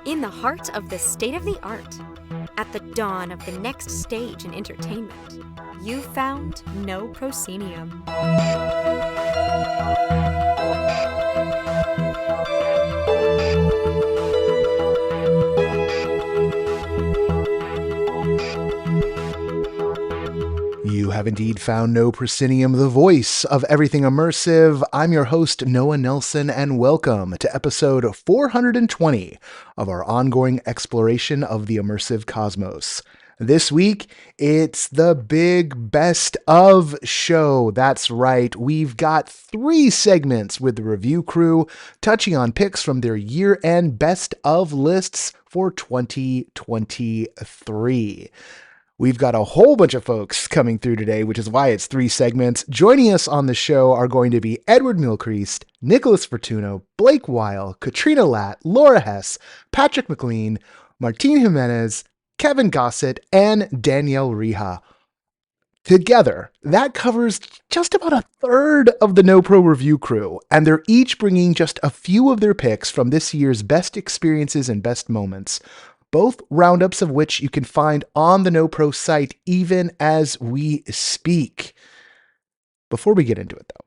In the heart of the state-of-the-art, at the dawn of the next stage in entertainment, you found No Proscenium. You have indeed found No Proscenium, the voice of everything immersive. I'm your host, Noah Nelson, and welcome to episode 420 of our ongoing exploration of the immersive cosmos. This week, it's the big best of show. That's right. We've got 3 segments with the review crew touching on picks from their year-end best of lists for 2023. We've got a whole bunch of folks coming through today, which is why it's 3 segments. Joining us on the show are going to be Edward Mylechreest, Nicholas Fortugno, Blake Weil, Katrina Latt, Laura Hess, Patrick McLean, Martin Gimenez, Kevin Gossett, and Danielle Riha. Together, that covers just about a third of the NoPro Review Crew, and they're each bringing just a few of their picks from this year's best experiences and best moments. Both roundups of which you can find on the NoPro site even as we speak. Before we get into it, though,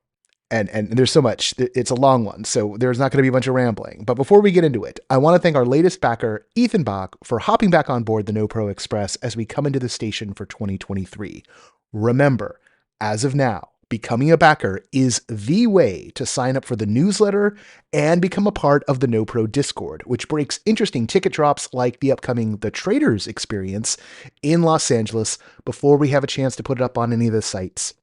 and there's so much, it's a long one, so there's not going to be a bunch of rambling. But before we get into it, I want to thank our latest backer, Ethan Bach, for hopping back on board the NoPro Express as we come into the station for 2023. Remember, as of now, becoming a backer is the way to sign up for the newsletter and become a part of the NoPro Discord, which breaks interesting ticket drops like the upcoming The Traders experience in Los Angeles before we have a chance to put it up on any of the sites.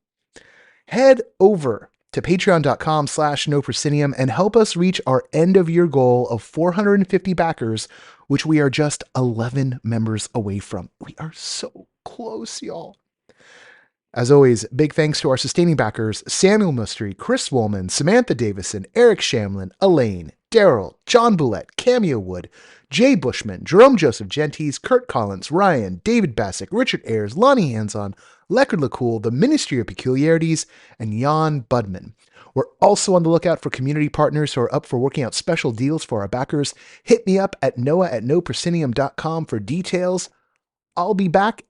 Head over to patreon.com/NoProscenium and help us reach our end of year goal of 450 backers, which we are just 11 members away from. We are so close, y'all. As always, big thanks to our sustaining backers, Samuel Mustry, Chris Woolman, Samantha Davison, Eric Shamlin, Elaine, Daryl, John Boulette, Cameo Wood, Jay Bushman, Jerome Joseph Gentis, Kurt Collins, Ryan, David Bassick, Richard Ayers, Lonnie Hanson, Leckard LeCool, the Ministry of Peculiarities, and Jan Budman. We're also on the lookout for community partners who are up for working out special deals for our backers. Hit me up at noah@noproscenium.com for details. I'll be back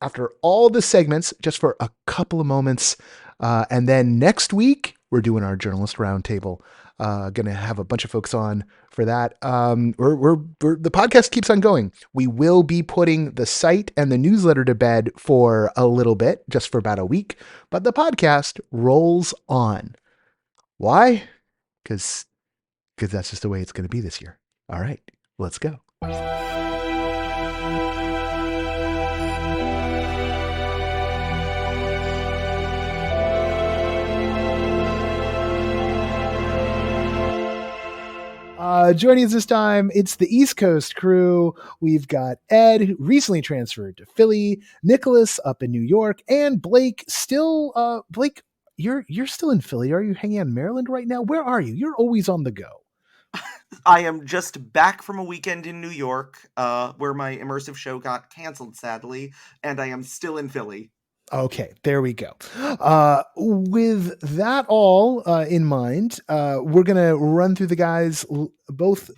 after all the segments, just for a couple of moments. And then next week, we're doing our journalist roundtable. Going to have a bunch of folks on for that. The podcast keeps on going. We will be putting the site and the newsletter to bed for a little bit, just for about a week. But the podcast rolls on. Why? Because that's just the way it's going to be this year. All right, let's go. Joining us this time, it's the East Coast crew. We've got Ed, who recently transferred to Philly, Nicholas up in New York, and Blake still. Blake, you're still in Philly. Are you hanging out in Maryland right now? Where are you? You're always on the go. I am just back from a weekend in New York, where my immersive show got canceled, sadly, and I am still in Philly. Okay, there we go. With that all in mind, we're going to run through the guys, both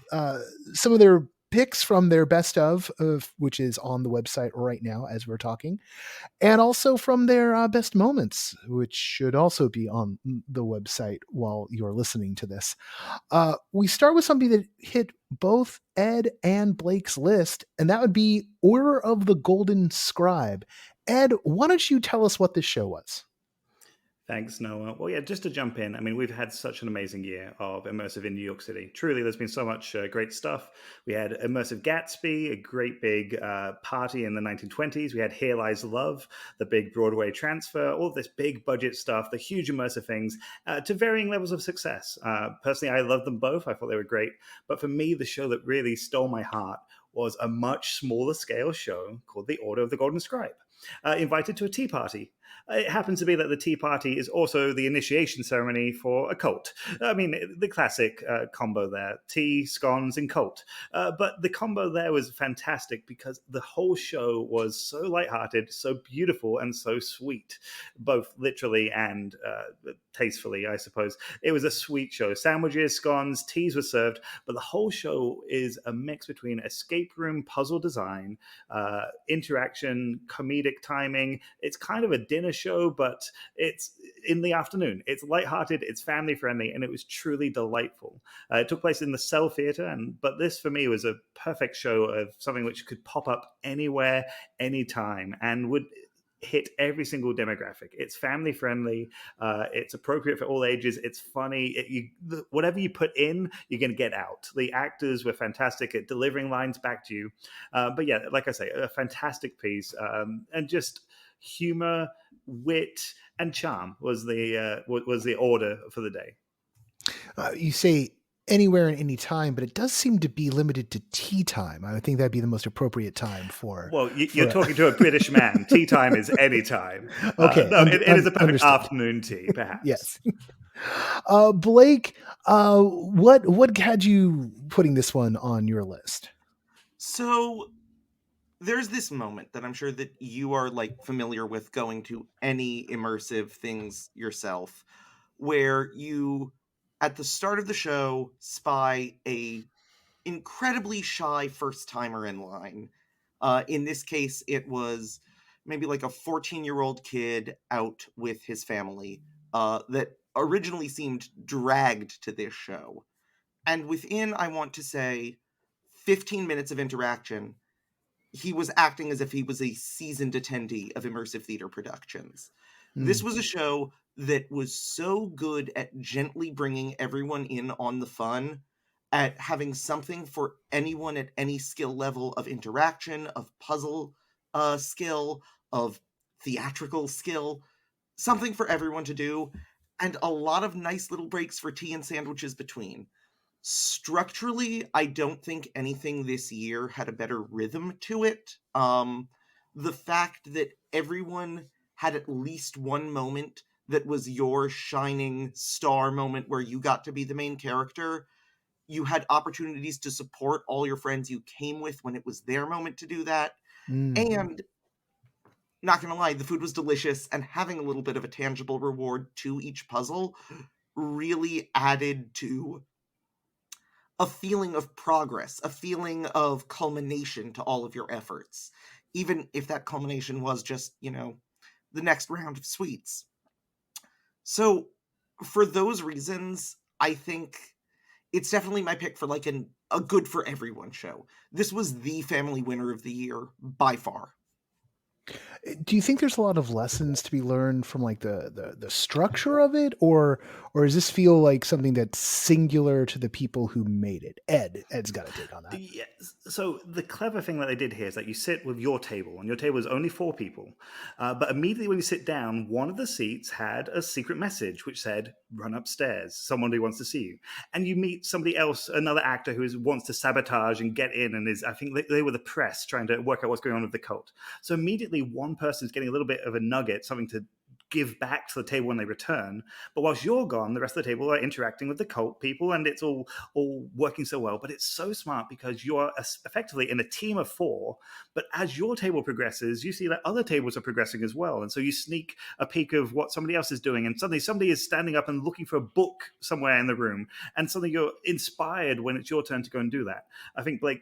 some of their picks from their best of, which is on the website right now as we're talking, and also from their best moments, which should also be on the website while you're listening to this. We start with something that hit both Ed and Blake's list, and that would be Order of the Golden Scribe. Ed, why don't you tell us what this show was? Thanks, Noah. Well, yeah, just to jump in, I mean, we've had such an amazing year of Immersive in New York City. Truly, there's been so much great stuff. We had Immersive Gatsby, a great big party in the 1920s. We had Here Lies Love, the big Broadway transfer, all this big budget stuff, the huge immersive things, to varying levels of success. Personally, I loved them both. I thought they were great. But for me, the show that really stole my heart was a much smaller scale show called The Order of the Golden Scribe. Invited to a tea party. It happens to be that the tea party is also the initiation ceremony for a cult. I mean, the classic combo there, tea, scones, and cult. But the combo there was fantastic because the whole show was so lighthearted, so beautiful, and so sweet, both literally and tastefully, I suppose. It was a sweet show. Sandwiches, scones, teas were served, but the whole show is a mix between escape room puzzle design, interaction, comedic timing. It's kind of a dinner show, but it's in the afternoon. It's lighthearted, it's family friendly, and it was truly delightful. It took place in the Cell Theatre, but this for me was a perfect show of something which could pop up anywhere, anytime, and would hit every single demographic. It's family friendly. It's appropriate for all ages. It's funny. Whatever you put in, you're going to get out. The actors were fantastic at delivering lines back to you. But yeah, like I say, a fantastic piece, and just humor, wit, and charm was the order for the day. You say anywhere and any time, but it does seem to be limited to tea time. I would think that'd be the most appropriate time for. Well, you're talking to a British man. Tea time is any time. Okay, No, it is a perfect understood. afternoon tea, perhaps. Yes. Blake, what had you putting this one on your list? So there's this moment that I'm sure that you are like familiar with going to any immersive things yourself, where you, at the start of the show, spy a incredibly shy first-timer in line. In this case, it was maybe like a 14-year-old kid out with his family that originally seemed dragged to this show. And within, I want to say, 15 minutes of interaction, he was acting as if he was a seasoned attendee of immersive theater productions. This was a show that was so good at gently bringing everyone in on the fun, at having something for anyone at any skill level of interaction, of puzzle skill, of theatrical skill, something for everyone to do, and a lot of nice little breaks for tea and sandwiches between. Structurally, I don't think anything this year had a better rhythm to it. The fact that everyone had at least one moment that was your shining star moment where you got to be the main character. You had opportunities to support all your friends you came with when it was their moment to do that. And, not gonna lie, the food was delicious, and having a little bit of a tangible reward to each puzzle really added to a feeling of progress, a feeling of culmination to all of your efforts. Even if that culmination was just, the next round of sweets. So, for those reasons, I think it's definitely my pick for like a good for everyone show. This was the family winner of the year by far. Do you think there's a lot of lessons to be learned from like the structure of it, or does this feel like something that's singular to the people who made it? Ed's got a take on that. Yeah. So the clever thing that they did here is that you sit with your table, and your table is only 4 people. But immediately when you sit down, one of the seats had a secret message which said, "Run upstairs. Somebody wants to see you." And you meet somebody else, another actor who wants to sabotage and get in, and I think they were the press trying to work out what's going on with the cult. So immediately one person's getting a little bit of a nugget, something to give back to the table when they return. But whilst you're gone, the rest of the table are interacting with the cult people, and it's all working so well. But it's so smart because you're effectively in a team of 4. But as your table progresses, you see that other tables are progressing as well. And so you sneak a peek of what somebody else is doing. And suddenly somebody is standing up and looking for a book somewhere in the room. And suddenly you're inspired when it's your turn to go and do that. I think Blake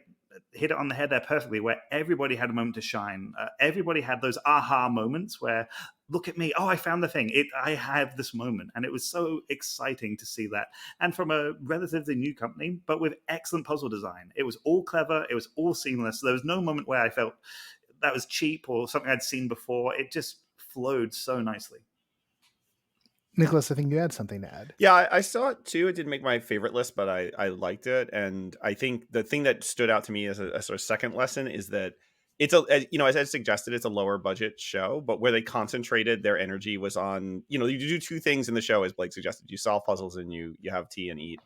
hit it on the head there perfectly, where everybody had a moment to shine. Everybody had those aha moments where, look at me, oh, I found the thing. I have this moment. And it was so exciting to see that. And from a relatively new company, but with excellent puzzle design. It was all clever. It was all seamless. There was no moment where I felt that was cheap or something I'd seen before. It just flowed so nicely. Nicholas, I think you had something to add. Yeah, I saw it too. It didn't make my favorite list, but I liked it. And I think the thing that stood out to me as a sort of second lesson is that it's as I suggested, it's a lower budget show, but where they concentrated their energy was on, you do 2 things in the show, as Blake suggested. You solve puzzles and you have tea and eat.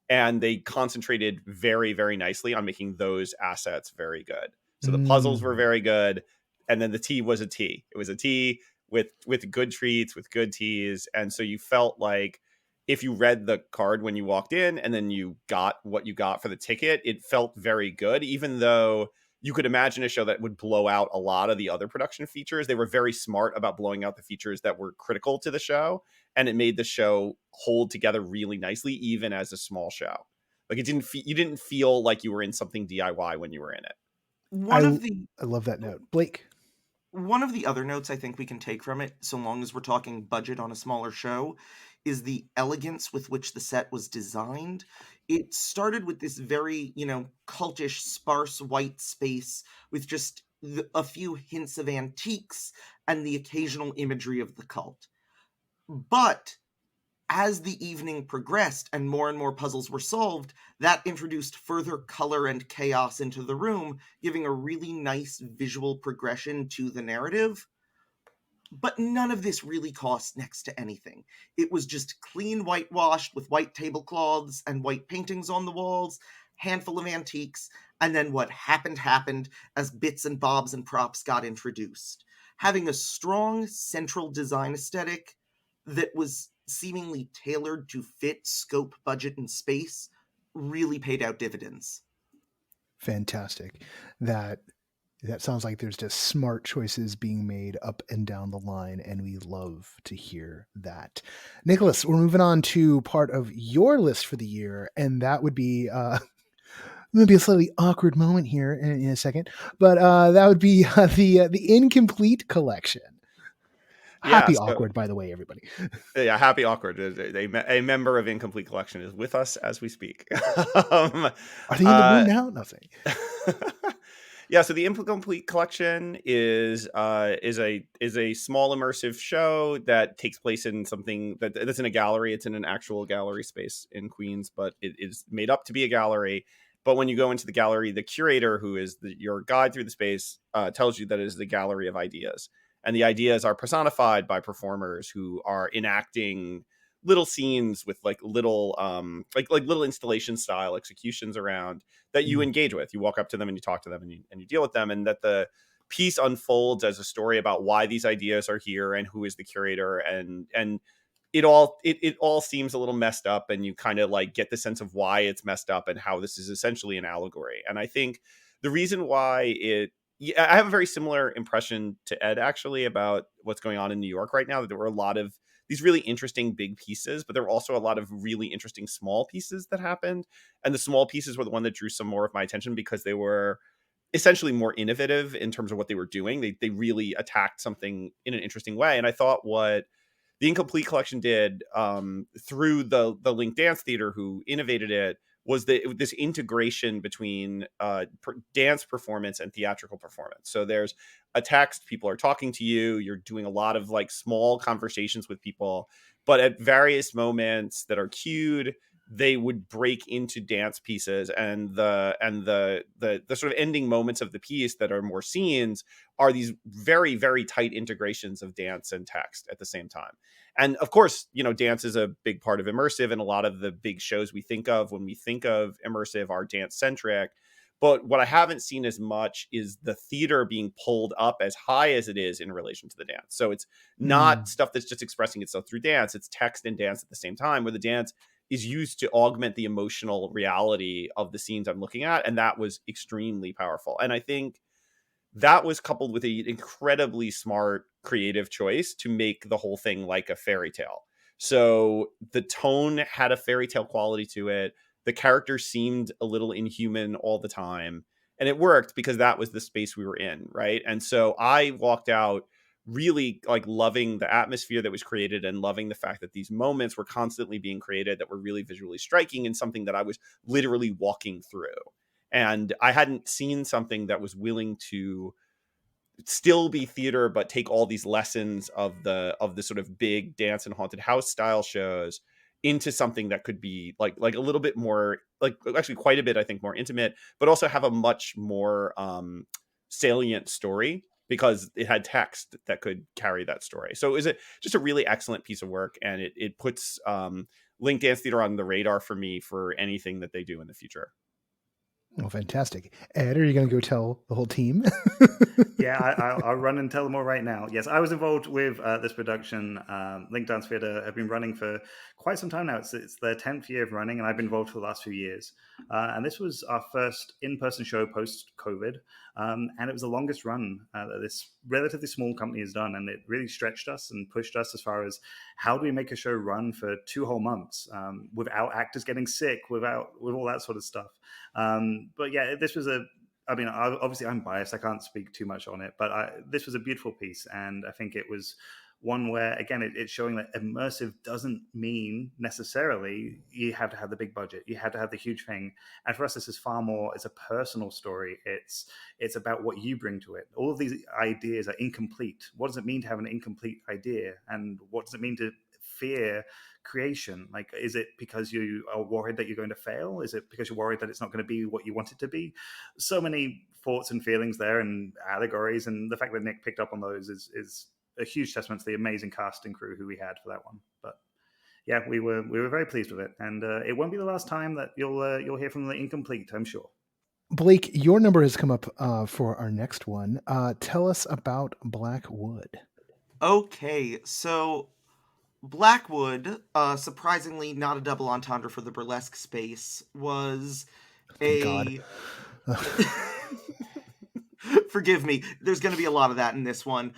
And they concentrated very, very nicely on making those assets very good. So the puzzles were very good. And then the tea was a tea. It was a tea with good treats, with good teas. And so you felt like if you read the card when you walked in and then you got what you got for the ticket, it felt very good, even though you could imagine a show that would blow out a lot of the other production features. They were very smart about blowing out the features that were critical to the show, and it made the show hold together really nicely, even as a small show. Like you didn't feel like you were in something DIY when you were in it. I love that note. Blake. One of the other notes I think we can take from it, so long as we're talking budget on a smaller show, is the elegance with which the set was designed. It started with this very, cultish, sparse white space with just a few hints of antiques and the occasional imagery of the cult. But as the evening progressed and more puzzles were solved, that introduced further color and chaos into the room, giving a really nice visual progression to the narrative. But none of this really cost next to anything. It was just clean whitewashed with white tablecloths and white paintings on the walls, handful of antiques, and then what happened as bits and bobs and props got introduced. Having a strong central design aesthetic that was seemingly tailored to fit scope, budget, and space really paid out dividends. Fantastic. That sounds like there's just smart choices being made up and down the line, and we love to hear that. Nicholas, we're moving on to part of your list for the year, and that would be maybe a slightly awkward moment here in a second, but that would be the incomplete collection. Happy awkward, by the way, everybody. Yeah, happy awkward. A member of Incomplete Collection is with us as we speak. Are they in the room now? Nothing. Yeah, so the Incomplete Collection is a small immersive show that takes place in something that's in a gallery. It's in an actual gallery space in Queens, but it is made up to be a gallery. But when you go into the gallery, the curator, who is your guide through the space, tells you that it is the gallery of ideas. And the ideas are personified by performers who are enacting little scenes with like little little installation style executions around that you engage with. You walk up to them and you talk to them and you deal with them, and that the piece unfolds as a story about why these ideas are here and who is the curator, and it all seems a little messed up, and you kind of like get the sense of why it's messed up and how this is essentially an allegory. And I think the reason why I have a very similar impression to Ed, actually, about what's going on in New York right now. That there were a lot of these really interesting big pieces, but there were also a lot of really interesting small pieces that happened. And the small pieces were the one that drew some more of my attention because they were essentially more innovative in terms of what they were doing. They really attacked something in an interesting way. And I thought what the Incomplete Collection did through the Link Dance Theater, who innovated it, was this integration between dance performance and theatrical performance. So there's a text, people are talking to you, you're doing a lot of like small conversations with people, but at various moments that are cued, they would break into dance pieces, and the sort of ending moments of the piece that are more scenes are these very, very tight integrations of dance and text at the same time. And of course, dance is a big part of immersive, and a lot of the big shows we think of when we think of immersive are dance centric. But what I haven't seen as much is the theater being pulled up as high as it is in relation to the dance. So it's not stuff that's just expressing itself through dance. It's text and dance at the same time, where the dance is used to augment the emotional reality of the scenes I'm looking at. And that was extremely powerful. And I think that was coupled with an incredibly smart creative choice to make the whole thing like a fairy tale. So the tone had a fairy tale quality to it. The characters seemed a little inhuman all the time. And it worked because that was the space we were in, right? And so I walked out really like loving the atmosphere that was created and loving the fact that these moments were constantly being created that were really visually striking, and something that I was literally walking through. And I hadn't seen something that was willing to still be theater, but take all these lessons of the sort of big dance and haunted house style shows into something that could be like a little bit more, like actually quite a bit, I think, more intimate, but also have a much more salient story, because it had text that could carry that story. So it was just a really excellent piece of work, and it puts Link Dance Theater on the radar for me for anything that they do in the future. Oh, fantastic. Ed, are you going to go tell the whole team? Yeah, I'll run and tell them all right now. Yes, I was involved with this production. Link Dance Theatre have been running for quite some time now. It's their 10th year of running, and I've been involved for the last few years. And this was our first in-person show post-COVID, and it was the longest run that this relatively small company has done, and it really stretched us and pushed us as far as how do we make a show run for 2 whole months without actors getting sick, with all that sort of stuff. But yeah, this was obviously I'm biased. I can't speak too much on it, but this was a beautiful piece. And I think it was one where, again, it's showing that immersive doesn't mean necessarily you have to have the big budget. You have to have the huge thing. And for us, this is far more, it's a personal story. It's about what you bring to it. All of these ideas are incomplete. What does it mean to have an incomplete idea? And what does it mean to fear creation? Like, is it because you are worried that you're going to fail? Is it because you're worried that it's not going to be what you want it to be? So many thoughts and feelings there, and allegories, and the fact that Nick picked up on those is a huge testament to the amazing cast and crew who we had for that one. But yeah, we were very pleased with it, and it won't be the last time that you'll hear from the incomplete, I'm sure. Blake, your number has come up for our next one. Tell us about Blackwood. Okay, so Blackwood, surprisingly not a double entendre for the burlesque space, was Thank God. Forgive me, there's going to be a lot of that in this one.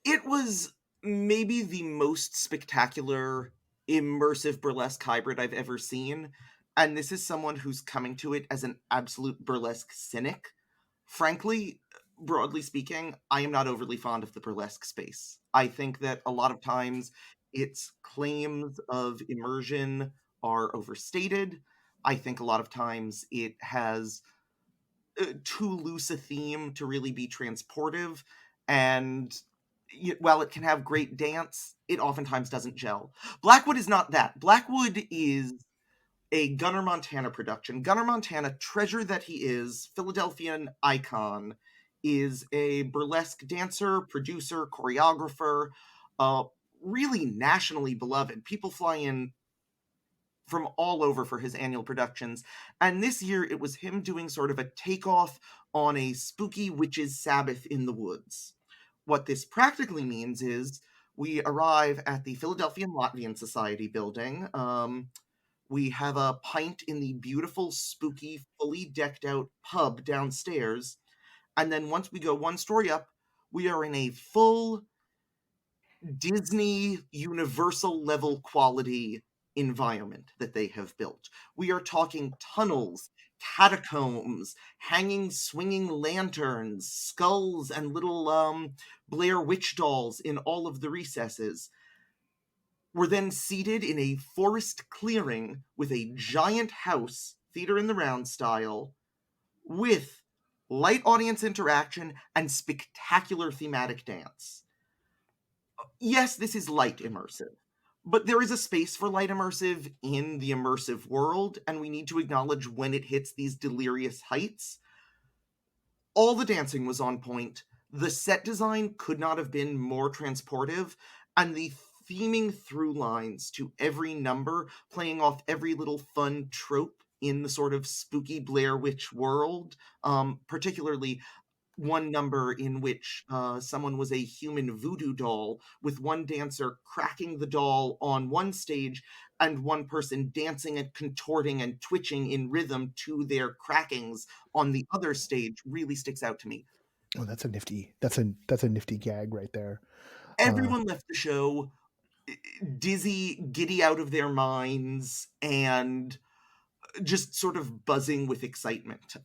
It was maybe the most spectacular immersive burlesque hybrid I've ever seen, and this is someone who's coming to it as an absolute burlesque cynic. Frankly, broadly speaking, I am not overly fond of the burlesque space. I think that a lot of times its claims of immersion are overstated. I think a lot of times it has too loose a theme to really be transportive, and while it can have great dance, it oftentimes doesn't gel. Blackwood is not that. Blackwood is a Gunnar Montana production. Gunnar Montana, treasure that he is, Philadelphian icon, is a burlesque dancer, producer, choreographer, really nationally beloved. People fly in from all over for his annual productions. And this year it was him doing sort of a takeoff on a spooky witches' Sabbath in the woods. What this practically means is we arrive at the Philadelphian Latvian Society building. We have a pint in the beautiful, spooky, fully decked out pub downstairs. And then once we go one story up, we are in a full Disney Universal level quality environment that they have built. We are talking tunnels, catacombs, hanging swinging lanterns, skulls, and little Blair Witch dolls in all of the recesses. We're then seated in a forest clearing with a giant house, theater in the round style, with light audience interaction and spectacular thematic dance. Yes, this is light immersive, but there is a space for light immersive in the immersive world, and we need to acknowledge when it hits these delirious heights. All the dancing was on point. The set design could not have been more transportive, and the theming through lines to every number, playing off every little fun trope in the sort of spooky Blair Witch world, particularly one number in which someone was a human voodoo doll, with one dancer cracking the doll on one stage and one person dancing and contorting and twitching in rhythm to their crackings on the other stage, really sticks out to me. Oh, that's a nifty gag right there. Everyone left the show dizzy, giddy out of their minds, and just sort of buzzing with excitement.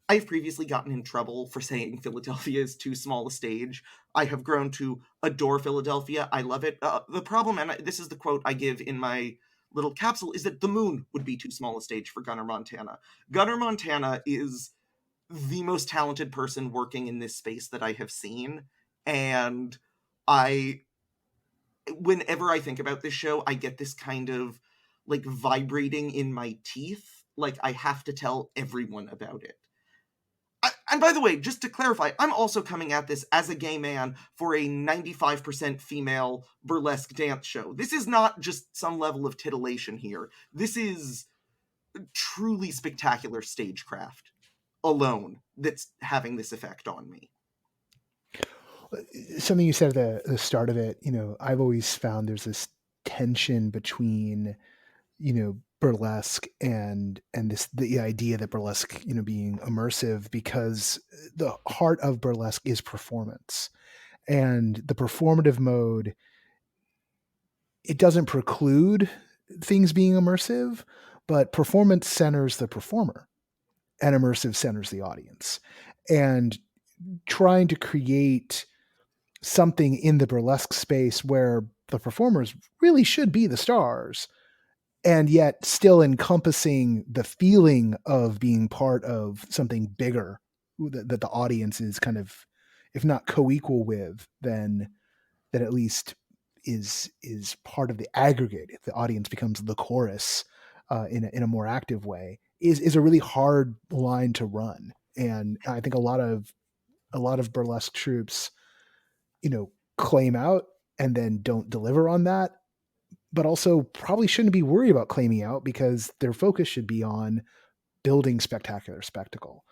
I've previously gotten in trouble for saying Philadelphia is too small a stage. I have grown to adore Philadelphia. I love it. The problem, and this is the quote I give in my little capsule, is that the moon would be too small a stage for Gunnar Montana. Gunnar Montana is the most talented person working in this space that I have seen, and whenever I think about this show, I get this kind of like vibrating in my teeth, like I have to tell everyone about it. And by the way, just to clarify, I'm also coming at this as a gay man for a 95% female burlesque dance show. This is not just some level of titillation here. This is truly spectacular stagecraft alone that's having this effect on me. Something you said at the start of it, I've always found there's this tension between, burlesque and the idea that burlesque, being immersive, because the heart of burlesque is performance. And the performative mode, it doesn't preclude things being immersive, but performance centers the performer and immersive centers the audience. And trying to create something in the burlesque space where the performers really should be the stars, and yet still encompassing the feeling of being part of something bigger that the audience is kind of, if not co-equal with, then that at least is part of the aggregate. If the audience becomes the chorus in a more active way, is a really hard line to run. And I think a lot of burlesque troupes, claim out and then don't deliver on that, but also probably shouldn't be worried about claiming out, because their focus should be on building spectacular spectacle.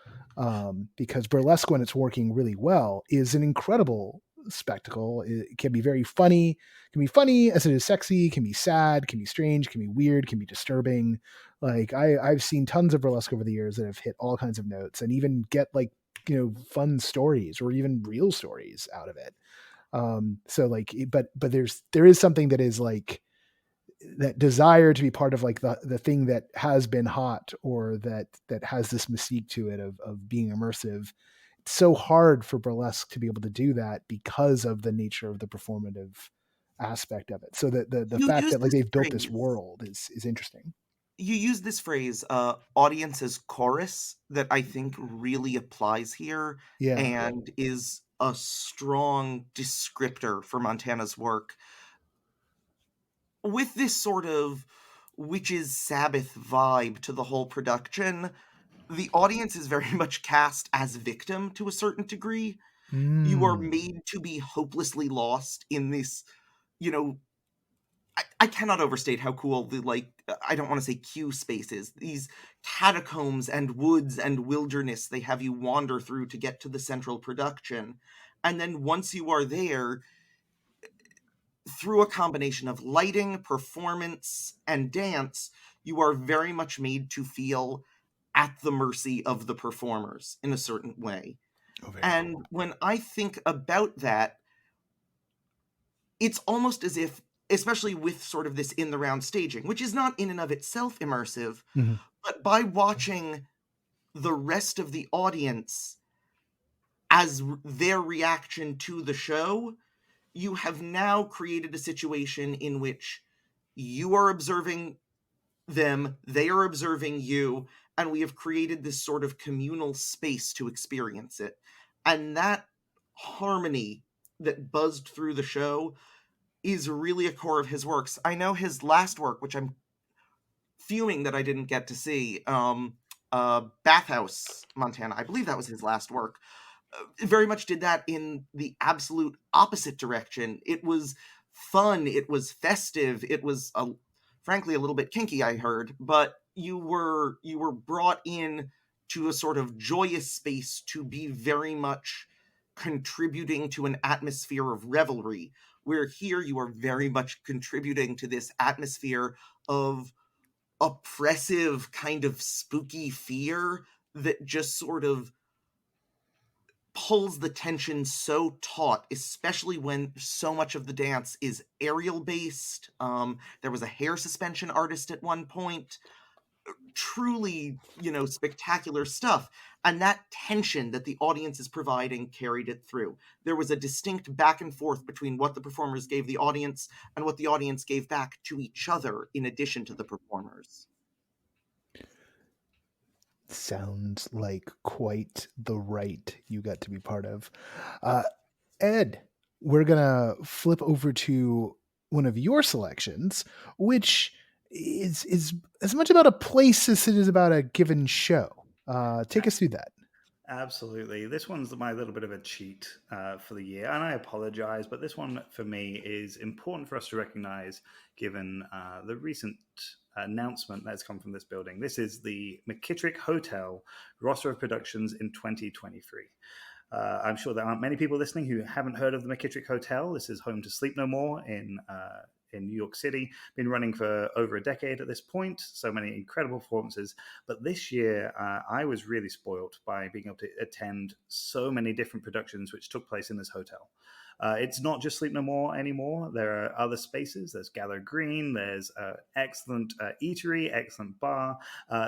Because burlesque, when it's working really well, is an incredible spectacle. It can be very funny, as it is sexy, can be sad, can be strange, can be weird, can be disturbing. Like I've seen tons of burlesque over the years that have hit all kinds of notes and even get fun stories or even real stories out of it. So but there is something that is like that desire to be part of the thing that has been hot, or that has this mystique to it of being immersive. It's so hard for burlesque to be able to do that because of the nature of the performative aspect of it. So the You fact use that this they've built this phrase. world is interesting. You use this phrase, audience as chorus, that I think really applies here Yeah. and is a strong descriptor for Montana's work. With this sort of witches' Sabbath vibe to the whole production, the audience is very much cast as victim to a certain degree. You are Mm. made to be hopelessly lost in this, you know, I cannot overstate how cool I don't want to say Q spaces, these catacombs and woods and wilderness they have you wander through to get to the central production. And then once you are there, through a combination of lighting, performance, and dance, you are very much made to feel at the mercy of the performers in a certain way. Oh, very And cool. when I think about that, it's almost as if, especially with sort of this in the round staging, which is not in and of itself immersive, Mhm. but by watching the rest of the audience as their reaction to the show, you have now created a situation in which you are observing them, they are observing you, and we have created this sort of communal space to experience it. And that harmony that buzzed through the show is really a core of his works. I know his last work, which I'm fuming that I didn't get to see, Bathhouse, Montana. I believe that was his last work. Very much did that in the absolute opposite direction. It was fun, it was festive, it was frankly a little bit kinky, I heard, but you were brought in to a sort of joyous space to be very much contributing to an atmosphere of revelry, where here you are very much contributing to this atmosphere of oppressive kind of spooky fear that just sort of pulls the tension so taut, especially when so much of the dance is aerial based. There was a hair suspension artist at one point. Truly, spectacular stuff. And that tension that the audience is providing carried it through. There was a distinct back and forth between what the performers gave the audience and what the audience gave back to each other in addition to the performers. Sounds like quite the rite you got to be part of. Ed, we're gonna flip over to one of your selections, which is as much about a place as it is about a given show. Take us through that. Absolutely. This one's my little bit of a cheat for the year, and I apologize, but this one for me is important for us to recognize given the recent announcement that's come from this building. This is the McKittrick Hotel roster of productions in 2023. I'm sure there aren't many people listening who haven't heard of the McKittrick Hotel. This is home to Sleep No More in New York City. Been running for over a decade at this point. So many incredible performances. But this year, I was really spoiled by being able to attend so many different productions which took place in this hotel. It's not just Sleep No More anymore. There are other spaces. There's Gallo Green. There's excellent eatery, excellent bar.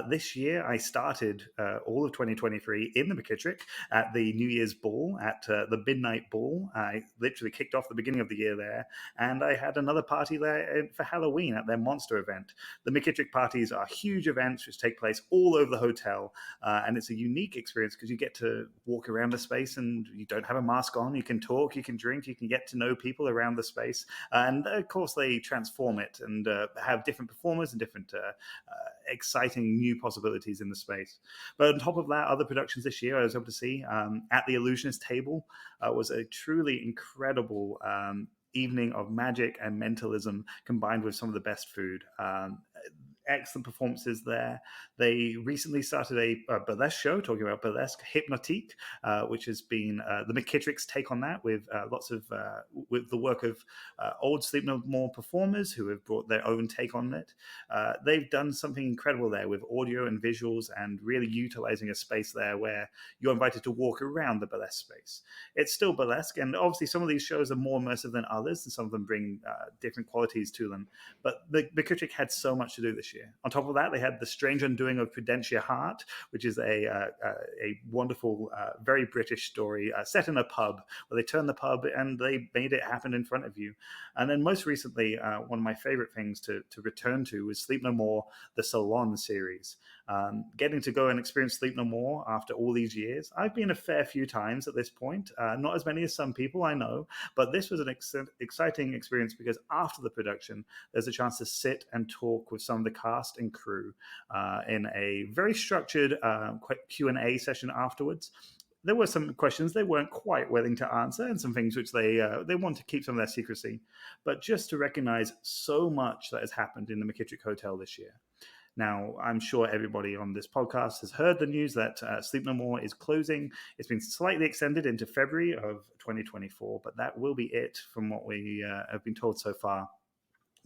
This year, I started all of 2023 in the McKittrick at the New Year's Ball, at the Midnight Ball. I literally kicked off the beginning of the year there, and I had another party there for Halloween at their Monster event. The McKittrick parties are huge events which take place all over the hotel, and it's a unique experience because you get to walk around the space and you don't have a mask on. You can talk, you can drink, you can get to know people around the space, and of course they transform it and have different performers and different exciting new possibilities in the space. But on top of that, other productions this year I was able to see at the Illusionist Table was a truly incredible evening of magic and mentalism combined with some of the best food. Excellent performances there. They recently started a burlesque show talking about burlesque hypnotique, which has been the McKittrick's take on that, with lots of with the work of old Sleep No More performers who have brought their own take on it. They've done something incredible there with audio and visuals, and really utilizing a space there where you're invited to walk around the burlesque space. It's still burlesque, and obviously some of these shows are more immersive than others, and some of them bring different qualities to them. But the McKittrick had so much to do this year. On top of that, they had The Strange Undoing of Prudentia Hart, which is a wonderful, very British story set in a pub, where they turned the pub and they made it happen in front of you. And then most recently, one of my favorite things to return to was Sleep No More, the Salon series. Getting to go and experience Sleep No More after all these years. I've been a fair few times at this point, not as many as some people I know, but this was an exciting experience because after the production, there's a chance to sit and talk with some of the cast and crew in a very structured Q&A session afterwards. There were some questions they weren't quite willing to answer, and some things which they want to keep some of their secrecy. But just to recognize so much that has happened in the McKittrick Hotel this year. Now, I'm sure everybody on this podcast has heard the news that Sleep No More is closing. It's been slightly extended into February of 2024, but that will be it from what we have been told so far.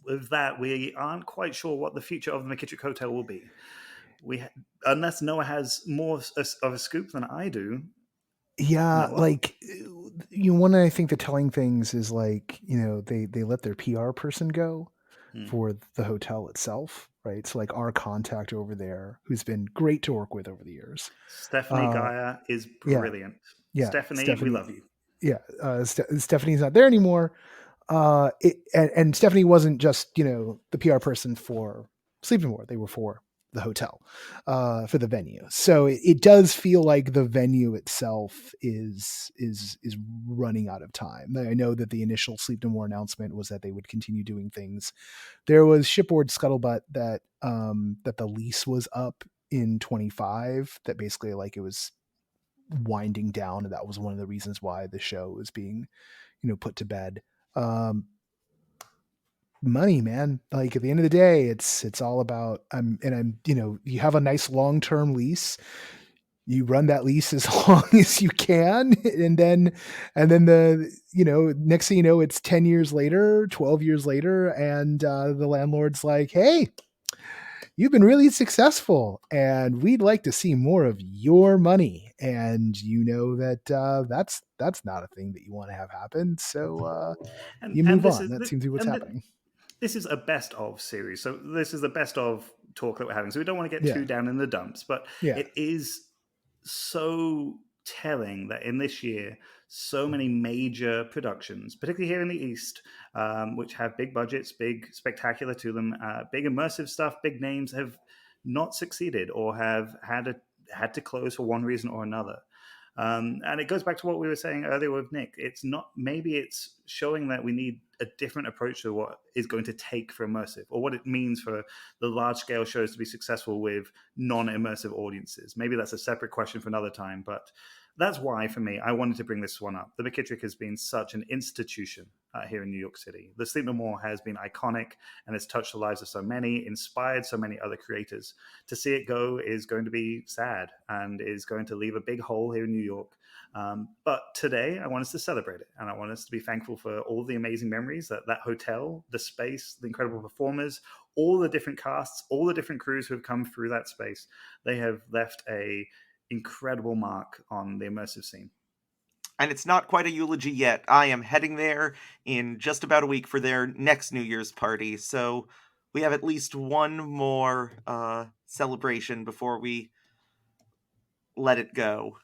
With that, we aren't quite sure what the future of the McKittrick Hotel will be. Unless Noah has more of a scoop than I do. Yeah, Noah? like, one of, I think, the telling things is, like, they let their PR person go for the hotel itself, right? So, like, our contact over there, who's been great to work with over the years. Stephanie Gaia is brilliant. Yeah, Stephanie, we love you. Yeah, Stephanie's not there anymore. And Stephanie wasn't just, the PR person for Sleep No More. They were for the hotel, for the venue. So it does feel like the venue itself is running out of time. I know that the initial Sleep No More announcement was that they would continue doing things. There was shipboard scuttlebutt that the lease was up in 25, that basically, like, it was winding down, and that was one of the reasons why the show was being, put to bed. Money, man. Like, at the end of the day, it's all about, you have a nice long-term lease. You run that lease as long as you can. And then the, next thing you know, it's 10 years later, 12 years later. And the landlord's like, hey, you've been really successful and we'd like to see more of your money. And that's not a thing that you want to have happen. So you move on. That seems to be what's happening. This is a best of series. So this is the best of talk that we're having. So we don't want to get too down in the dumps, but it is so telling that in this year, so many major productions, particularly here in the East, which have big budgets, big spectacular to them, big immersive stuff, big names, have not succeeded or have had to close for one reason or another. And it goes back to what we were saying earlier with Nick. Maybe it's showing that we need a different approach to what is going to take for immersive, or what it means for the large scale shows to be successful with non-immersive audiences. Maybe that's a separate question for another time, but that's why, for me, I wanted to bring this one up. The McKittrick has been such an institution here in New York City. The Sleep No More has been iconic and has touched the lives of so many, inspired so many other creators. To see it go is going to be sad and is going to leave a big hole here in New York. But today, I want us to celebrate it, and I want us to be thankful for all the amazing memories that hotel, the space, the incredible performers, all the different casts, all the different crews who have come through that space. They have left a incredible mark on the immersive scene. And it's not quite a eulogy yet. I am heading there in just about a week for their next New Year's party, so we have at least one more celebration before we let it go.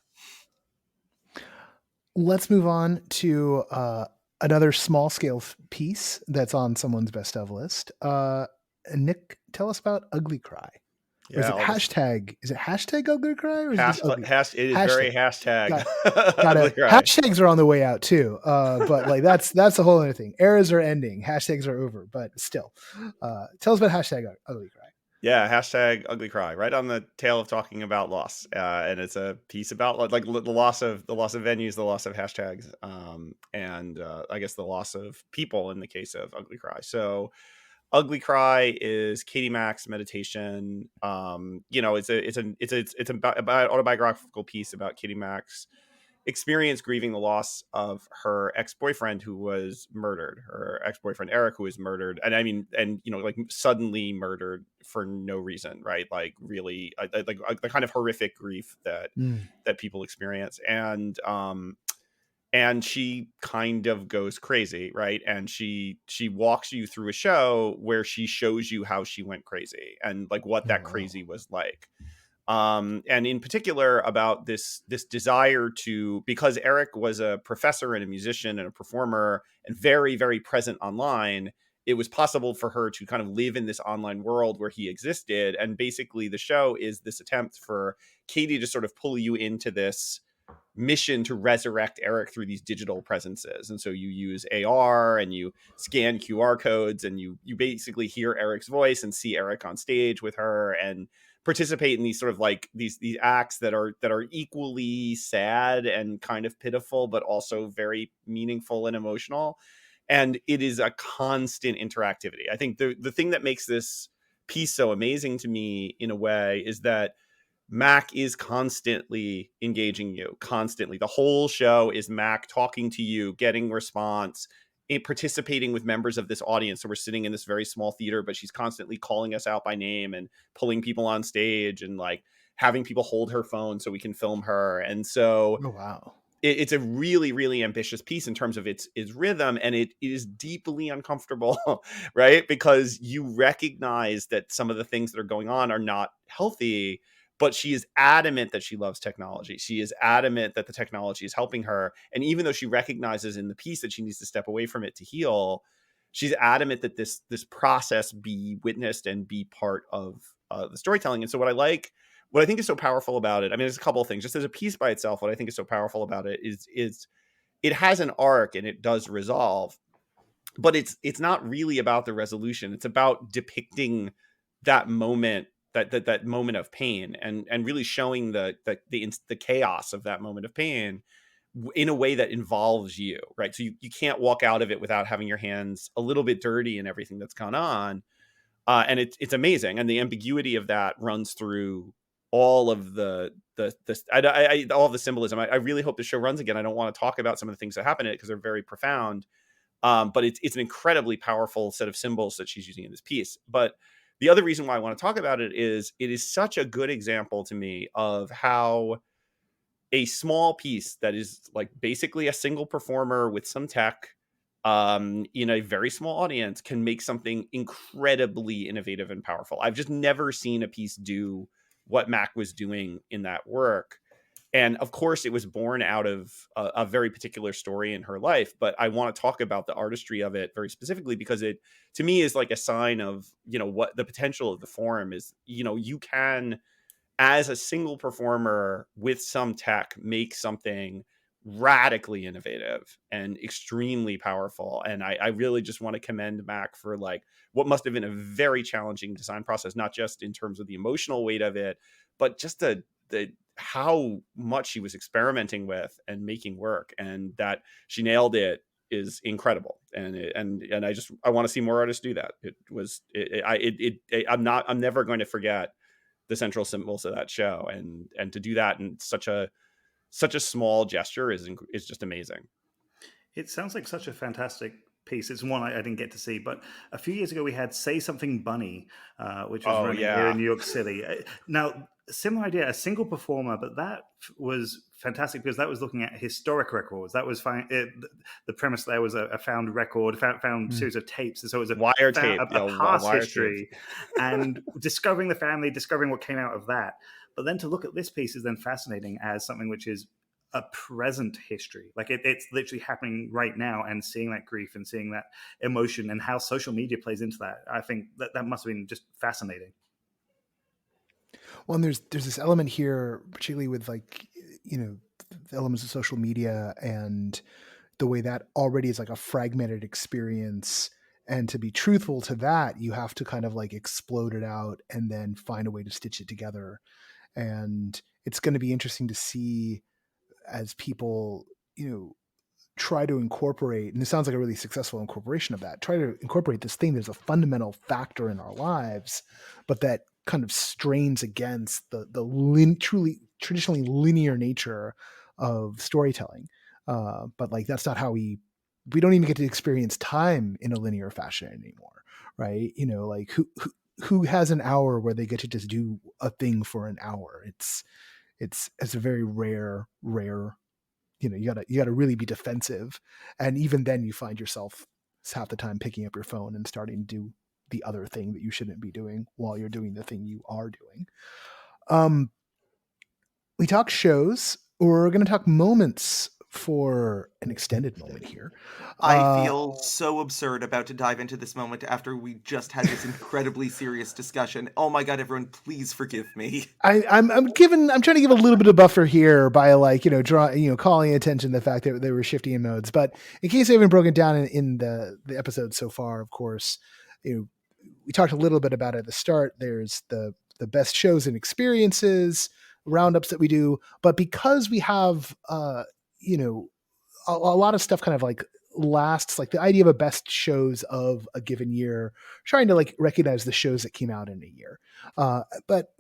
Let's move on to another small scale piece that's on someone's best of list. Nick, tell us about Ugly Cry. Or is it hashtag? Is it hashtag Ugly Cry? Or is it just ugly? It is very hashtag. Got it. Hashtags are on the way out too. But like that's a whole other thing. Eras are ending. Hashtags are over. But still, tell us about hashtag Ugly Cry. Yeah, hashtag Ugly Cry, right on the tail of talking about loss, and it's a piece about like the loss of venues, the loss of hashtags, and I guess the loss of people in the case of Ugly Cry. So, Ugly Cry is Katie Mack's meditation. It's about autobiographical piece about Katie Mack's experience grieving the loss of her ex-boyfriend who was murdered, her ex-boyfriend Eric, who was murdered. And I mean, and like suddenly murdered for no reason, right? Like really like the kind of horrific grief that people experience. And she kind of goes crazy, right? And she walks you through a show where she shows you how she went crazy and like what that crazy was like. And in particular about this desire to, because Eric was a professor and a musician and a performer and very, very present online, it was possible for her to kind of live in this online world where he existed. And basically the show is this attempt for Katie to sort of pull you into this mission to resurrect Eric through these digital presences. And so you use AR and you scan QR codes and you basically hear Eric's voice and see Eric on stage with her and participate in these sort of like these acts that are equally sad and kind of pitiful, but also very meaningful and emotional. And it is a constant interactivity. I think the thing that makes this piece so amazing to me in a way is that Mac is constantly engaging you, constantly. The whole show is Mac talking to you, getting response, participating with members of this audience. So we're sitting in this very small theater, but she's constantly calling us out by name and pulling people on stage and like having people hold her phone so we can film her. And so it's a really, really ambitious piece in terms of its rhythm, and it is deeply uncomfortable, right? Because you recognize that some of the things that are going on are not healthy. But she is adamant that she loves technology. She is adamant that the technology is helping her. And even though she recognizes in the piece that she needs to step away from it to heal, she's adamant that this process be witnessed and be part of the storytelling. And so what I think is so powerful about it, I mean, there's a couple of things. Just as a piece by itself, what I think is so powerful about it is it has an arc and it does resolve. But it's not really about the resolution. It's about depicting that moment, that moment of pain, and really showing the chaos of that moment of pain in a way that involves you, right? So you can't walk out of it without having your hands a little bit dirty in everything that's gone on. And it's amazing. And the ambiguity of that runs through all of all of the symbolism. I really hope the show runs again. I don't want to talk about some of the things that happen in it because they're very profound. But it's an incredibly powerful set of symbols that she's using in this piece. But the other reason why I want to talk about it is such a good example to me of how a small piece that is like basically a single performer with some tech in a very small audience can make something incredibly innovative and powerful. I've just never seen a piece do what Mac was doing in that work. And of course, it was born out of a very particular story in her life. But I want to talk about the artistry of it very specifically because it, to me, is like a sign of, what the potential of the form is. You can, as a single performer with some tech, make something radically innovative and extremely powerful. And I really just want to commend Mac for like what must have been a very challenging design process, not just in terms of the emotional weight of it, but just the how much she was experimenting with and making work, and that she nailed it is incredible. And I want to see more artists do that. I'm never going to forget the central symbols of that show, and to do that in such a small gesture is just amazing. It sounds like such a fantastic piece. It's one I didn't get to see, but a few years ago we had Say Something Bunny, which was running here in New York City. Now, similar idea, a single performer, but that was fantastic because that was looking at historic records. That was fine. The premise there was a found record, found series of tapes, and so it was a past history, and discovering the family, discovering what came out of that. But then to look at this piece is then fascinating as something which is a present history. Like it's literally happening right now, and seeing that grief and seeing that emotion and how social media plays into that. I think that must have been just fascinating. Well, and there's this element here, particularly with like, the elements of social media and the way that already is like a fragmented experience. And to be truthful to that, you have to kind of like explode it out and then find a way to stitch it together. And it's going to be interesting to see as people, try to incorporate, and it sounds like a really successful incorporation of that, try to incorporate this thing that's a fundamental factor in our lives, but that kind of strains against the truly traditionally linear nature of storytelling. But like, that's not how we don't even get to experience time in a linear fashion anymore. Right. Like who has an hour where they get to just do a thing for an hour? It's a very rare, you gotta really be defensive. And even then you find yourself half the time picking up your phone and starting to do the other thing that you shouldn't be doing while you're doing the thing you are doing. We talk shows, or we're going to talk moments for an extended moment here. I feel so absurd about to dive into this moment after we just had this incredibly serious discussion. Oh my God, everyone, please forgive me. I'm trying to give a little bit of buffer here by like, calling attention to the fact that they were shifting in modes. But in case I haven't broken down in the episode so far, of course, we talked a little bit about it at the start. There's the best shows and experiences roundups that we do, but because we have, a lot of stuff kind of like lasts, like the idea of a best shows of a given year, trying to like recognize the shows that came out in a year. But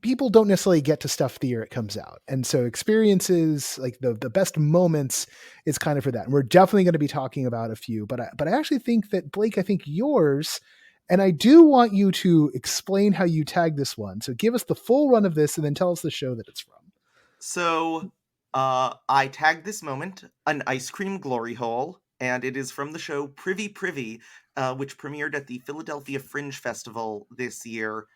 people don't necessarily get to stuff the year it comes out. And so experiences, like the best moments is kind of for that. And we're definitely going to be talking about a few, but I actually think that Blake, I think yours, and I do want you to explain how you tag this one. So give us the full run of this and then tell us the show that it's from. So I tagged this moment an ice cream glory hole, and it is from the show Privy Privy, which premiered at the Philadelphia Fringe Festival this year.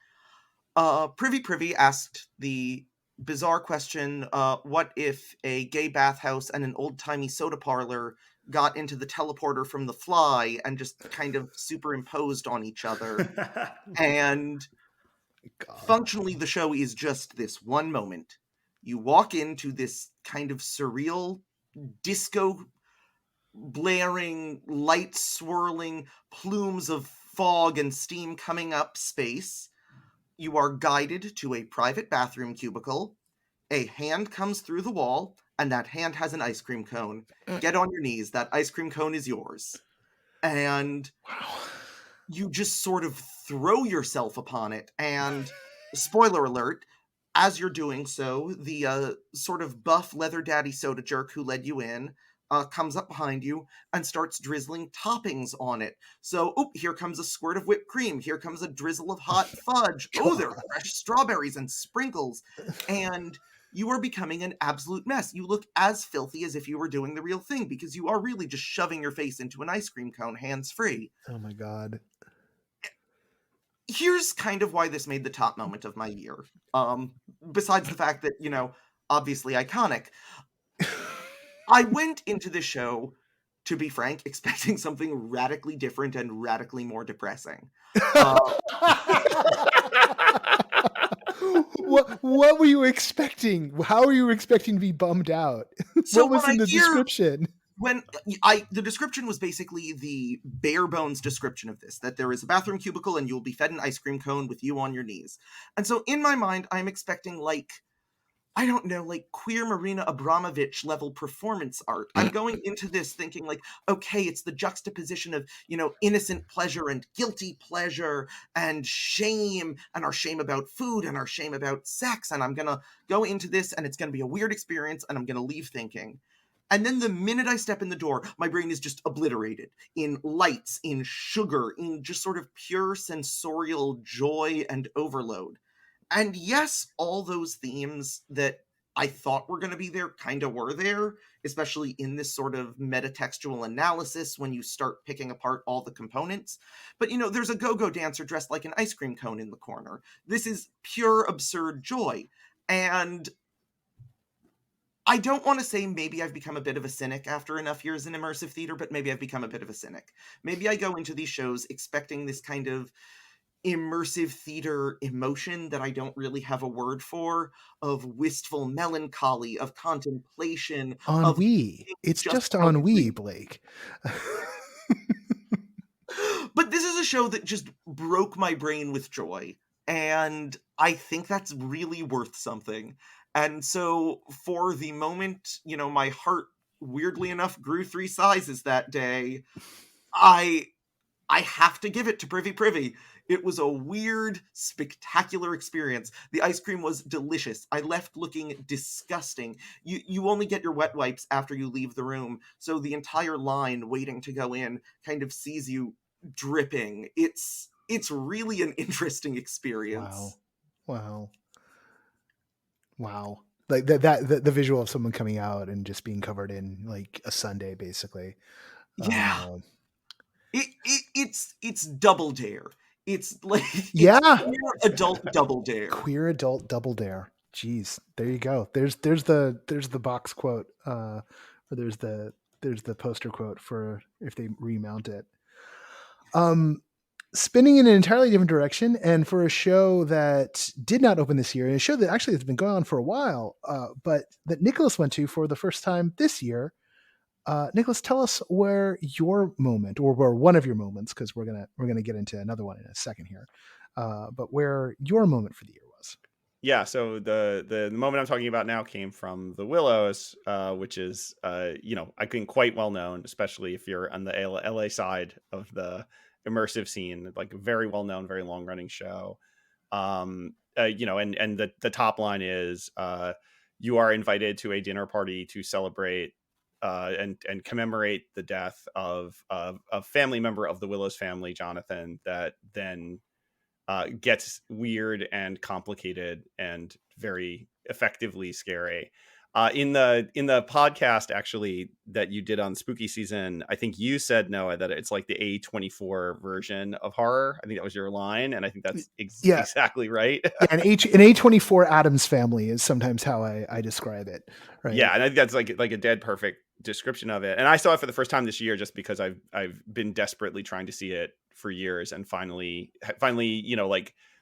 Privy Privy asked the bizarre question, what if a gay bathhouse and an old-timey soda parlor got into the teleporter from The Fly and just kind of superimposed on each other? And functionally, the show is just this one moment. You walk into this kind of surreal, disco blaring, light swirling, plumes of fog and steam coming up space. You are guided to a private bathroom cubicle. A hand comes through the wall, and that hand has an ice cream cone. Get on your knees. That ice cream cone is yours. And you just sort of throw yourself upon it. And spoiler alert, as you're doing so, the sort of buff leather daddy soda jerk who led you in comes up behind you and starts drizzling toppings on it. So, here comes a squirt of whipped cream. Here comes a drizzle of hot fudge. Oh, there are fresh strawberries and sprinkles. And you are becoming an absolute mess. You look as filthy as if you were doing the real thing, because you are really just shoving your face into an ice cream cone, hands-free. Oh my God. Here's kind of why this made the top moment of my year. Besides the fact that, obviously iconic. I went into the show, to be frank, expecting something radically different and radically more depressing. What were you expecting? How were you expecting to be bummed out? So what was in the description? The description was basically the bare bones description of this, that there is a bathroom cubicle and you'll be fed an ice cream cone with you on your knees. And so in my mind, I'm expecting like I don't know, like queer Marina Abramovich level performance art. I'm going into this thinking like, okay, it's the juxtaposition of, innocent pleasure and guilty pleasure and shame and our shame about food and our shame about sex. And I'm going to go into this and it's going to be a weird experience and I'm going to leave thinking. And then the minute I step in the door, my brain is just obliterated in lights, in sugar, in just sort of pure sensorial joy and overload. And yes, all those themes that I thought were going to be there kind of were there, especially in this sort of metatextual analysis when you start picking apart all the components. But, there's a go-go dancer dressed like an ice cream cone in the corner. This is pure absurd joy. And I don't want to say maybe I've become a bit of a cynic after enough years in immersive theater, but maybe I've become a bit of a cynic. Maybe I go into these shows expecting this kind of immersive theater emotion that I don't really have a word for, of wistful melancholy, of contemplation, of Ennui. It's just how ennui, we- Blake. But this is a show that just broke my brain with joy, and I think that's really worth something. And so for the moment, my heart weirdly enough grew 3 sizes that day. I have to give it to Privy Privy. It was a weird, spectacular experience. The ice cream was delicious. I left looking disgusting. You only get your wet wipes after you leave the room, so the entire line waiting to go in kind of sees you dripping. It's really an interesting experience. Wow. Like the visual of someone coming out and just being covered in like a sundae, basically. Yeah. It's Double Dare. It's like Yeah. queer adult Double Dare. Queer adult Double Dare. Jeez, there you go. There's the box quote, or there's the poster quote for if they remount it. Spinning in an entirely different direction, and for a show that did not open this year, and a show that actually has been going on for a while, but that Nicholas went to for the first time this year. Nicholas, tell us where your moment, or where one of your moments, because we're gonna get into another one in a second here, but where your moment for the year was. Yeah, so the moment I'm talking about now came from The Willows, which is I think quite well known, especially if you're on the LA side of the immersive scene, like a very well known, very long running show. And the top line is you are invited to a dinner party to celebrate and commemorate the death of a family member of the Willows family, Jonathan, that then gets weird and complicated and very effectively scary. In the podcast actually that you did on Spooky Season, I think you said, Noah, that it's like the A24 version of horror. I think that was your line, and I think that's exactly right. Yeah, an A24 Addams Family is sometimes how I describe it. Right. Yeah, and I think that's like a dead perfect description of it. And I saw it for the first time this year just because I've been desperately trying to see it for years, and finally,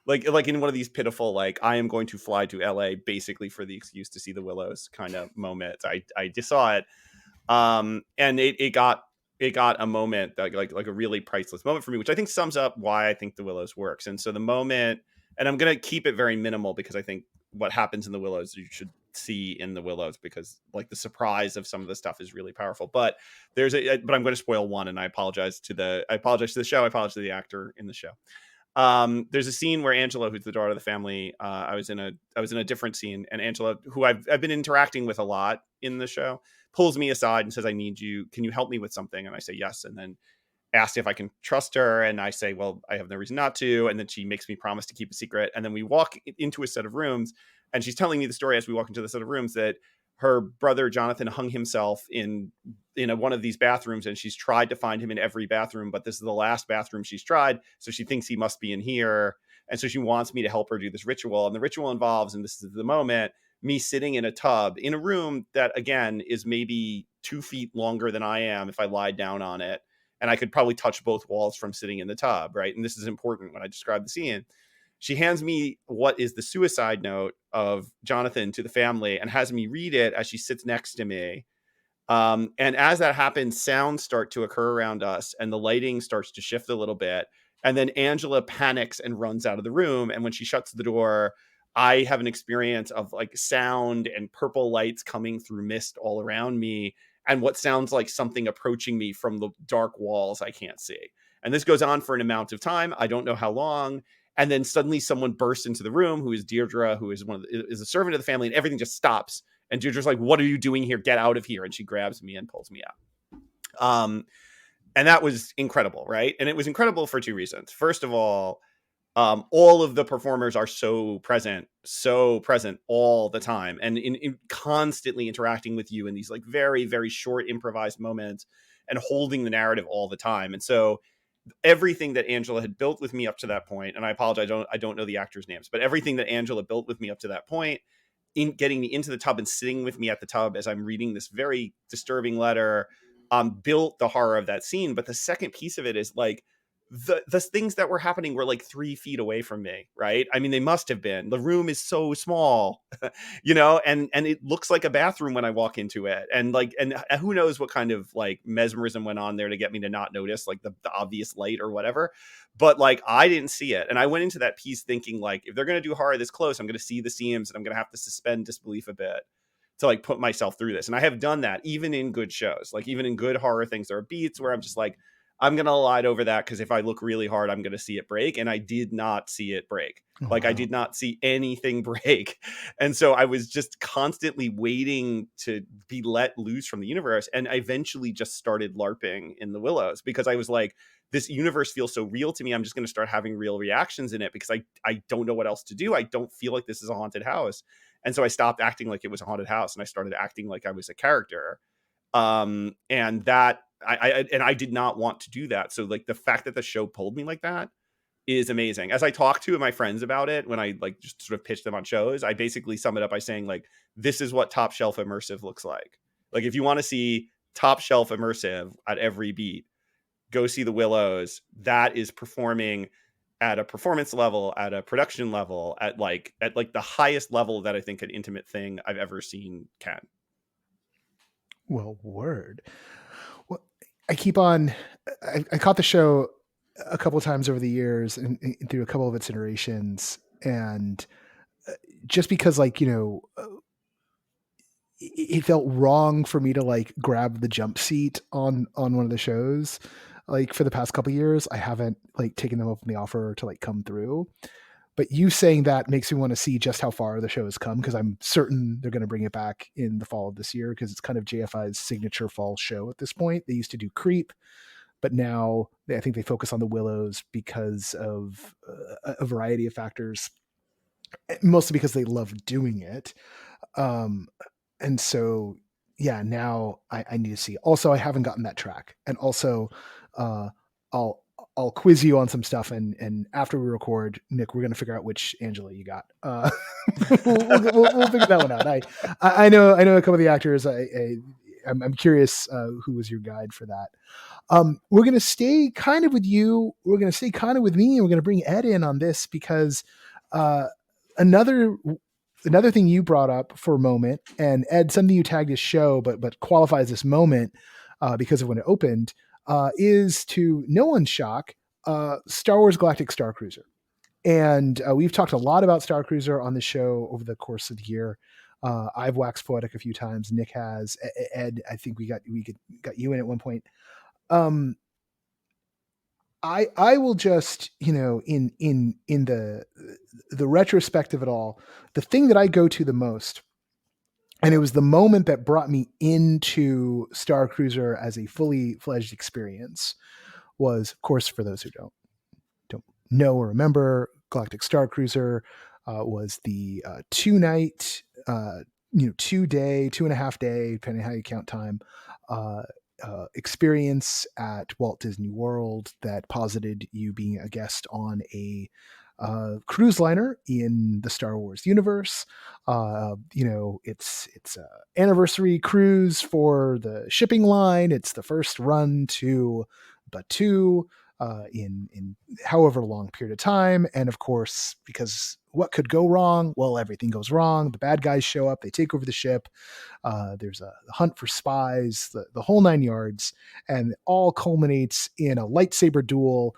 like in one of these pitiful, like, I am going to fly to LA basically for the excuse to see the Willows kind of moments. I just saw it. And it got a moment that like a really priceless moment for me, which I think sums up why I think the Willows works. And so the moment, and I'm going to keep it very minimal because I think what happens in the Willows, you should see in the Willows, because like the surprise of some of the stuff is really powerful. But but I'm going to spoil one, and I apologize to the show. I apologize to the actor in the show. There's a scene where Angela, who's the daughter of the family, I was in a different scene, and Angela, who I've been interacting with a lot in the show, pulls me aside and says, "I need you. Can you help me with something?" And I say yes, and then asked if I can trust her, and I say, well, I have no reason not to. And then she makes me promise to keep a secret, and then we walk into a set of rooms, and she's telling me the story as we walk into the set of rooms that her brother Jonathan hung himself in one of these bathrooms, and she's tried to find him in every bathroom, but this is the last bathroom she's tried, so she thinks he must be in here, and so she wants me to help her do this ritual. And the ritual involves, and this is the moment, me sitting in a tub in a room that, again, is maybe 2 feet longer than I am if I lie down on it, and I could probably touch both walls from sitting in the tub, right? And this is important when I describe the scene. She hands me what is the suicide note of Jonathan to the family and has me read it as she sits next to me. And as that happens, sounds start to occur around us, and the lighting starts to shift a little bit. And then Angela panics and runs out of the room. And when she shuts the door, I have an experience of like sound and purple lights coming through mist all around me, and what sounds like something approaching me from the dark walls I can't see. And this goes on for an amount of time. I don't know how long. And then suddenly someone bursts into the room, who is Deirdre, who is is a servant of the family, and everything just stops. And Deirdre's like, "What are you doing here? Get out of here!" And she grabs me and pulls me out. And that was incredible, right? And it was incredible for two reasons. First of all of the performers are so present all the time, and in constantly interacting with you in these like very, very short improvised moments, and holding the narrative all the time. And so everything that Angela had built with me up to that point, and I apologize, I don't know the actors' names, but everything that Angela built with me up to that point, in getting me into the tub and sitting with me at the tub as I'm reading this very disturbing letter, built the horror of that scene. But the second piece of it is like, the things that were happening were like 3 feet away from me, right? I mean, they must have been. The room is so small, and it looks like a bathroom when I walk into it. And who knows what kind of like mesmerism went on there to get me to not notice like the obvious light or whatever. But like, I didn't see it. And I went into that piece thinking like, if they're going to do horror this close, I'm going to see the seams, and I'm going to have to suspend disbelief a bit to like put myself through this. And I have done that even in good shows, like even in good horror things, there are beats where I'm just like, I'm going to glide over that because if I look really hard, I'm going to see it break. And I did not see it break. Oh, like, wow. I did not see anything break. And so I was just constantly waiting to be let loose from the universe. And I eventually just started LARPing in the Willows because I was like, this universe feels so real to me. I'm just going to start having real reactions in it because I don't know what else to do. I don't feel like this is a haunted house. And so I stopped acting like it was a haunted house, and I started acting like I was a character. And that I did not want to do that. So like the fact that the show pulled me like that is amazing. As I talk to my friends about it, when I like just sort of pitch them on shows, I basically sum it up by saying like, this is what top shelf immersive looks like. Like, if you want to see top shelf immersive at every beat, go see the Willows. That is performing at a performance level, at a production level, at the highest level that I think an intimate thing I've ever seen can. Well, word. Well, I caught the show a couple of times over the years and through a couple of its iterations. And just because it felt wrong for me to like grab the jump seat on one of the shows. Like for the past couple of years, I haven't like taken them up on the offer to like come through. But you saying that makes me want to see just how far the show has come, because I'm certain they're going to bring it back in the fall of this year, because it's kind of JFI's signature fall show at this point. They used to do Creep, but now I think they focus on the Willows because of a variety of factors, mostly because they love doing it. And so, yeah, now I need to see. Also, I haven't gotten that track. And also, I'll quiz you on some stuff, and after we record, Nick, we're going to figure out which Angela you got. We'll figure that one out. I know a couple of the actors. I'm curious who was your guide for that. We're going to stay kind of with you. We're going to stay kind of with me, and we're going to bring Ed in on this because another thing you brought up for a moment, and Ed, something you tagged as show, but qualifies this moment because of when it opened. Is, to no one's shock, Star Wars Galactic Star Cruiser. And we've talked a lot about Star Cruiser on the show over the course of the year. I've waxed poetic a few times. Nick has. Ed, I think we got you in at one point. I will just, in the retrospect of it all, the thing that I go to the most, and it was the moment that brought me into Star Cruiser as a fully fledged experience, was, of course, for those who don't know or remember, Galactic Star Cruiser was the 2-night, 2-day, 2.5 day, depending on how you count time, experience at Walt Disney World that posited you being a guest on a cruise liner in the Star Wars universe. It's a anniversary cruise for the shipping line. It's the first run to Batuu in however long period of time. And of course, because what could go wrong? Well, everything goes wrong. The bad guys show up. They take over the ship. There's a hunt for spies, the whole 9 yards, and it all culminates in a lightsaber duel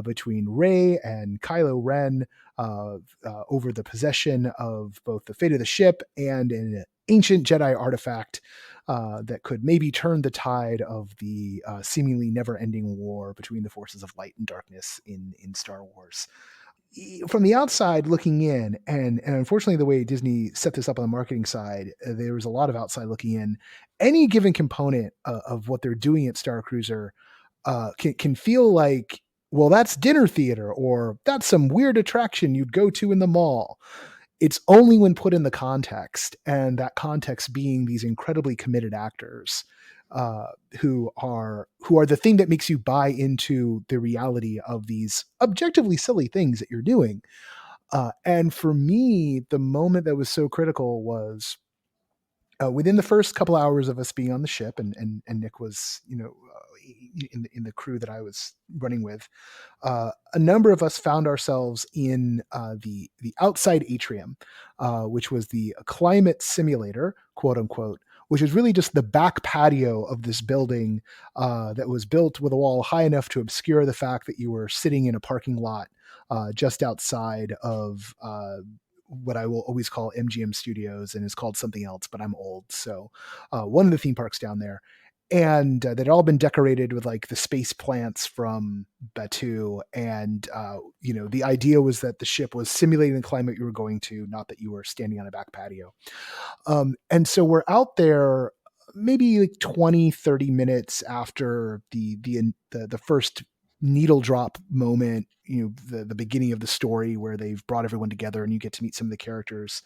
between Rey and Kylo Ren over the possession of both the fate of the ship and an ancient Jedi artifact that could maybe turn the tide of the seemingly never-ending war between the forces of light and darkness in Star Wars. From the outside looking in, and unfortunately the way Disney set this up on the marketing side, there was a lot of outside looking in. Any given component of what they're doing at Star Cruiser can feel like, well, that's dinner theater, or that's some weird attraction you'd go to in the mall. It's only when put in the context, and that context being these incredibly committed actors who are the thing that makes you buy into the reality of these objectively silly things that you're doing. And for me, the moment that was so critical was within the first couple hours of us being on the ship, and Nick was, in the crew that I was running with, a number of us found ourselves in the outside atrium, which was the climate simulator, quote unquote, which is really just the back patio of this building that was built with a wall high enough to obscure the fact that you were sitting in a parking lot just outside of what I will always call MGM Studios, and is called something else, but I'm old. So one of the theme parks down there. And they'd all been decorated with like the space plants from Batuu. And, the idea was that the ship was simulating the climate you were going to, not that you were standing on a back patio. And so we're out there maybe like 20, 30 minutes after the first needle drop moment, the beginning of the story where they've brought everyone together and you get to meet some of the characters.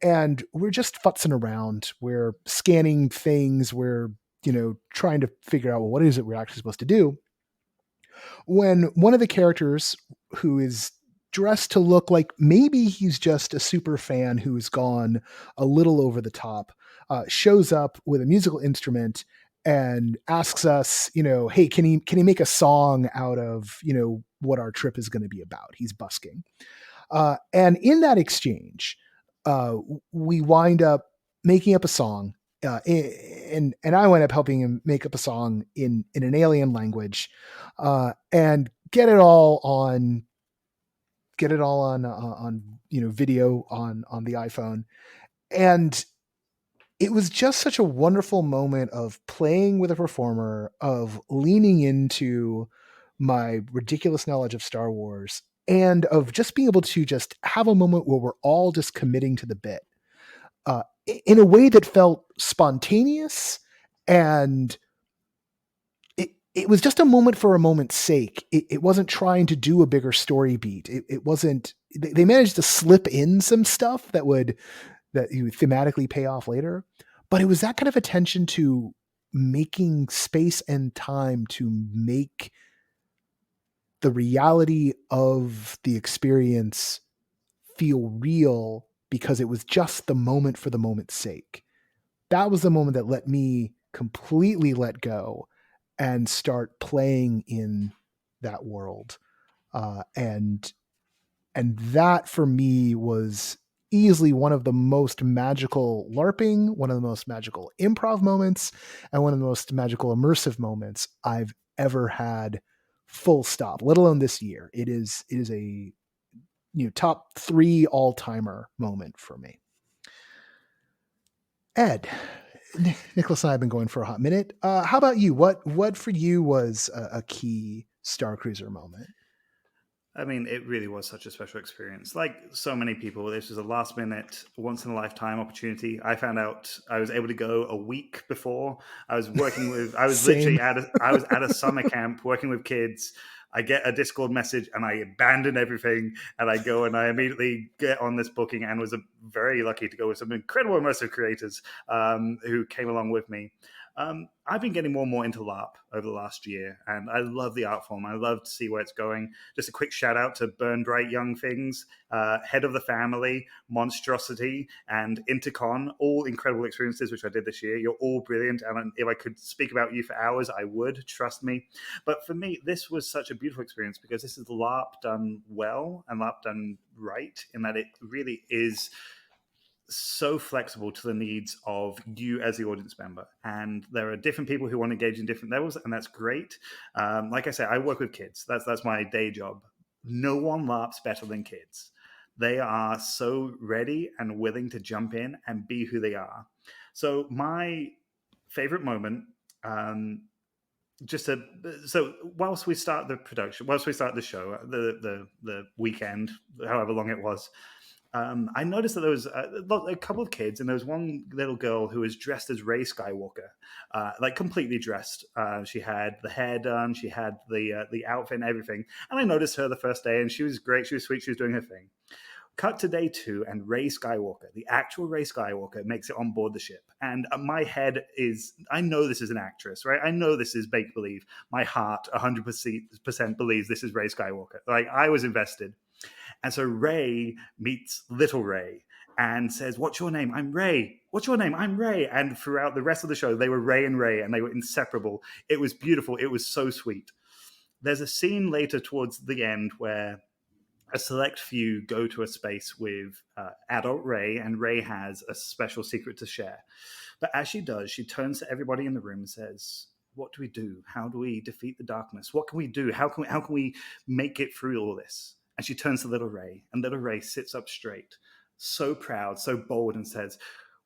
And we're just futzing around. We're scanning things. We're, trying to figure out, well, what is it we're actually supposed to do? When one of the characters, who is dressed to look like maybe he's just a super fan who's gone a little over the top, shows up with a musical instrument and asks us, hey, can he make a song out of, what our trip is going to be about? He's busking. And in that exchange, we wind up making up a song. And I went up helping him make up a song in an alien language, and get it all on video on the iPhone. And it was just such a wonderful moment of playing with a performer, of leaning into my ridiculous knowledge of Star Wars, and of just being able to just have a moment where we're all just committing to the bit. In a way that felt spontaneous, and it was just a moment for a moment's sake. It wasn't trying to do a bigger story beat. It wasn't. They managed to slip in some stuff that would thematically pay off later, but it was that kind of attention to making space and time to make the reality of the experience feel real, because it was just the moment for the moment's sake. That was the moment that let me completely let go and start playing in that world. And that for me was easily one of the most magical LARPing, one of the most magical improv moments, and one of the most magical immersive moments I've ever had, full stop, let alone this year. It is a top 3 all-timer moment for me. Ed, Nicholas and I have been going for a hot minute. How about you? What for you was a key Star Cruiser moment? I mean, it really was such a special experience. Like so many people, this was a last minute, once in a lifetime opportunity. I found out I was able to go a week before. I was working with, I was literally I was at a summer camp working with kids. I get a Discord message and I abandon everything and I go and I immediately get on this booking, and was very lucky to go with some incredible immersive creators who came along with me. I've been getting more and more into LARP over the last year, and I love the art form. I love to see where it's going. Just a quick shout out to Burn Bright Young Things, Head of the Family, Monstrosity, and Intercon, all incredible experiences which I did this year. You're all brilliant, and if I could speak about you for hours, I would, trust me. But for me, this was such a beautiful experience because this is LARP done well and LARP done right, in that it really is so flexible to the needs of you as the audience member. And there are different people who want to engage in different levels, and that's great. Like I say, I work with kids. That's my day job. No one laughs better than kids. They are so ready and willing to jump in and be who they are. So my favorite moment, so whilst we start the production, whilst we start the show, the weekend, however long it was, I noticed that there was a couple of kids, and there was one little girl who was dressed as Rey Skywalker, like completely dressed. She had the hair done, she had the outfit and everything. And I noticed her the first day, and she was great. She was sweet. She was doing her thing. Cut to day 2, and Rey Skywalker, the actual Rey Skywalker, makes it on board the ship. And my head is, I know this is an actress, right? I know this is make-believe. My heart 100% believes this is Rey Skywalker. Like, I was invested. And so Rey meets little Rey and says, "What's your name?" "I'm Rey." "What's your name?" "I'm Rey." And throughout the rest of the show, they were Rey, and they were inseparable. It was beautiful. It was so sweet. There's a scene later towards the end where a select few go to a space with adult Rey, and Rey has a special secret to share. But as she does, she turns to everybody in the room and says, "What do we do? How do we defeat the darkness? What can we do? How can we make it through all this?" And she turns to little Rey, and little Rey sits up straight, so proud, so bold, and says,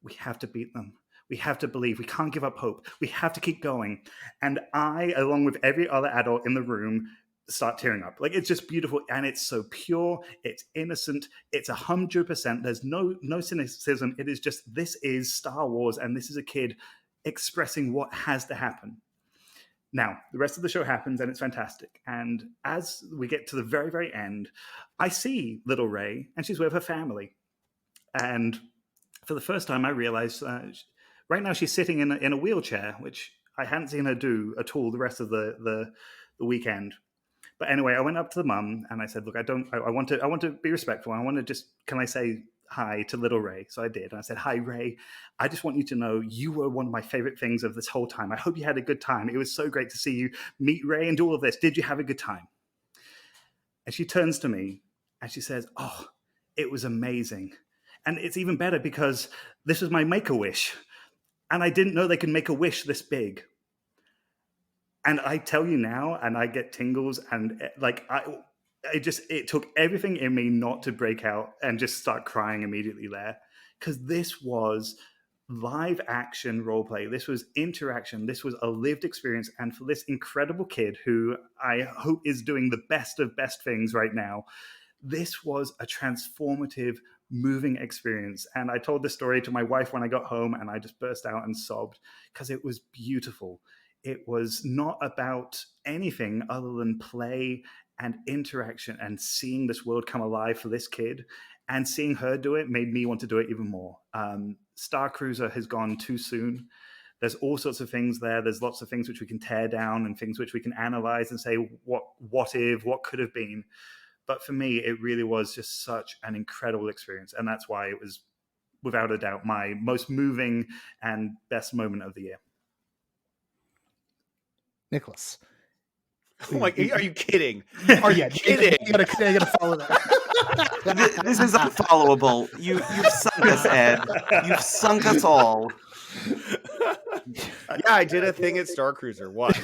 "We have to beat them. We have to believe. We can't give up hope. We have to keep going." And I, along with every other adult in the room, start tearing up. Like, it's just beautiful, and it's so pure, it's innocent, it's 100%. There's no cynicism. It is just, this is Star Wars, and this is a kid expressing what has to happen. Now, the rest of the show happens, and it's fantastic. And as we get to the very, very end, I see little Rey, and she's with her family. And for the first time, I realized right now she's sitting in a wheelchair, which I hadn't seen her do at all the rest of the weekend. But anyway, I went up to the mum and I said, "Look, I want to be respectful. I want to just, can I say hi to little Rey?" So I did. And I said, "Hi, Rey. I just want you to know you were one of my favorite things of this whole time. I hope you had a good time. It was so great to see you meet Rey and do all of this. Did you have a good time?" And she turns to me and she says, "Oh, it was amazing. And it's even better because this was my Make-A-Wish. And I didn't know they could make a wish this big." And I tell you now, and I get tingles, and like it took everything in me not to break out and just start crying immediately there, because this was live action role play. This was interaction. This was a lived experience. And for this incredible kid who I hope is doing the best of best things right now, this was a transformative, moving experience. And I told this story to my wife when I got home, and I just burst out and sobbed because it was beautiful. It was not about anything other than play and interaction, and seeing this world come alive for this kid, and seeing her do it made me want to do it even more. Star Cruiser has gone too soon. There's all sorts of things there. There's lots of things which we can tear down and things which we can analyze and say, what if, what could have been? But for me, it really was just such an incredible experience. And that's why it was, without a doubt, my most moving and best moment of the year. Nicholas. Oh my, are you kidding? Are you kidding? You gotta follow that. This is unfollowable. You've sunk us, Ed. You've sunk us all. Yeah, I did a thing at Star Cruiser. What?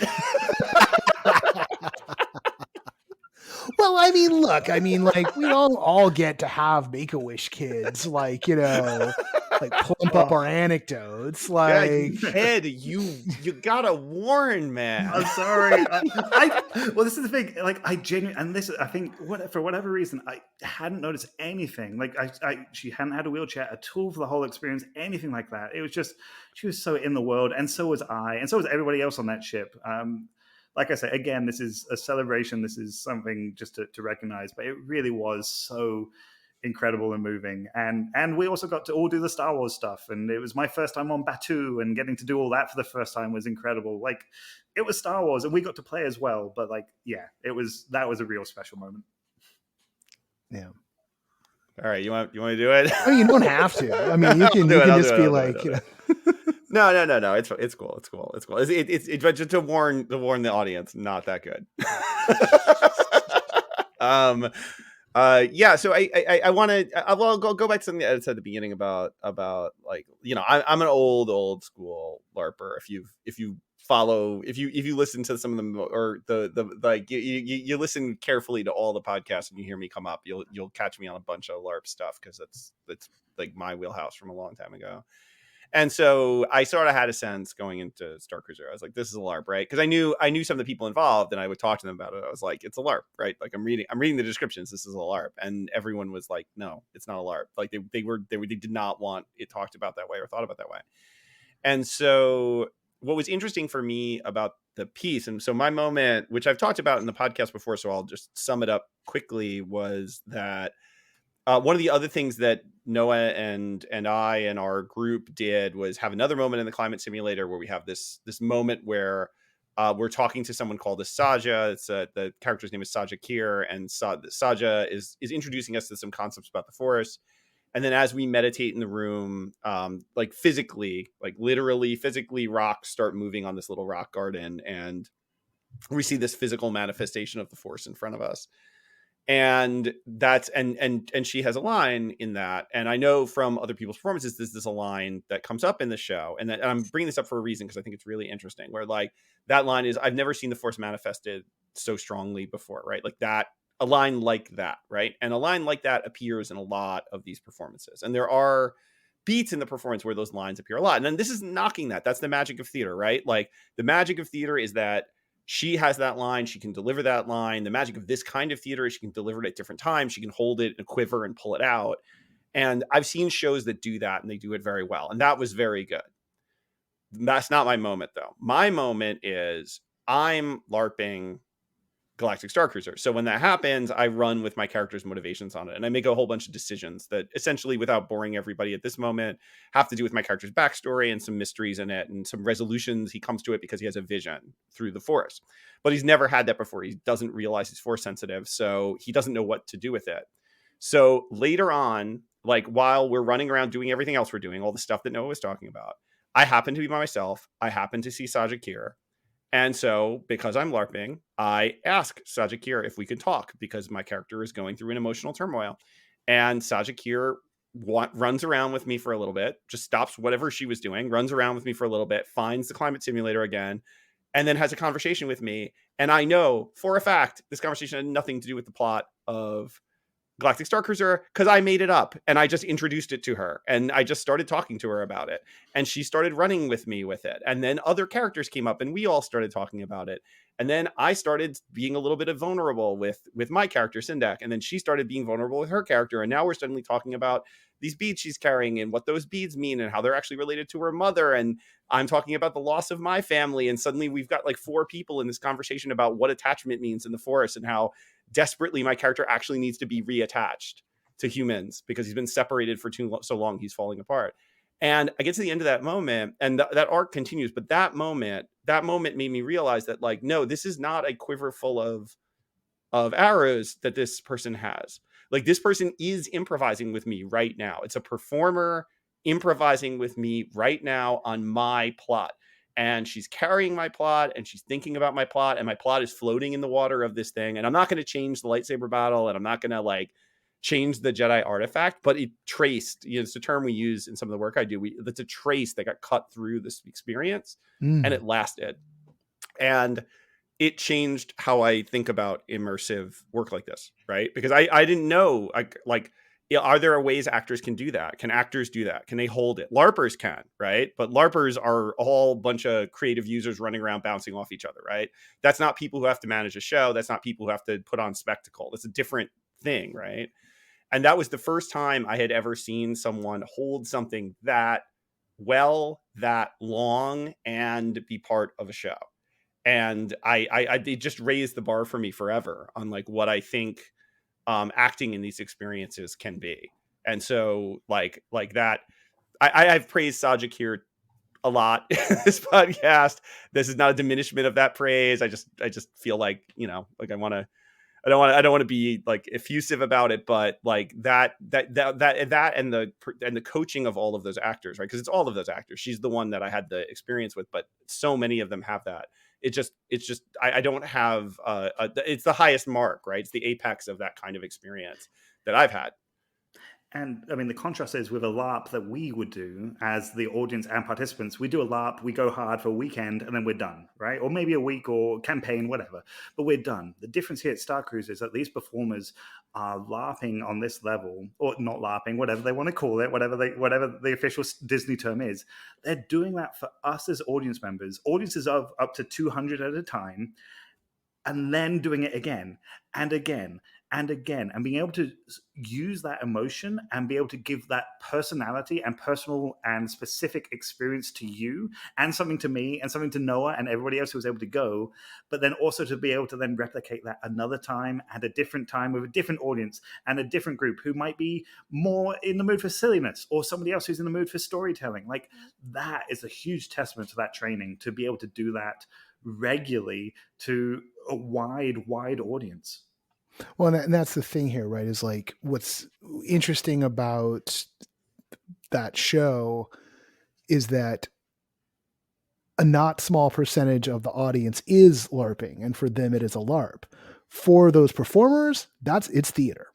Well, I mean, look, like, we all get to have Make-A-Wish kids, like, like plump up our anecdotes. Like, yeah, Ed, you gotta warn, man. I'm sorry. Well, this is the thing. Like, I genuinely, and this, I think, for whatever reason, I hadn't noticed anything. Like, she hadn't had a wheelchair at all for the whole experience, anything like that. It was just, she was so in the world, and so was I, and so was everybody else on that ship. Like I say, again, this is a celebration. This is something just to recognize, but it really was so incredible and moving. And we also got to all do the Star Wars stuff. And it was my first time on Batuu, and getting to do all that for the first time was incredible. Like, it was Star Wars, and we got to play as well. But like, yeah, that was a real special moment. Yeah. All right, you want to do it? I mean, you don't have to. I mean, you can just be like, No. It's cool. It's just to warn the audience, not that good. Yeah, so I want to well go back to something that I said at the beginning about like, you know, I'm an old school LARPer. If you follow, if you listen to some of them, or the like, you listen carefully to all the podcasts and you hear me come up, you'll catch me on a bunch of LARP stuff, because that's like my wheelhouse from a long time ago. And so I sort of had a sense going into Star Cruiser. I was like, this is a LARP, right? Because I knew some of the people involved, and I would talk to them about it. I was like, it's a LARP, right? Like, I'm reading the descriptions. This is a LARP. And everyone was like, no, it's not a LARP. Like, they did not want it talked about that way or thought about that way. And so what was interesting for me about the piece, and so my moment, which I've talked about in the podcast before, so I'll just sum it up quickly, was that one of the other things that Noah and I and our group did was have another moment in the climate simulator where we have this moment where we're talking to someone called Saja. It's the character's name is Saja Kier, and Saja is introducing us to some concepts about the forest. And then as we meditate in the room, like physically, like literally physically, rocks start moving on this little rock garden, and we see this physical manifestation of the force in front of us. And that's and she has a line in that, and I know from other people's performances this is a line that comes up in the show, and I'm bringing this up for a reason, because I think it's really interesting, where like that line is, I've never seen the force manifested so strongly before, right? Like that, a line like that, right? And a line like that appears in a lot of these performances, and there are beats in the performance where those lines appear a lot. And then this is knocking that. That's the magic of theater, right? Like the magic of theater is that she has that line. She can deliver that line. The magic of this kind of theater is she can deliver it at different times. She can hold it in a quiver and pull it out. And I've seen shows that do that, and they do it very well. And that was very good. That's not my moment, though. My moment is I'm LARPing Galactic Star Cruiser. So when that happens, I run with my character's motivations on it, and I make a whole bunch of decisions that essentially, without boring everybody at this moment, have to do with my character's backstory and some mysteries in it and some resolutions. He comes to it because he has a vision through the force, but he's never had that before. He doesn't realize he's force sensitive, so he doesn't know what to do with it. So later on, like while we're running around doing everything else we're doing, all the stuff that Noah was talking about, I happen to be by myself. I happen to see Saja Kier. And so, because I'm LARPing, I ask Saja Kier if we could talk, because my character is going through an emotional turmoil. And Saja Kier runs around with me for a little bit, just stops whatever she was doing, runs around with me for a little bit, finds the climate simulator again, and then has a conversation with me. And I know for a fact this conversation had nothing to do with the plot of Galactic Star Cruiser, because I made it up and I just introduced it to her, and I just started talking to her about it, and she started running with me with it. And then other characters came up and we all started talking about it. And then I started being a little bit of vulnerable with my character Syndak, and then she started being vulnerable with her character. And now we're suddenly talking about these beads she's carrying and what those beads mean and how they're actually related to her mother. And I'm talking about the loss of my family. And suddenly we've got like 4 people in this conversation about what attachment means in the forest, and how desperately my character actually needs to be reattached to humans because he's been separated for so long he's falling apart. And I get to the end of that moment, and that arc continues, but that moment made me realize that, like, no, this is not a quiver full of arrows that this person has. Like, this person is improvising with me right now. It's a performer improvising with me right now on my plot. And she's carrying my plot, and she's thinking about my plot, and my plot is floating in the water of this thing. And I'm not going to change the lightsaber battle, and I'm not going to like change the Jedi artifact, but it traced, you know, it's a term we use in some of the work I do. That's a trace that got cut through this experience, and it lasted. And it changed how I think about immersive work like this, right? Because I didn't know, like, are there ways actors can do that? Can actors do that? Can they hold it? LARPers can, right? But LARPers are a whole bunch of creative users running around bouncing off each other, right? That's not people who have to manage a show. That's not people who have to put on spectacle. That's a different thing, right? And that was the first time I had ever seen someone hold something that well, that long, and be part of a show. And it just raised the bar for me forever on like what I think acting in these experiences can be. And so like that, I've praised Saja Kier a lot in this podcast. This is not a diminishment of that praise. I just feel like, you know, like I don't want to be like effusive about it, but like that and the coaching of all of those actors, right? Because it's all of those actors. She's the one that I had the experience with, but so many of them have that. it's just I don't have it's the highest mark, right? It's the apex of that kind of experience that I've had. And I mean, the contrast is with a LARP that we would do as the audience and participants. We do a LARP, we go hard for a weekend, and then we're done, right? Or maybe a week or campaign, whatever. But we're done. The difference here at Star Cruise is that these performers are LARPing on this level, or not LARPing, whatever they want to call it, whatever the official Disney term is. They're doing that for us as audience members, audiences of up to 200 at a time, and then doing it again and again and again, and being able to use that emotion and be able to give that personality and personal and specific experience to you, and something to me and something to Noah and everybody else who was able to go, but then also to be able to then replicate that another time at a different time with a different audience and a different group who might be more in the mood for silliness, or somebody else who's in the mood for storytelling. Like, that is a huge testament to that training, to be able to do that regularly to a wide audience. Well, and that's the thing here, right? Is like, what's interesting about that show is that a not small percentage of the audience is LARPing, and for them it is a LARP. For those performers, it's theater,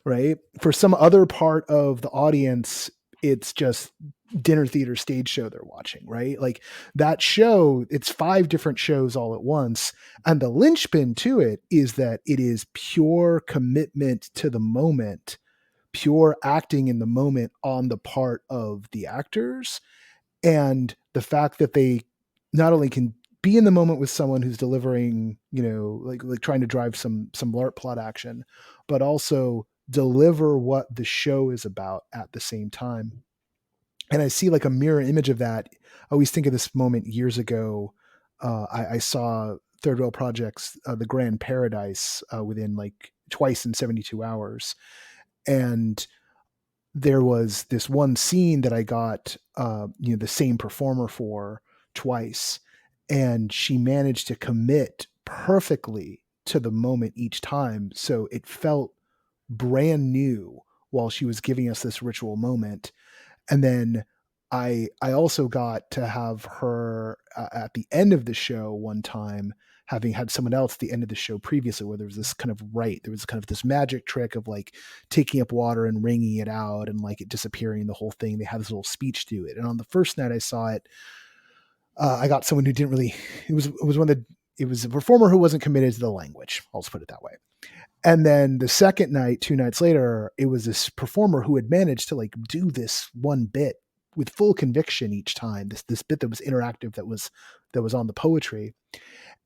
right? For some other part of the audience, it's just dinner theater stage show they're watching, right? Like, that show, it's 5 different shows all at once. And the linchpin to it is that it is pure commitment to the moment, pure acting in the moment on the part of the actors. And the fact that they not only can be in the moment with someone who's delivering, like trying to drive some LARP plot action, but also deliver what the show is about at the same time. And I see like a mirror image of that. I always think of this moment years ago. I saw Third Rail Project's The Grand Paradise within like twice in 72 hours. And there was this one scene that I got, the same performer for twice. And she managed to commit perfectly to the moment each time. So it felt brand new while she was giving us this ritual moment. And then I also got to have her at the end of the show one time, having had someone else at the end of the show previously, where there was this kind of this magic trick of like taking up water and wringing it out and like it disappearing, the whole thing. They had this little speech to it. And on the first night I saw it, I got someone who didn't really, it was a performer who wasn't committed to the language. I'll just put it that way. And then the second night, 2 nights later, it was this performer who had managed to like do this one bit with full conviction each time. This bit that was interactive, that was on the poetry.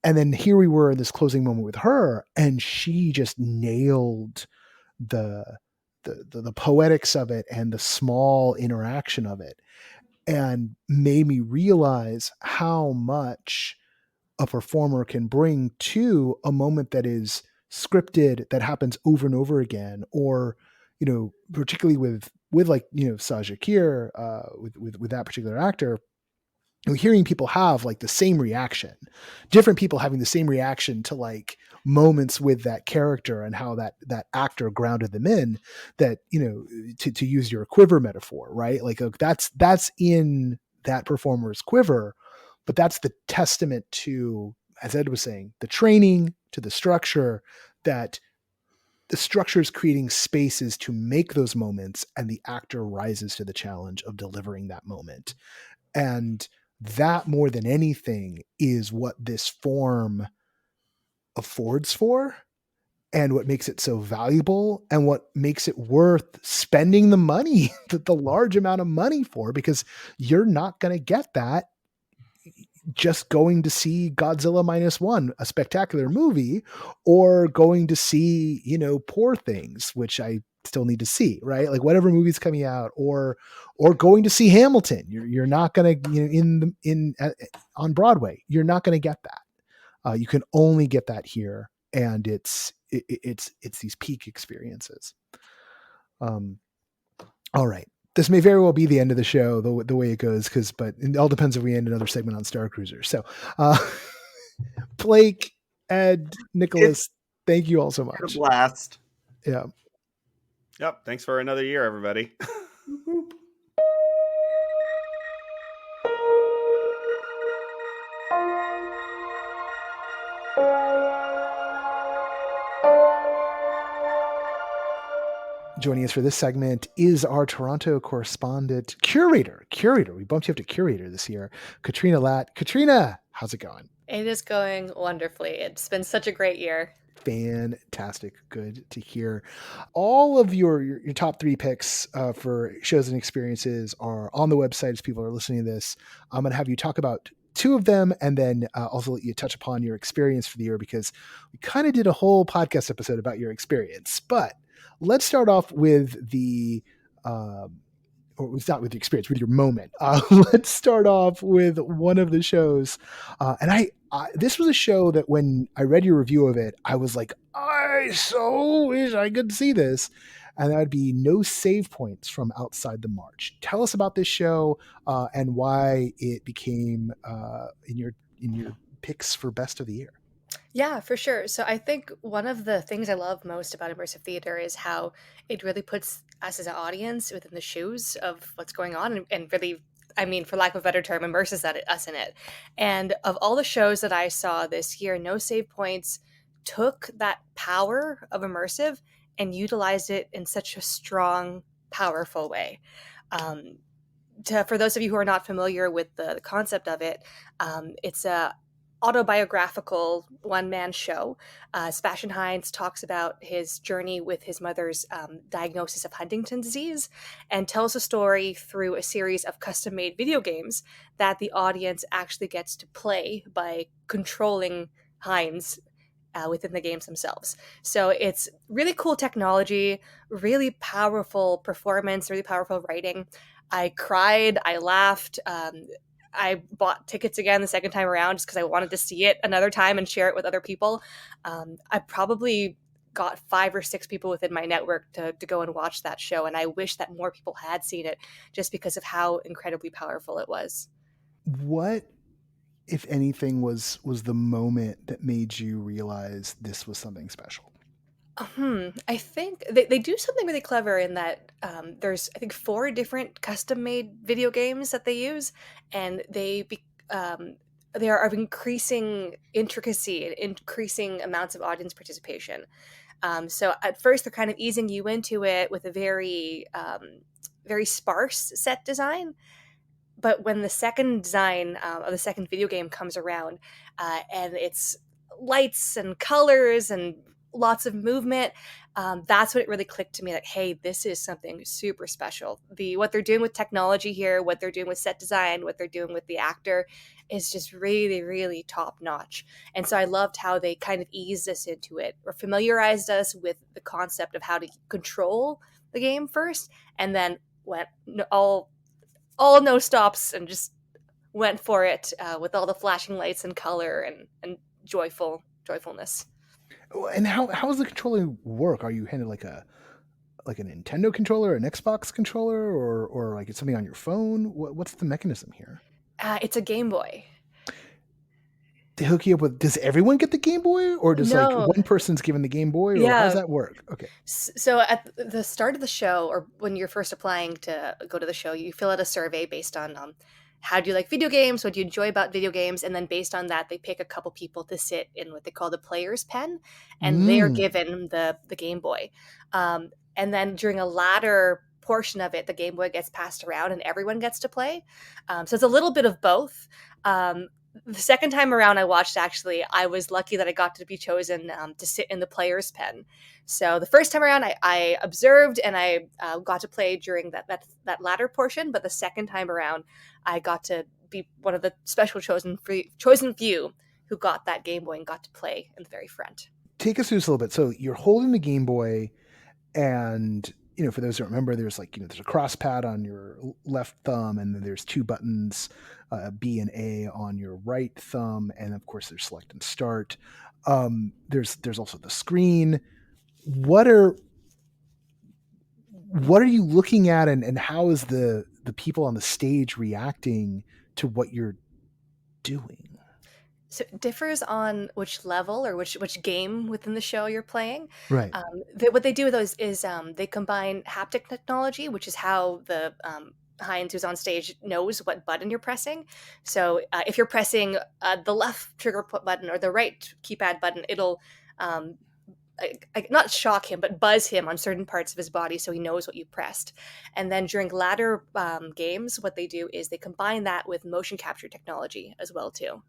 And then here we were in this closing moment with her, and she just nailed the poetics of it and the small interaction of it, and made me realize how much a performer can bring to a moment that is scripted, that happens over and over again, or particularly with like Saja Kier, with that particular actor, hearing people have like the same reaction, different people having the same reaction to like moments with that character, and how that actor grounded them in that, to use your quiver metaphor, right? Like that's in that performer's quiver, but that's the testament to, as Ed was saying, the training, to the structure, that the structure is creating spaces to make those moments, and the actor rises to the challenge of delivering that moment. And that, more than anything, is what this form affords for, and what makes it so valuable, and what makes it worth spending the money, the large amount of money for, because you're not going to get that just going to see Godzilla -1, a spectacular movie, or going to see, Poor Things, which I still need to see, right? Like whatever movie's coming out, or going to see Hamilton. You're not going to, on Broadway, you're not going to get that. You can only get that here. And it's these peak experiences. All right. This may very well be the end of the show, the way it goes, but it all depends if we end another segment on Star Cruiser. So, Blake, Ed, Nicholas, thank you all so much. Blast. Yeah. Yep. Thanks for another year, everybody. Joining us for this segment is our Toronto correspondent, curator. We bumped you up to curator this year, Katrina Latt. Katrina, how's it going? It is going wonderfully. It's been such a great year. Fantastic. Good to hear. All of your top 3 picks for shows and experiences are on the website as people are listening to this. I'm going to have you talk about 2 of them and then also let you touch upon your experience for the year, because we kind of did a whole podcast episode about your experience. But let's start off with the or it's not with the experience, with your moment. Let's start off with one of the shows. And I this was a show that when I read your review of it, I was like, I so wish I could see this. And that would be No Save Points from Outside the March. Tell us about this show and why it became in your picks for best of the year. Yeah, for sure. So I think one of the things I love most about immersive theater is how it really puts us as an audience within the shoes of what's going on and really, I mean, for lack of a better term, immerses us in it. And of all the shows that I saw this year, No Save Points took that power of immersive and utilized it in such a strong, powerful way. For those of you who are not familiar with the concept of it, it's a autobiographical one-man show. Sebastian Hines talks about his journey with his mother's diagnosis of Huntington's disease and tells a story through a series of custom-made video games that the audience actually gets to play by controlling Hines within the games themselves. So it's really cool technology, really powerful performance, really powerful writing. I cried, I laughed, I bought tickets again the second time around just because I wanted to see it another time and share it with other people. I probably got 5 or 6 people within my network to go and watch that show. And I wish that more people had seen it just because of how incredibly powerful it was. What, if anything, was the moment that made you realize this was something special? I think they do something really clever in that there's, I think, 4 different custom-made video games that they use, and they are of increasing intricacy and increasing amounts of audience participation. So at first, they're kind of easing you into it with a very sparse set design. But when the second design of the second video game comes around, and it's lights and colors and lots of movement, that's when it really clicked to me that, hey, this is something super special. What they're doing with technology here, what they're doing with set design, what they're doing with the actor is just really, really top notch. And so I loved how they kind of eased us into it or familiarized us with the concept of how to control the game first, and then went all no stops and just went for it with all the flashing lights and color and joyfulness. And how does the controller work? Are you handed like a Nintendo controller, an Xbox controller, or like it's something on your phone? What's the mechanism here? It's a Game Boy. To hook you up with, does everyone get the Game Boy, or does like No. one person's given the Game Boy, or Yeah. how does that work? Okay. So at the start of the show, or when you're first applying to go to the show, you fill out a survey based on how do you like video games, what do you enjoy about video games, and then based on that, they pick a couple people to sit in what they call the player's pen, and they are given the Game Boy. And then during a latter portion of it, the Game Boy gets passed around and everyone gets to play. So it's a little bit of both. The second time around I watched, actually, I was lucky that I got to be chosen to sit in the player's pen. So the first time around, I observed and I got to play during that latter portion. But the second time around, I got to be one of the special chosen few who got that Game Boy and got to play in the very front. Take us through this a little bit. So you're holding the Game Boy, and for those who don't remember, there's there's a cross pad on your left thumb, and then there's 2 buttons, B and A on your right thumb, and of course there's select and start. There's also the screen. What are you looking at, and how is the people on the stage reacting to what you're doing? So it differs on which level or which game within the show you're playing. Right. What they do with those is they combine haptic technology, which is how the Hines who's on stage knows what button you're pressing. So if you're pressing the left trigger button or the right keypad button, it'll not shock him, but buzz him on certain parts of his body so he knows what you pressed. And then during latter games, what they do is they combine that with motion capture technology as well too.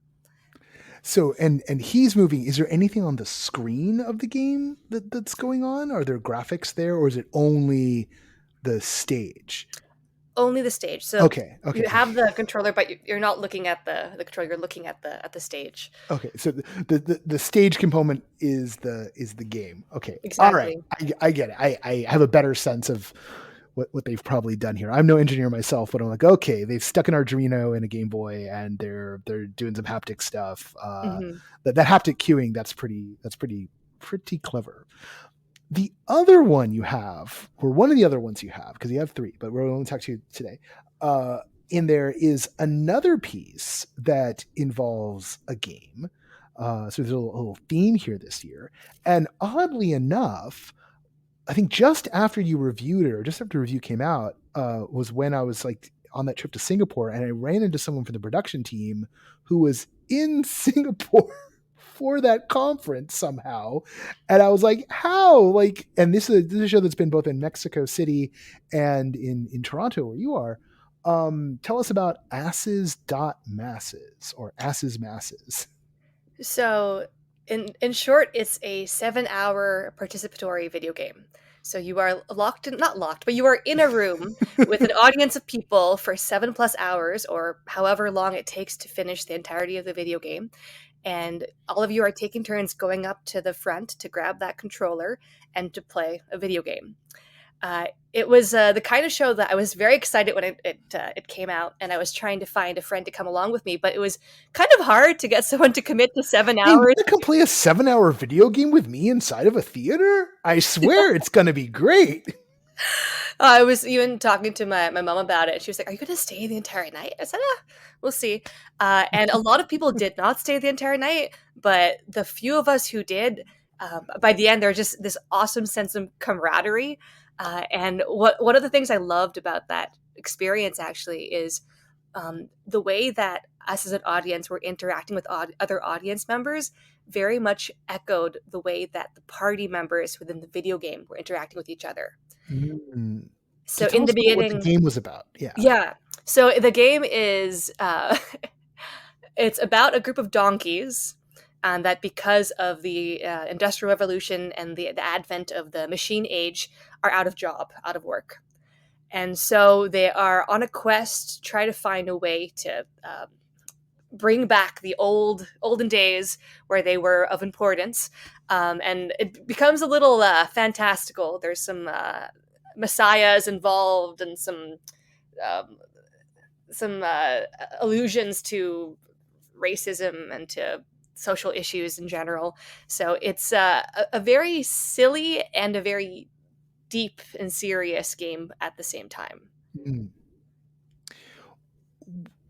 So, and he's moving. Is there anything on the screen of the game that's going on? Are there graphics there, or is it only the stage? Only the stage. So okay. you have the controller, but you're not looking at the controller. You're looking at the stage. Okay, so the stage component is the game. Okay, Exactly. All right, I get it. I have a better sense of what they've probably done here. I'm no engineer myself, but I'm like, okay, they've stuck an Arduino in a Game Boy and they're doing some haptic stuff. That haptic cueing, that's pretty clever. The other one you have, or one of the other ones you have, because you have three, but we're only talking to you today. In there is another piece that involves a game. So there's a little theme here this year. And oddly enough, I think just after you reviewed it, or just after the review came out, was when I was like on that trip to Singapore, and I ran into someone from the production team who was in Singapore for that conference somehow. And I was like, how? Like, and this is a show that's been both in Mexico City and in Toronto, where you are. Tell us about Asses.Masses or Asses Masses. So in short, it's a 7-hour participatory video game. So you are not locked, but you are in a room with an audience of people for 7+ hours, or however long it takes to finish the entirety of the video game. And all of you are taking turns going up to the front to grab that controller and to play a video game. It was the kind of show that I was very excited when it came out, and I was trying to find a friend to come along with me, but it was kind of hard to get someone to commit to 7 hours. Hey, you want to come play a 7-hour video game with me inside of a theater? I swear it's going to be great. I was even talking to my mom about it. She was like, "Are you going to stay the entire night?" I said, we'll see. And a lot of people did not stay the entire night, but the few of us who did, by the end, there was just this awesome sense of camaraderie. And one of the things I loved about that experience actually is the way that us as an audience were interacting with other audience members very much echoed the way that the party members within the video game were interacting with each other. So in the beginning, what the game was about. Yeah. So the game is it's about a group of donkeys that, because of the Industrial Revolution and the advent of the machine age, are out of work. And so they are on a quest to try to find a way to bring back the olden days where they were of importance. And it becomes a little fantastical. There's some messiahs involved and some allusions to racism and to social issues in general. So it's a very silly and a very deep and serious game at the same time.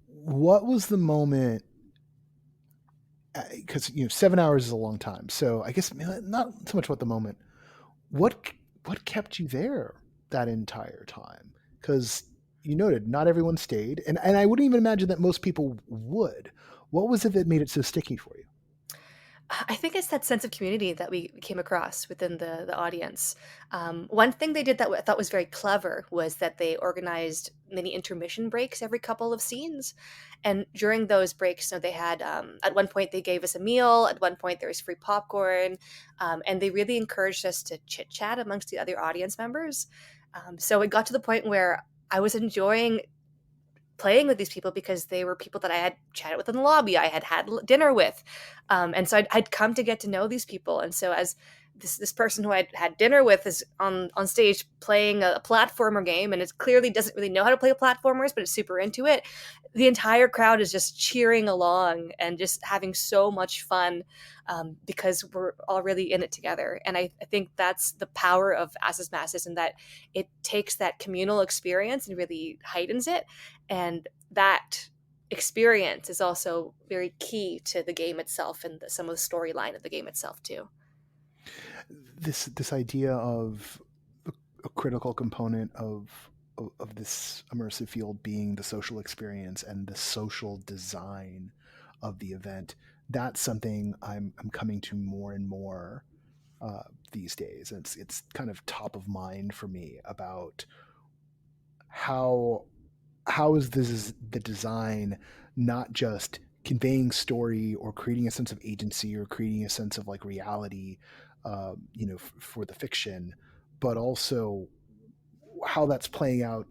What was the moment? Because 7 hours is a long time, so I guess not so much what the moment. What kept you there that entire time? Because you noted not everyone stayed, and I wouldn't even imagine that most people would. What was it that made it so sticky for you? I think it's that sense of community that we came across within the audience. One thing they did that I thought was very clever was that they organized mini intermission breaks every couple of scenes. And during those breaks, they had, at one point they gave us a meal, at one point there was free popcorn, and they really encouraged us to chit chat amongst the other audience members. So it got to the point where I was enjoying playing with these people because they were people that I had chatted with in the lobby, I had dinner with. And so I'd come to get to know these people. And so as this person who I had dinner with is on stage playing a platformer game, and it clearly doesn't really know how to play platformers, but it's super into it. The entire crowd is just cheering along and just having so much fun because we're all really in it together. And I think that's the power of Asses Masses, and that it takes that communal experience and really heightens it. And that experience is also very key to the game itself and some of the storyline of the game itself too. This idea of a critical component of this immersive field being the social experience and the social design of the event, that's something I'm coming to more and more these days. And it's kind of top of mind for me about how is the design not just conveying story or creating a sense of agency or creating a sense of like reality, for the fiction, but also how that's playing out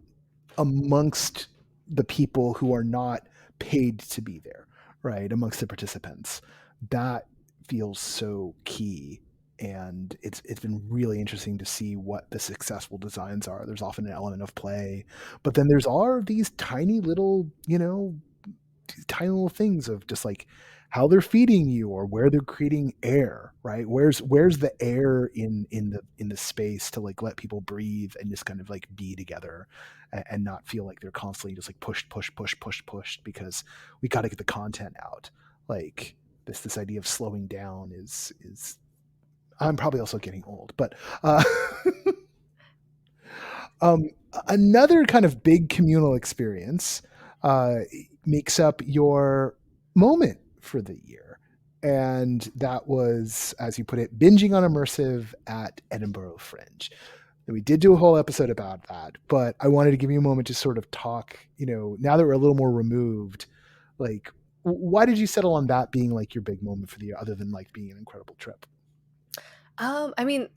amongst the people who are not paid to be there, right? Amongst the participants. That feels so key. And it's been really interesting to see what the successful designs are. There's often an element of play, but then there's all these tiny little, tiny little things of just like how they're feeding you or where they're creating air, right? Where's the air in the space to like let people breathe and just kind of like be together and not feel like they're constantly just like pushed because we got to get the content out. Like this idea of slowing down is I'm probably also getting old, but another kind of big communal experience makes up your moment for the year. And that was, as you put it, binging on Immersive at Edinburgh Fringe. And we did do a whole episode about that, but I wanted to give you a moment to sort of talk, now that we're a little more removed, like, why did you settle on that being like your big moment for the year, other than like being an incredible trip? I mean,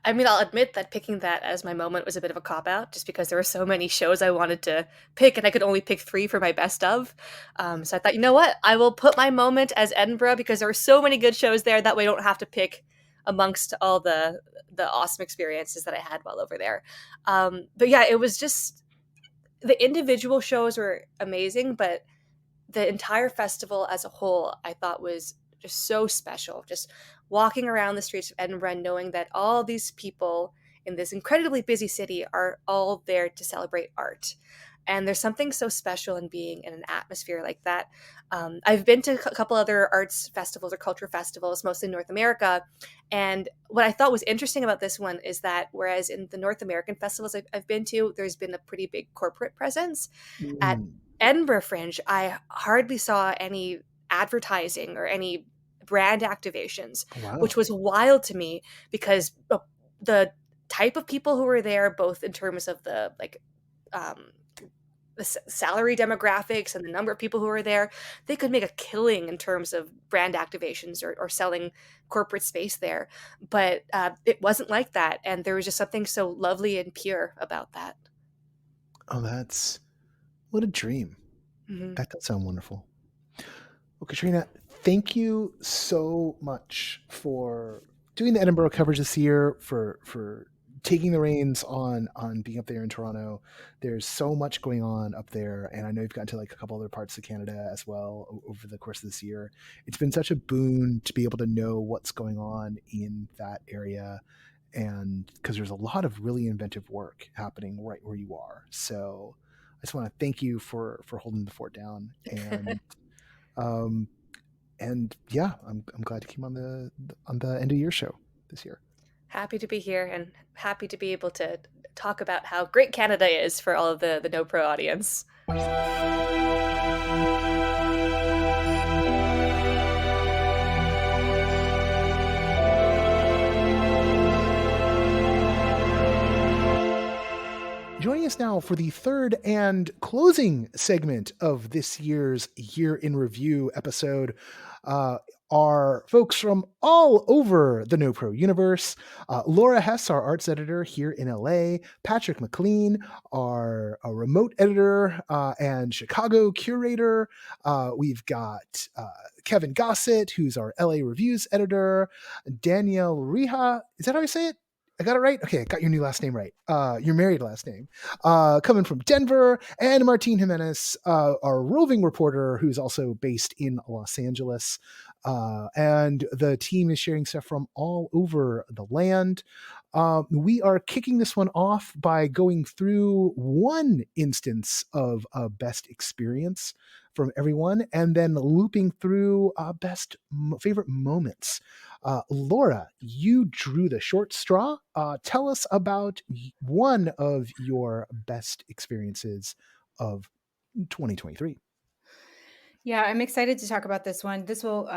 I'll admit that picking that as my moment was a bit of a cop out, just because there were so many shows I wanted to pick, and I could only pick 3 for my best of. So I thought, you know what, I will put my moment as Edinburgh because there were so many good shows there that way I don't have to pick amongst all the awesome experiences that I had while over there. But yeah, it was just the individual shows were amazing, but the entire festival as a whole, I thought was just so special. Just walking around the streets of Edinburgh and knowing that all these people in this incredibly busy city are all there to celebrate art. And there's something so special in being in an atmosphere like that. I've been to a couple other arts festivals or culture festivals, mostly in North America. And what I thought was interesting about this one is that whereas in the North American festivals I've been to, there's been a pretty big corporate presence. At Edinburgh Fringe, I hardly saw any advertising or any brand activations, Wow. which was wild to me because the type of people who were there, both in terms of the salary demographics and the number of people who were there, they could make a killing in terms of brand activations or selling corporate space there. But it wasn't like that. And there was just something so lovely and pure about that. Oh, what a dream. Mm-hmm. That does sound wonderful. Well, Katrina, thank you so much for doing the Edinburgh coverage this year, for taking the reins on being up there in Toronto. There's so much going on up there, and I know you've gotten to like a couple other parts of Canada as well over the course of this year. It's been such a boon to be able to know what's going on in that area, and because there's a lot of really inventive work happening right where you are. So I just want to thank you for holding the fort down, and yeah, I'm glad you came on the end of year show this year. Happy to be here and happy to be able to talk about how great Canada is for all of the NoPro audience. Joining us now for the third and closing segment of this year's Year in Review episode are folks from all over the NoPro universe. Laura Hess, our arts editor here in LA. Patrick McLean, our remote editor and Chicago curator. We've got Kevin Gossett, who's our LA reviews editor. Danielle Riha, is that how you say it? I got it right? Okay, I got your new last name right. Your married last name. Coming from Denver. And Martin Gimenez, our roving reporter, who's also based in Los Angeles. And the team is sharing stuff from all over the land. We are kicking this one off by going through one instance of a best experience from everyone, and then looping through best favorite moments. Laura, you drew the short straw. Tell us about one of your best experiences of 2023. Yeah, I'm excited to talk about this one. This will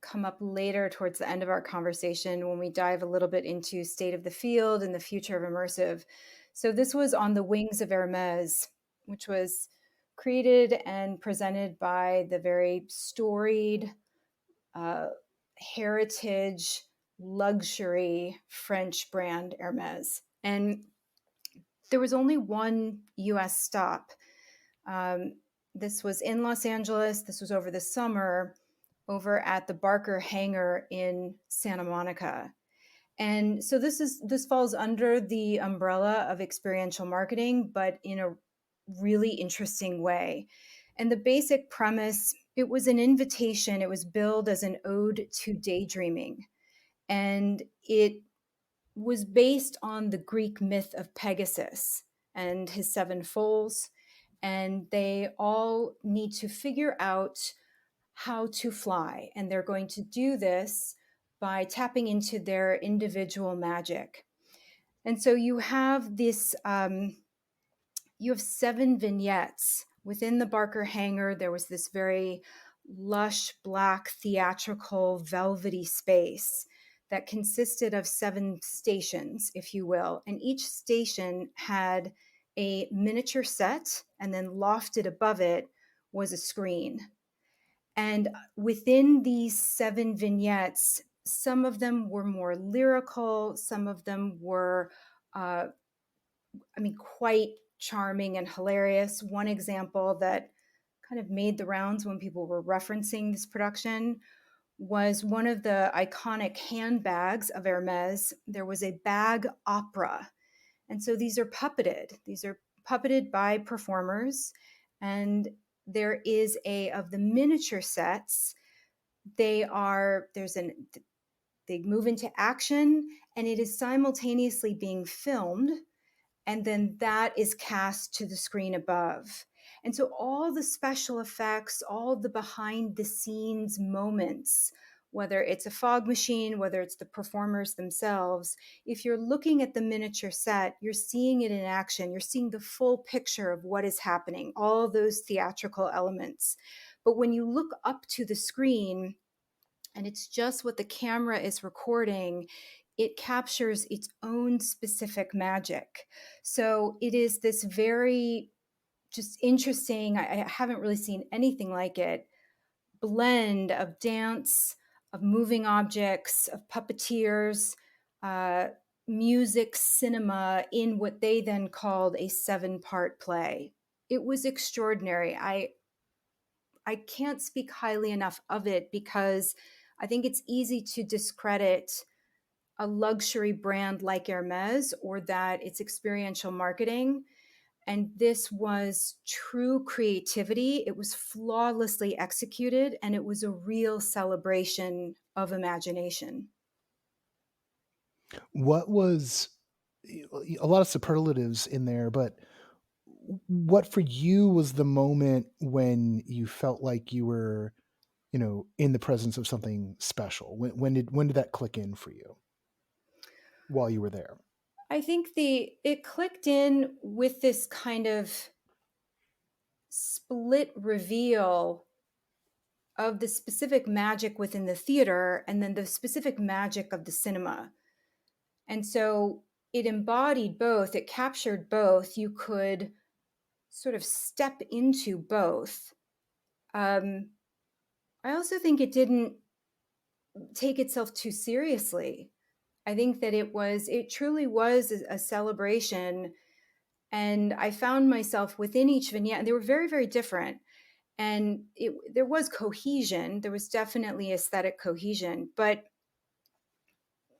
come up later towards the end of our conversation when we dive a little bit into state of the field and the future of immersive. So this was On the Wings of Hermes, which was created and presented by the very storied heritage luxury French brand Hermes. And there was only one US stop. This was in Los Angeles. This was over the summer over at the Barker Hangar in Santa Monica. And so this falls under the umbrella of experiential marketing, but in a really interesting way. And the basic premise, it was an invitation. It was billed as an ode to daydreaming. And it was based on the Greek myth of Pegasus and his 7 foals. And they all need to figure out how to fly. And they're going to do this by tapping into their individual magic. And so you have this, you have 7 vignettes within the Barker Hangar. There was this very lush, black, theatrical, velvety space that consisted of 7 stations, if you will. And each station had a miniature set, and then lofted above it was a screen. And within these 7 vignettes, some of them were more lyrical, some of them were, quite charming and hilarious. One example that kind of made the rounds when people were referencing this production was one of the iconic handbags of Hermes. There was a bag opera. And so these are puppeted by performers. And there is of the miniature sets, they move into action, and it is simultaneously being filmed, and then that is cast to the screen above. And so all the special effects, all the behind the scenes moments, whether it's a fog machine, whether it's the performers themselves, if you're looking at the miniature set, you're seeing it in action. You're seeing the full picture of what is happening, all those theatrical elements. But when you look up to the screen, and it's just what the camera is recording, it captures its own specific magic. So it is this very just interesting, I haven't really seen anything like it, blend of dance, of moving objects, of puppeteers, music, cinema, in what they then called a 7-part play. It was extraordinary. I can't speak highly enough of it, because I think it's easy to discredit a luxury brand like Hermes, or that it's experiential marketing. And this was true creativity. It was flawlessly executed, and it was a real celebration of imagination. What was a lot of superlatives in there, but what for you was the moment when you felt like you were, in the presence of something special? When did that click in for you while you were there? I think it clicked in with this kind of split reveal of the specific magic within the theater, and then the specific magic of the cinema. And so it embodied both, it captured both. You could sort of step into both. I also think it didn't take itself too seriously. I think that it truly was a celebration. And I found myself within each vignette, and they were very, very different. And there was cohesion. There was definitely aesthetic cohesion, but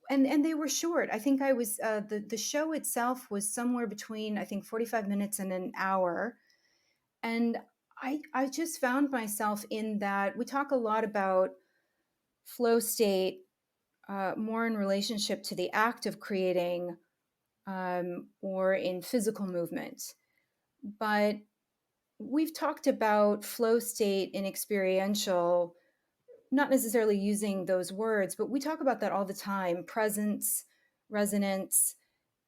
and they were short. I think I was the show itself was somewhere between, I think, 45 minutes and an hour. And I just found myself in that. We talk a lot about flow state, more in relationship to the act of creating, or in physical movement. But we've talked about flow state in experiential, not necessarily using those words, but we talk about that all the time: presence, resonance.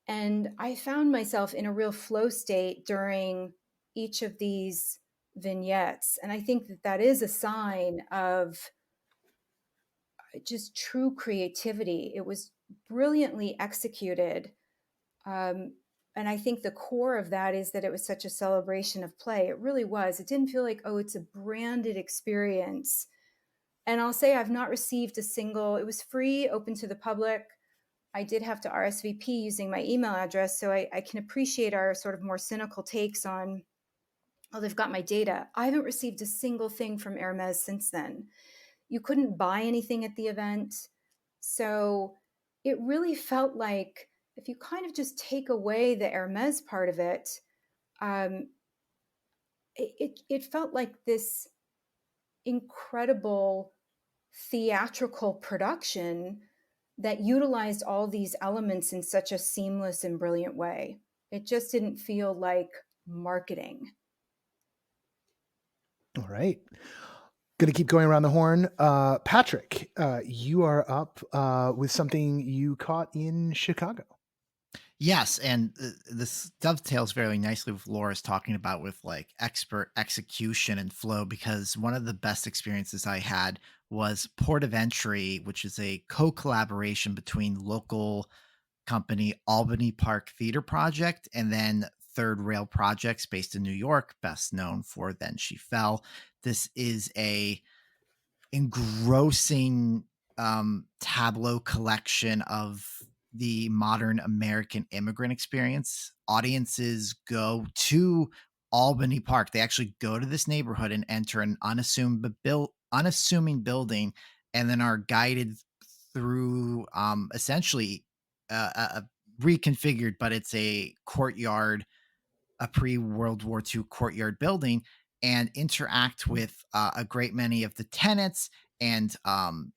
And I found myself in a real flow state during each of these vignettes. And I think that is a sign of just true creativity. It was brilliantly executed. And I think the core of that is that it was such a celebration of play. It really was. It didn't feel like, oh, it's a branded experience. And I'll say I've not received a single, it was free, open to the public. I did have to RSVP using my email address. So I can appreciate our sort of more cynical takes on, oh, they've got my data. I haven't received a single thing from Hermes since then. You couldn't buy anything at the event. So it really felt like, if you kind of just take away the Hermes part of it, it felt like this incredible theatrical production that utilized all these elements in such a seamless and brilliant way. It just didn't feel like marketing. All right. Going to keep going around the horn. Patrick, you are up with something you caught in Chicago. Yes, and this dovetails very nicely with Laura's talking about with like expert execution and flow, because one of the best experiences I had was Port of Entry, which is a co-collaboration between local company Albany Park Theater Project and then Third Rail Projects based in New York, best known for Then She Fell. This is a engrossing tableau collection of the modern American immigrant experience. Audiences go to Albany Park. They actually go to this neighborhood and enter an unassuming building, and then are guided through essentially a reconfigured, but it's a courtyard, a pre-World War II courtyard building, and interact with a great many of the tenants and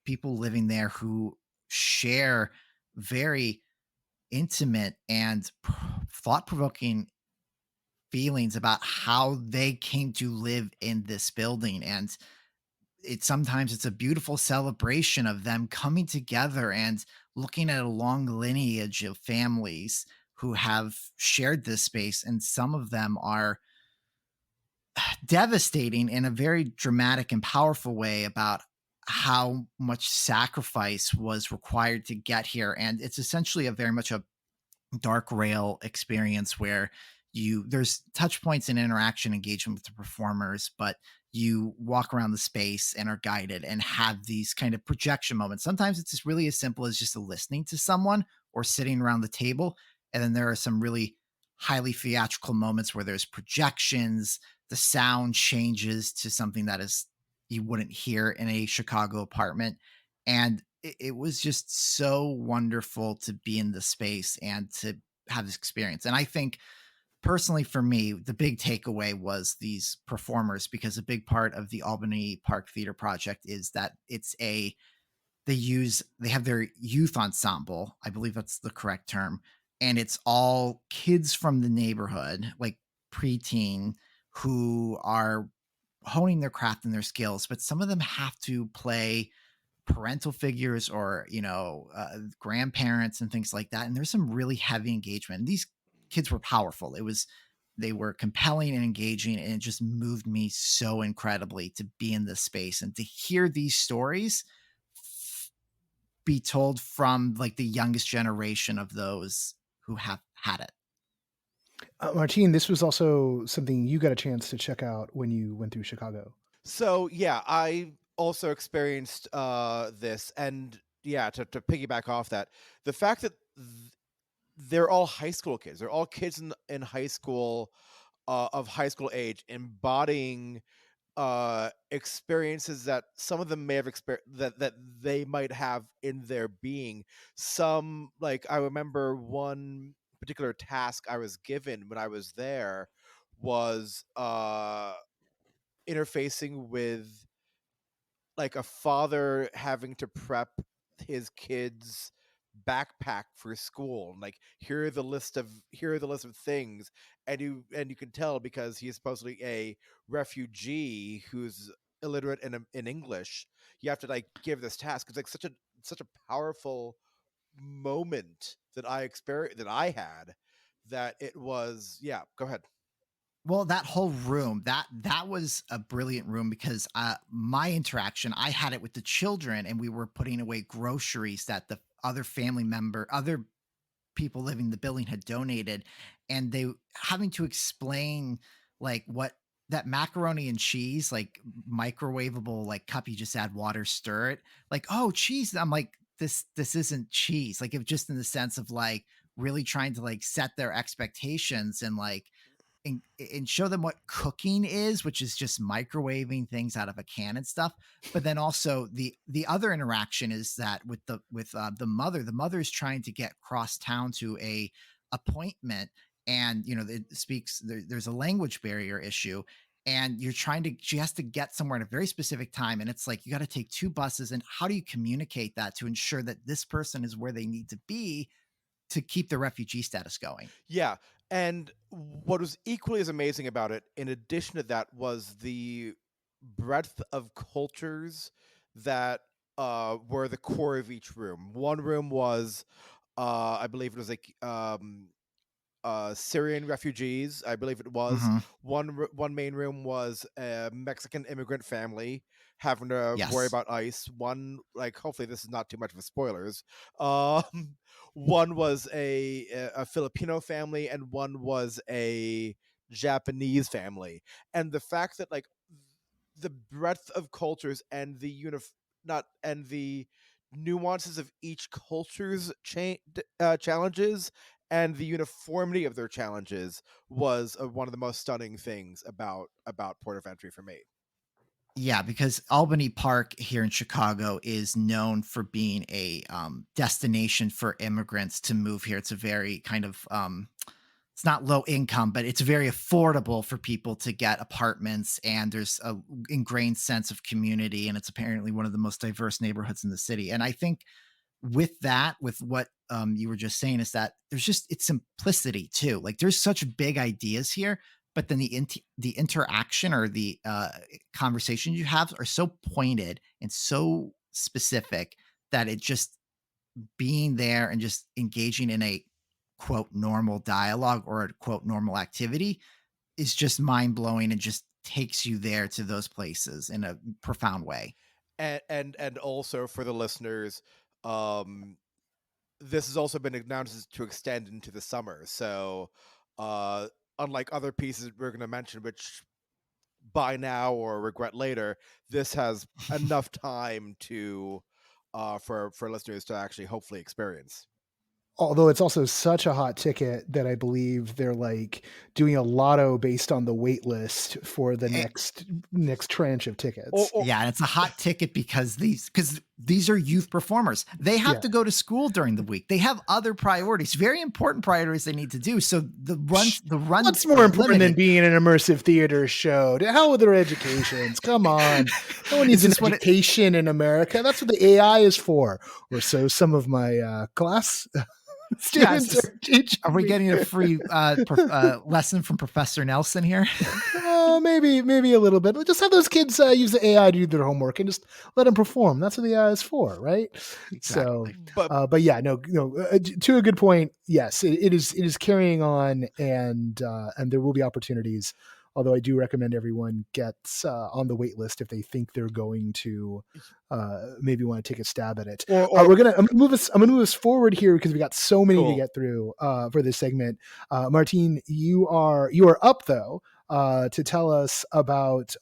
people living there who share very intimate and thought-provoking feelings about how they came to live in this building. And sometimes it's a beautiful celebration of them coming together and looking at a long lineage of families who have shared this space, and some of them are devastating in a very dramatic and powerful way about how much sacrifice was required to get here. And it's essentially a very much a dark rail experience where there's touch points and interaction engagement with the performers, but you walk around the space and are guided and have these kind of projection moments. Sometimes it's just really as simple as just listening to someone or sitting around the table. And then there are some really highly theatrical moments where there's projections, the sound changes to something that is you wouldn't hear in a Chicago apartment. And it was just so wonderful to be in the space and to have this experience. And I think personally for me, the big takeaway was these performers, because a big part of the Albany Park Theater Project is that they have their youth ensemble. I believe that's the correct term. And it's all kids from the neighborhood, like preteen, who are honing their craft and their skills, but some of them have to play parental figures or grandparents and things like that, and there's some really heavy engagement. And these kids were powerful. They were compelling and engaging, and it just moved me so incredibly to be in this space and to hear these stories be told from like the youngest generation of those who have had it. Martine, this was also something you got a chance to check out when you went through Chicago. So yeah, I also experienced this, and yeah, to piggyback off that, the fact that they're all high school kids, they're all kids in high school, of high school age, embodying experiences that some of them may have that they might have in their being. Some, like, I remember one particular task I was given when I was there was interfacing with like a father having to prep his kids backpack for school, and like here are the list of things, and you can tell because he is supposedly a refugee who's illiterate in English. You have to like give this task. It's like such a powerful moment that I had, that it was. Yeah, go ahead. Well, that whole room, that was a brilliant room because my interaction, I had it with the children, and we were putting away groceries that the other people living in the building had donated, and they having to explain like what that macaroni and cheese, like microwavable, like cup, you just add water, stir it, like, oh, cheese. I'm like, this isn't cheese. Like, it just in the sense of like really trying to like set their expectations and like and show them what cooking is, which is just microwaving things out of a can and stuff. But then also the other interaction is that with the mother is trying to get cross town to a appointment, and it speaks there's a language barrier issue, and she has to get somewhere at a very specific time, and it's like you got to take 2 buses, and how do you communicate that to ensure that this person is where they need to be to keep the refugee status going? Yeah. And what was equally as amazing about it, in addition to that, was the breadth of cultures that were the core of each room. One room was, I believe it was like Syrian refugees. I believe it was Mhm. one main room was a Mexican immigrant family having to worry Yes. about ICE. One, like, hopefully this is not too much of a spoilers. Um, one was a Filipino family, and one was a Japanese family. And the fact that like the breadth of cultures and not and the nuances of each culture's challenges and the uniformity of their challenges was one of the most stunning things about Port of Entry for me. Yeah, because Albany Park here in Chicago is known for being a destination for immigrants to move here. It's a very kind of it's not low income, but it's very affordable for people to get apartments, and there's a ingrained sense of community, and it's apparently one of the most diverse neighborhoods in the city. And I think with that, with what you were just saying, is that there's just it's simplicity too. Like, there's such big ideas here, but then the interaction or the conversation you have are so pointed and so specific that it just being there and just engaging in a quote normal dialogue or a quote normal activity is just mind blowing and just takes you there to those places in a profound way. And also for the listeners, um this has also been announced to extend into the summer. So uh unlike other pieces we're going to mention, which buy now or regret later, this has enough time to for listeners to actually hopefully experience. Although it's also such a hot ticket that I believe they're like doing a lotto based on the wait list for the Eh, next tranche of tickets. Yeah, and it's a hot ticket because these are youth performers. They have Yeah. to go to school during the week. They have other priorities, very important priorities they need to do. So the runs What's more are important than limited. being in an immersive theater show? To hell with their educations. Come on. No one needs Is an this what it, education in America. That's what the AI is for. Or so some of my class yeah, students are teaching are we me. getting a free lesson from Professor Nelson here? Maybe a little bit. Just have those kids use the AI to do their homework and just let them perform. That's what the AI is for, right? So, Exactly. but yeah, no. To a good point, yes, it is carrying on, and there will be opportunities. Although I do recommend everyone gets on the wait list if they think they're going to maybe want to take a stab at it. Or I'm gonna move us forward here because we got so many to Cool. get through for this segment. Martine, you are up though to tell us about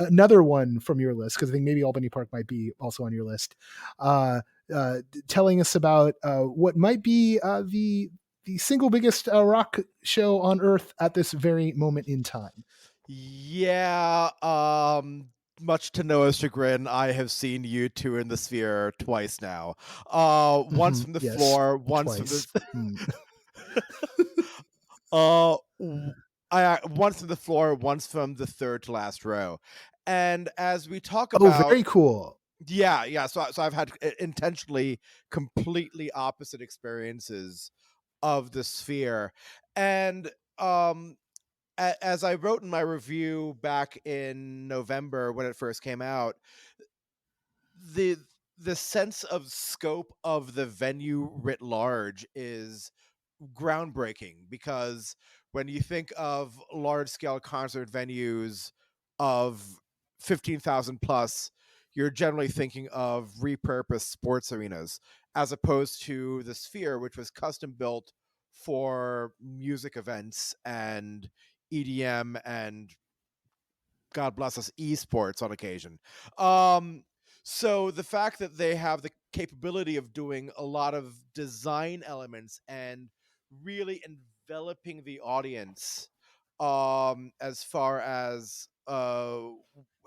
another one from your list, because I think maybe Albany Park might be also on your list. Telling us about what might be the single biggest rock show on Earth at this very moment in time. Yeah, much to Noah's chagrin, I have seen you two in the Sphere twice now. Once from the Yes, floor, once twice. from the once from the floor, once from the third to last row. And as we talk Oh, about, very cool. yeah, so I've had intentionally completely opposite experiences of the Sphere. And as I wrote in my review back in November when it first came out, the sense of scope of the venue writ large is groundbreaking, because when you think of large scale concert venues of 15,000 plus, you're generally thinking of repurposed sports arenas, as opposed to the Sphere, which was custom built for music events and EDM and, God bless us, esports on occasion. So the fact that they have the capability of doing a lot of design elements and really enveloping the audience, as far as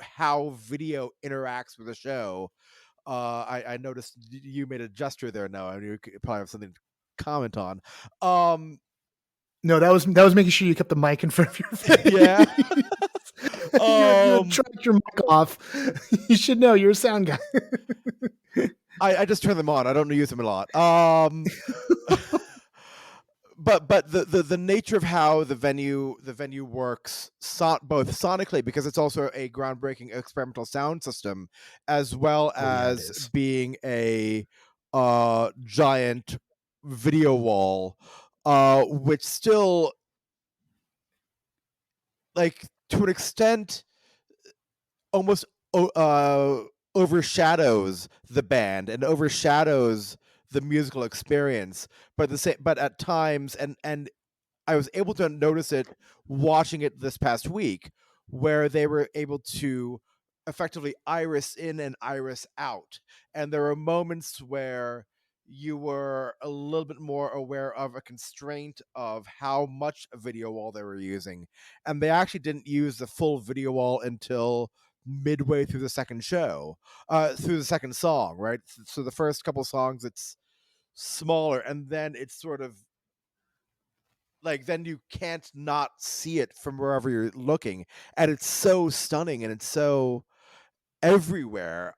how video interacts with the show. I noticed you made a gesture there. Now, and you probably have something to comment on. No, that was making sure you kept the mic in front of your face. Yeah. You tracked your mic off. You should know you're a sound guy. I just turn them on. I don't use them a lot. But the nature of how the venue works, both sonically, because it's also a groundbreaking experimental sound system, as well as being a giant video wall, which still, like, to an extent, almost overshadows the band and overshadows the musical experience. But at times, and I was able to notice it watching it this past week, where they were able to effectively iris in and iris out, and there were moments where you were a little bit more aware of a constraint of how much video wall they were using, and they actually didn't use the full video wall until midway through the second show, through the second song, right? So the first couple songs, it's smaller, and then it's sort of like, then you can't not see it from wherever you're looking, and it's so stunning and it's so everywhere.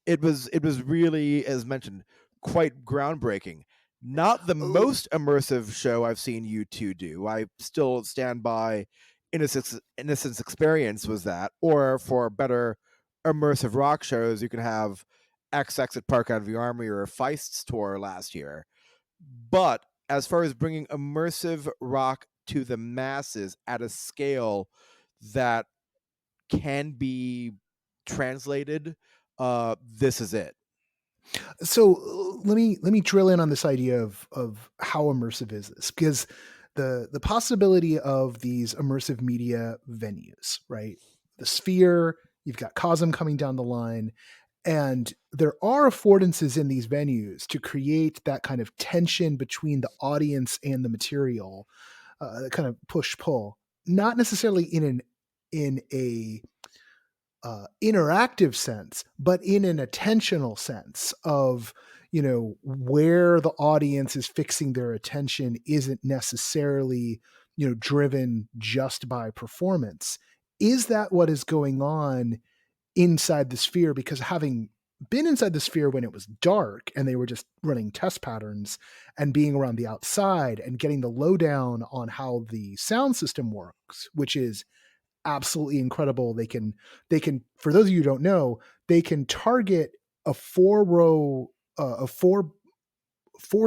It was really, as mentioned, quite groundbreaking. Not the most immersive show I've seen you two do. I still stand by Innocence Experience was that, or for better immersive rock shows, you can have XX at Park Out of the Army or Feist's tour last year. But as far as bringing immersive rock to the masses at a scale that can be translated, this is it. So let me drill in on this idea of how immersive is this, because the possibility of these immersive media venues, right? The Sphere, you've got Cosm coming down the line, and there are affordances in these venues to create that kind of tension between the audience and the material, kind of push pull, not necessarily in a interactive sense, but in an attentional sense of, where the audience is fixing their attention isn't necessarily, driven just by performance. Is that what is going on inside the Sphere? Because having been inside the Sphere when it was dark and they were just running test patterns, and being around the outside and getting the lowdown on how the sound system works, which is absolutely incredible. They can, for those of you who don't know, they can target a four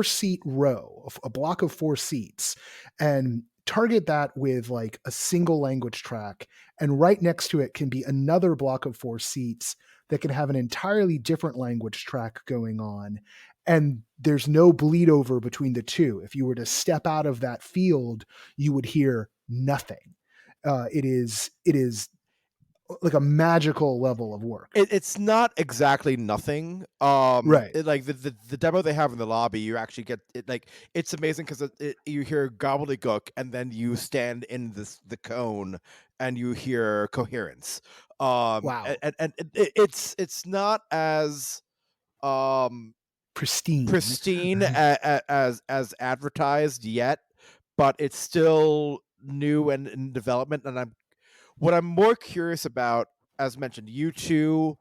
seat row, a block of 4 seats, and target that with like a single language track. And right next to it can be another block of 4 seats that can have an entirely different language track going on. And there's no bleed over between the two. If you were to step out of that field, you would hear nothing. It is like a magical level of work. It's not exactly nothing. Right. Like the demo they have in the lobby, you actually get it. Like, it's amazing because you hear gobbledygook, and then you stand in the cone and you hear coherence. Wow. And it's not as pristine as advertised yet, but it's still new and in development. And what I'm more curious about, as mentioned, U2,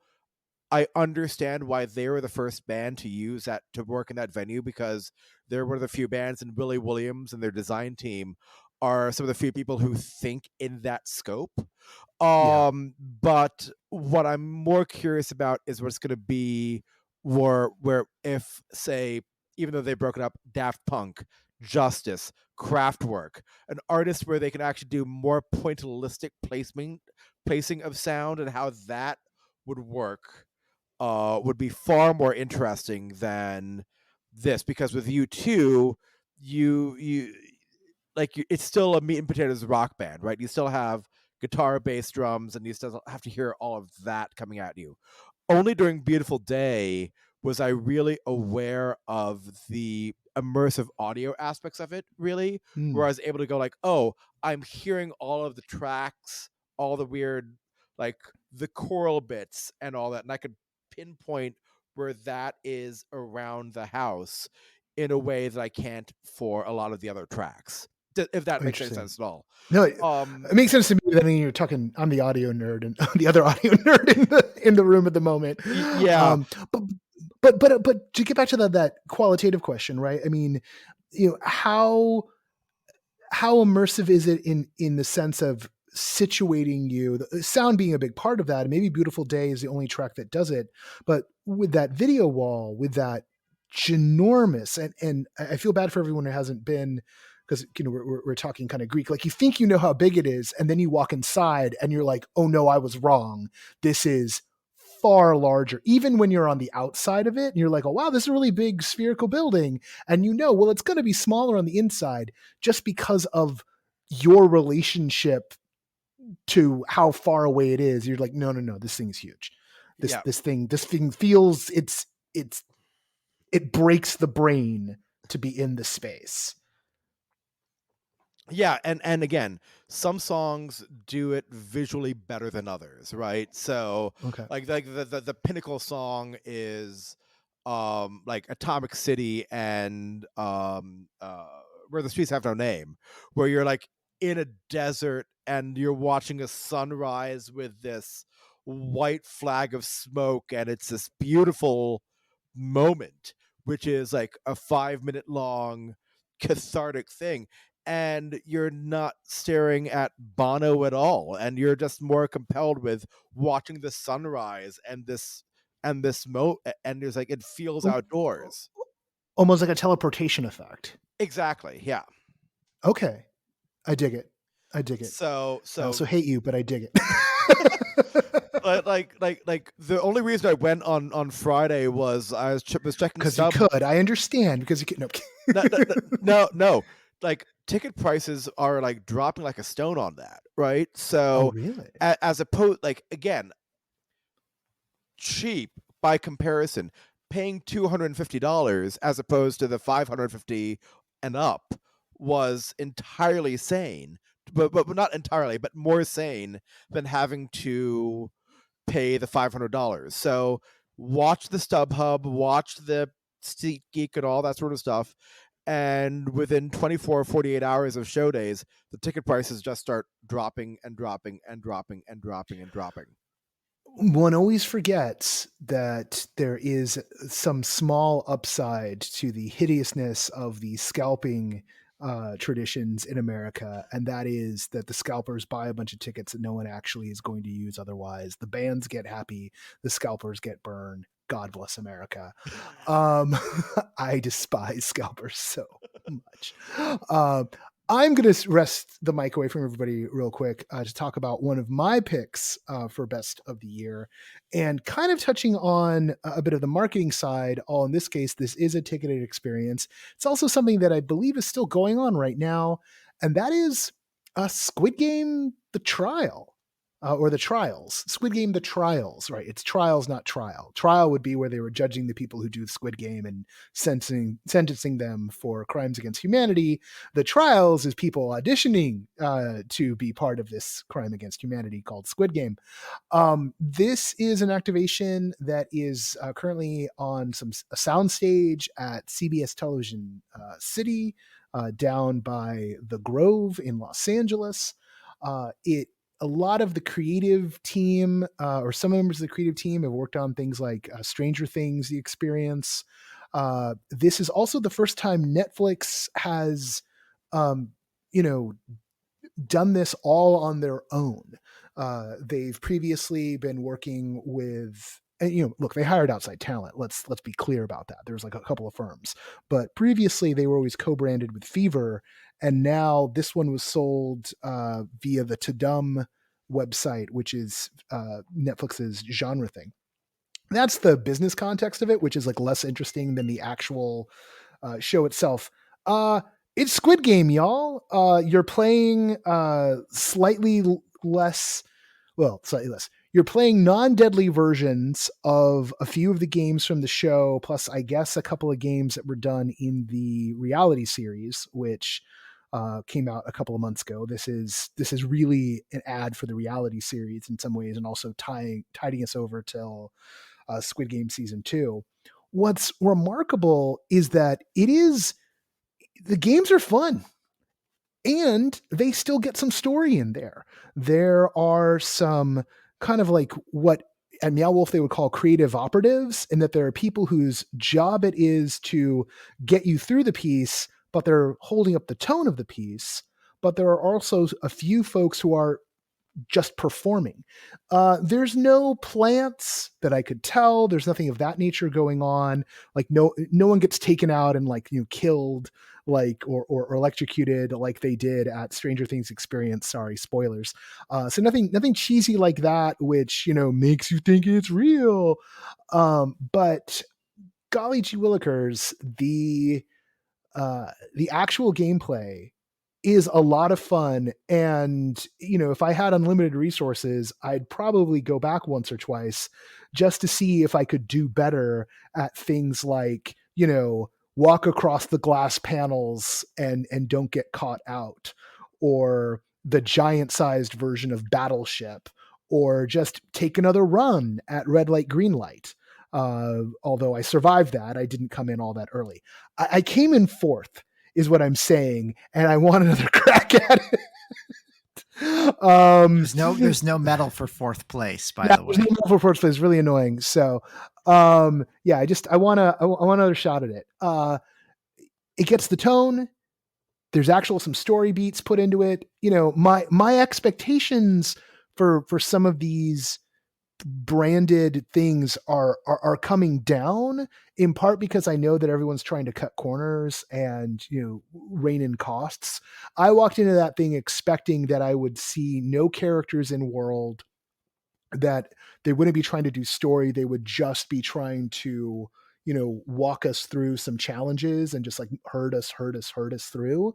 I understand why they were the first band to use that, to work in that venue, because they're one of the few bands, and Willie Williams and their design team are some of the few people who think in that scope. But what I'm more curious about is what's going to be where if, say, even though they've broken up, Daft Punk, Justice, Kraftwerk, an artist where they can actually do more pointillistic placing of sound, and how that would work would be far more interesting than this, because with U2, you like it's still a meat and potatoes rock band, right? You still have guitar, bass, drums, and you still have to hear all of that coming at you. Only during Beautiful Day was I really aware of the immersive audio aspects of it, really, where I was able to go like, oh, I'm hearing all of the tracks, all the weird, like the choral bits and all that, and I could pinpoint where that is around the house in a way that I can't for a lot of the other tracks. If that makes any sense at all. No, it makes sense to me. That, I mean, you're talking. I'm the audio nerd, and the other audio nerd in the room at the moment. Yeah. But to get back to that qualitative question, right? I mean, how immersive is it in the sense of situating you, the sound being a big part of that, and maybe Beautiful Day is the only track that does it, but with that video wall, with that ginormous, and I feel bad for everyone who hasn't been, because we're talking kind of Greek, like you think you know how big it is, and then you walk inside and you're like, oh no, I was wrong. This is far larger, even when you're on the outside of it and you're like, oh wow, this is a really big spherical building, and well, it's going to be smaller on the inside just because of your relationship to how far away it is. You're like, no, this thing is huge. This thing feels it breaks the brain to be in the space. Yeah, and again, some songs do it visually better than others, right? So, like the pinnacle song is like Atomic City and Where the Streets Have No Name, where you're like in a desert and you're watching a sunrise with this white flag of smoke, and it's this beautiful moment, which is like a 5-minute long cathartic thing, and you're not staring at Bono at all, and you're just more compelled with watching the sunrise and this and it's like it feels outdoors, almost like a teleportation effect. Exactly. Yeah. Okay, I dig it. So I also hate you, but I dig it. like the only reason I went on Friday was I was checking because you could. I understand, because you could. No. Like ticket prices are like dropping like a stone on that, right? So really, as opposed, like again, cheap by comparison, paying $250 as opposed to the $550 and up was entirely sane, but not entirely, but more sane than having to pay the $500. So watch the StubHub, watch the SeatGeek and all that sort of stuff. And within 24 or 48 hours of show days, the ticket prices just start dropping and dropping and dropping and dropping and dropping. One always forgets that there is some small upside to the hideousness of the scalping traditions in America, and that is that the scalpers buy a bunch of tickets that no one actually is going to use otherwise. The bands get happy, the scalpers get burned. God bless America. I despise scalpers so much. I'm going to rest the mic away from everybody real quick to talk about one of my picks for best of the year, and kind of touching on a bit of the marketing side. All in this case, this is a ticketed experience. It's also something that I believe is still going on right now, and that is Squid Game: The Trial. Or the Trials. Squid Game: The Trials, right? It's trials, not trial. Trial would be where they were judging the people who do the Squid Game and sentencing them for crimes against humanity. The Trials is people auditioning to be part of this crime against humanity called Squid Game. This is an activation that is currently on a soundstage at CBS Television City, down by the Grove in Los Angeles. A lot of the creative team, or some members of the creative team, have worked on things like Stranger Things, The Experience. This is also the first time Netflix has, done this all on their own. They've previously been working with and look, they hired outside talent. Let's be clear about that. There's like a couple of firms, but previously they were always co-branded with Fever, and now this one was sold via the Tadum website, which is Netflix's genre thing. That's the business context of it, which is like less interesting than the actual show itself. It's Squid Game, y'all. You're playing slightly less. You're playing non-deadly versions of a few of the games from the show, plus I guess a couple of games that were done in the reality series, which came out a couple of months ago. This is really an ad for the reality series in some ways, and also tiding us over till Squid Game season 2. What's remarkable is that the games are fun, and they still get some story in there. There are some kind of like what at Meow Wolf they would call creative operatives, in that there are people whose job it is to get you through the piece, but they're holding up the tone of the piece. But there are also a few folks who are just performing. There's no plants that I could tell. There's nothing of that nature going on. Like no one gets taken out and like, killed, like, or electrocuted like they did at Stranger Things Experience. Sorry, spoilers. So nothing cheesy like that, which, makes you think it's real. But golly gee willikers, the actual gameplay is a lot of fun. And, if I had unlimited resources, I'd probably go back once or twice just to see if I could do better at things like, walk across the glass panels and don't get caught out, or the giant sized version of Battleship, or just take another run at red light, green light. Although I survived that, I didn't come in all that early. I came in fourth, is what I'm saying, and I want another crack at it. There's no medal for fourth place, by the way. There's no medal for fourth place. Really annoying. So, I want another shot at it. It gets the tone. There's some story beats put into it. My expectations for some of these branded things are coming down, in part because I know that everyone's trying to cut corners and rein in costs. I walked into that thing expecting that I would see no characters in world, that they wouldn't be trying to do story. They would just be trying to walk us through some challenges and just like herd us through,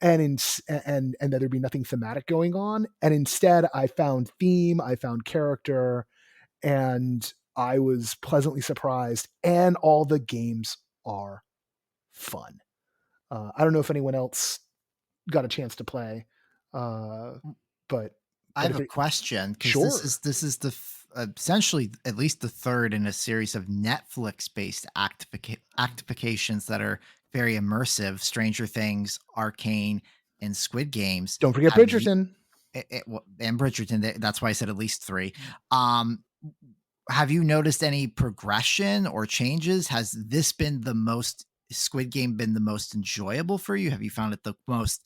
and that there'd be nothing thematic going on. And instead I found theme, I found character, and I was pleasantly surprised, and all the games are fun. I don't know if anyone else got a chance to play, but I have a question, because Sure. this is the essentially at least the third in a series of Netflix-based activations that are very immersive: Stranger Things, Arcane, and Squid Games. Don't forget Bridgerton. And Bridgerton. That's why I said at least 3. Have you noticed any progression or changes? Has Squid Game been the most enjoyable for you? Have you found it the most,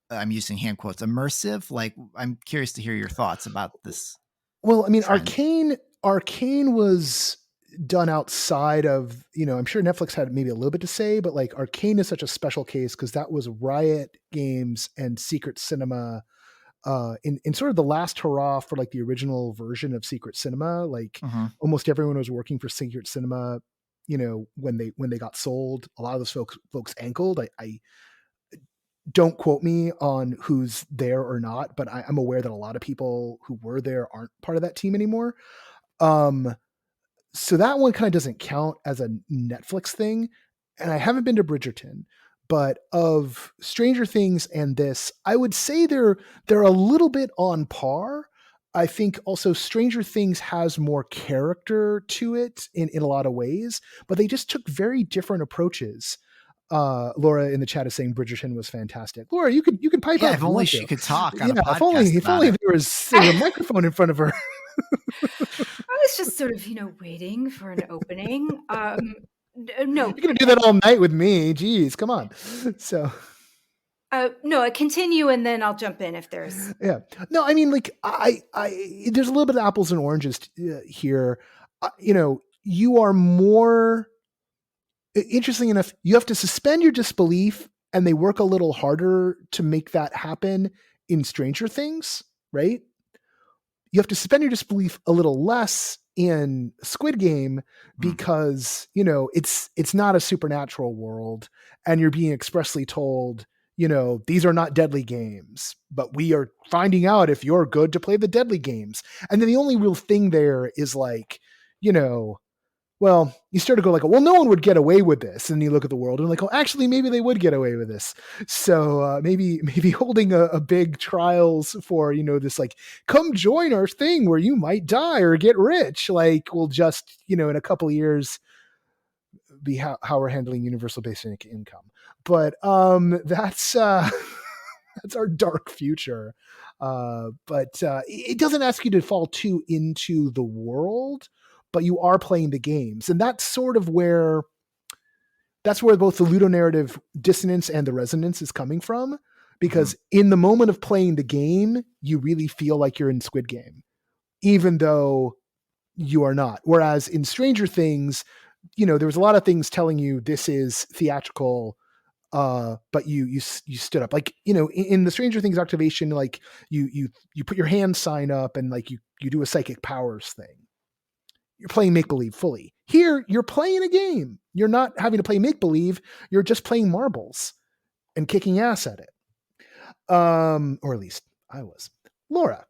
I'm using hand quotes, immersive? Like, I'm curious to hear your thoughts about this. Well, I mean, trend. Arcane was done outside of, I'm sure Netflix had maybe a little bit to say, but like Arcane is such a special case because that was Riot Games and Secret Cinema in sort of the last hurrah for like the original version of Secret Cinema. Like almost everyone was working for Secret Cinema, when they got sold. A lot of those folks ankled. I don't quote me on who's there or not, but I'm aware that a lot of people who were there aren't part of that team anymore. So that one kind of doesn't count as a Netflix thing. And I haven't been to Bridgerton, but of Stranger Things and this, I would say they're a little bit on par. I think also Stranger Things has more character to it in a lot of ways, but they just took very different approaches. Laura in the chat is saying Bridgerton was fantastic. Laura, you can pipe up. If only she could talk on a podcast. If only there was a microphone in front of her. I was just sort of, waiting for an opening. No, you're gonna do that all night with me. Jeez, come on. So, no, I continue, and then I'll jump in if there's. Yeah, no, I mean, like, I there's a little bit of apples and oranges here. you are more interesting enough. You have to suspend your disbelief, and they work a little harder to make that happen in Stranger Things, right? You have to suspend your disbelief a little less in Squid Game because, it's not a supernatural world, and you're being expressly told, these are not deadly games, but we are finding out if you're good to play the deadly games. And then the only real thing there is like, well, you start to go like, well, no one would get away with this. And you look at the world and like, oh, actually, maybe they would get away with this. So maybe holding a big trials for, this like, come join our thing where you might die or get rich, like will just, in a couple of years be how we're handling universal basic income. But that's that's our dark future. But it doesn't ask you to fall too into the world, but you are playing the games. And that's sort of where both the ludonarrative dissonance and the resonance is coming from. Because in the moment of playing the game, you really feel like you're in Squid Game, even though you are not. Whereas in Stranger Things, there was a lot of things telling you this is theatrical, but you stood up, like, in the Stranger Things activation, like you put your hand sign up and like you do a psychic powers thing. You're playing make-believe fully. Here, you're playing a game. You're not having to play make-believe. You're just playing marbles and kicking ass at it. Or at least I was. Laura.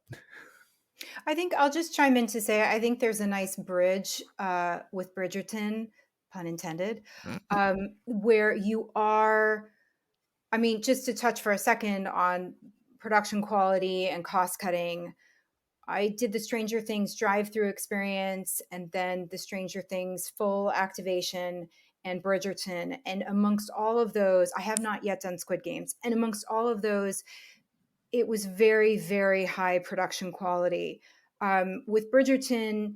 I think I'll just chime in to say I think there's a nice bridge with Bridgerton, pun intended, where you are, just to touch for a second on production quality and cost cutting. I did the Stranger Things drive-through experience and then the Stranger Things full activation and Bridgerton. And amongst all of those, I have not yet done Squid Games. And amongst all of those, it was very, very high production quality. With Bridgerton,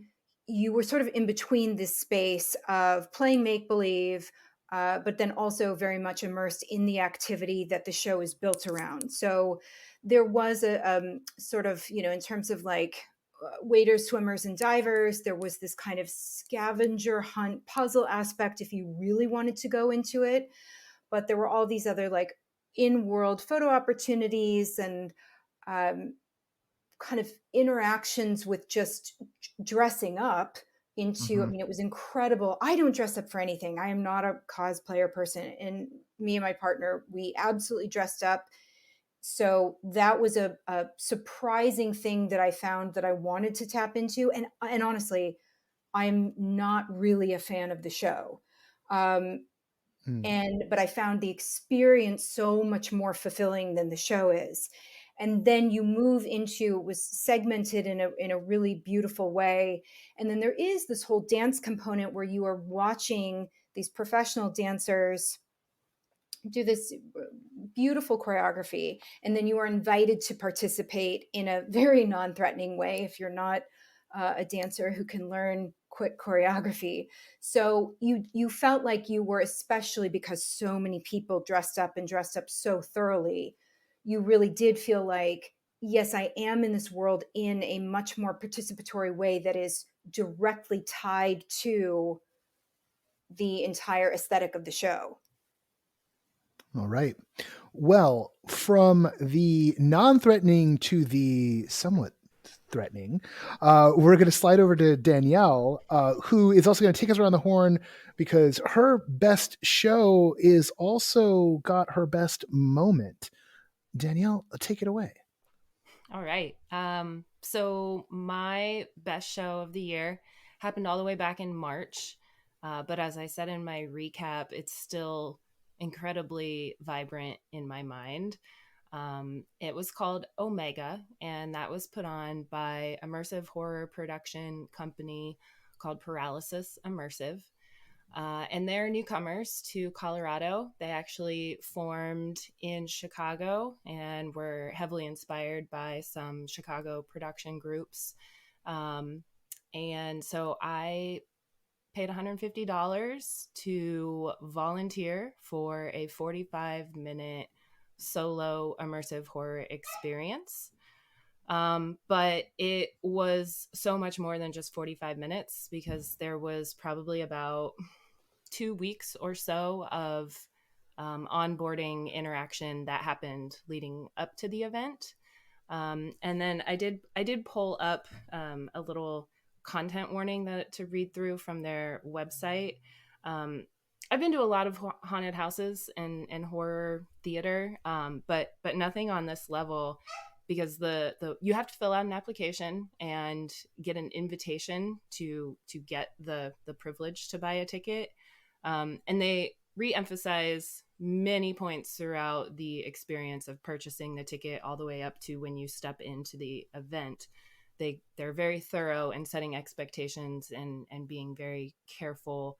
you were sort of in between this space of playing make-believe, but then also very much immersed in the activity that the show is built around. So there was a sort of, in terms of like waders, swimmers, and divers, there was this kind of scavenger hunt puzzle aspect if you really wanted to go into it. But there were all these other like in-world photo opportunities and kind of interactions with just dressing up into, it was incredible. I don't dress up for anything. I am not a cosplayer person. And me and my partner, we absolutely dressed up. So that was a surprising thing that I found that I wanted to tap into. And honestly, I'm not really a fan of the show. But I found the experience so much more fulfilling than the show is. And then you move into, it was segmented in a really beautiful way. And then there is this whole dance component where you are watching these professional dancers do this beautiful choreography. And then you are invited to participate in a very non-threatening way if you're not a dancer who can learn quick choreography. So you felt like you were, especially because so many people dressed up so thoroughly, you really did feel like, yes, I am in this world in a much more participatory way that is directly tied to the entire aesthetic of the show. All right. Well, from the non-threatening to the somewhat threatening, we're going to slide over to Danielle, who is also going to take us around the horn because her best show is also got her best moment. Danielle, take it away. All right. So my best show of the year happened all the way back in March. But as I said in my recap, it's still incredibly vibrant in my mind. It was called Omega, and that was put on by immersive horror production company called Paralysis Immersive. And they're newcomers to Colorado. They actually formed in Chicago and were heavily inspired by some Chicago production groups. And so I paid $150 to volunteer for a 45-minute solo immersive horror experience. But it was so much more than just 45 minutes, because there was probably about 2 weeks or so of onboarding interaction that happened leading up to the event. And then I did pull up a little content warning that to read through from their website. I've been to a lot of haunted houses and horror theater, but nothing on this level, because the you have to fill out an application and get an invitation to get the privilege to buy a ticket, and they re-emphasize many points throughout the experience of purchasing the ticket all the way up to when you step into the event. They're very thorough in setting expectations and being very careful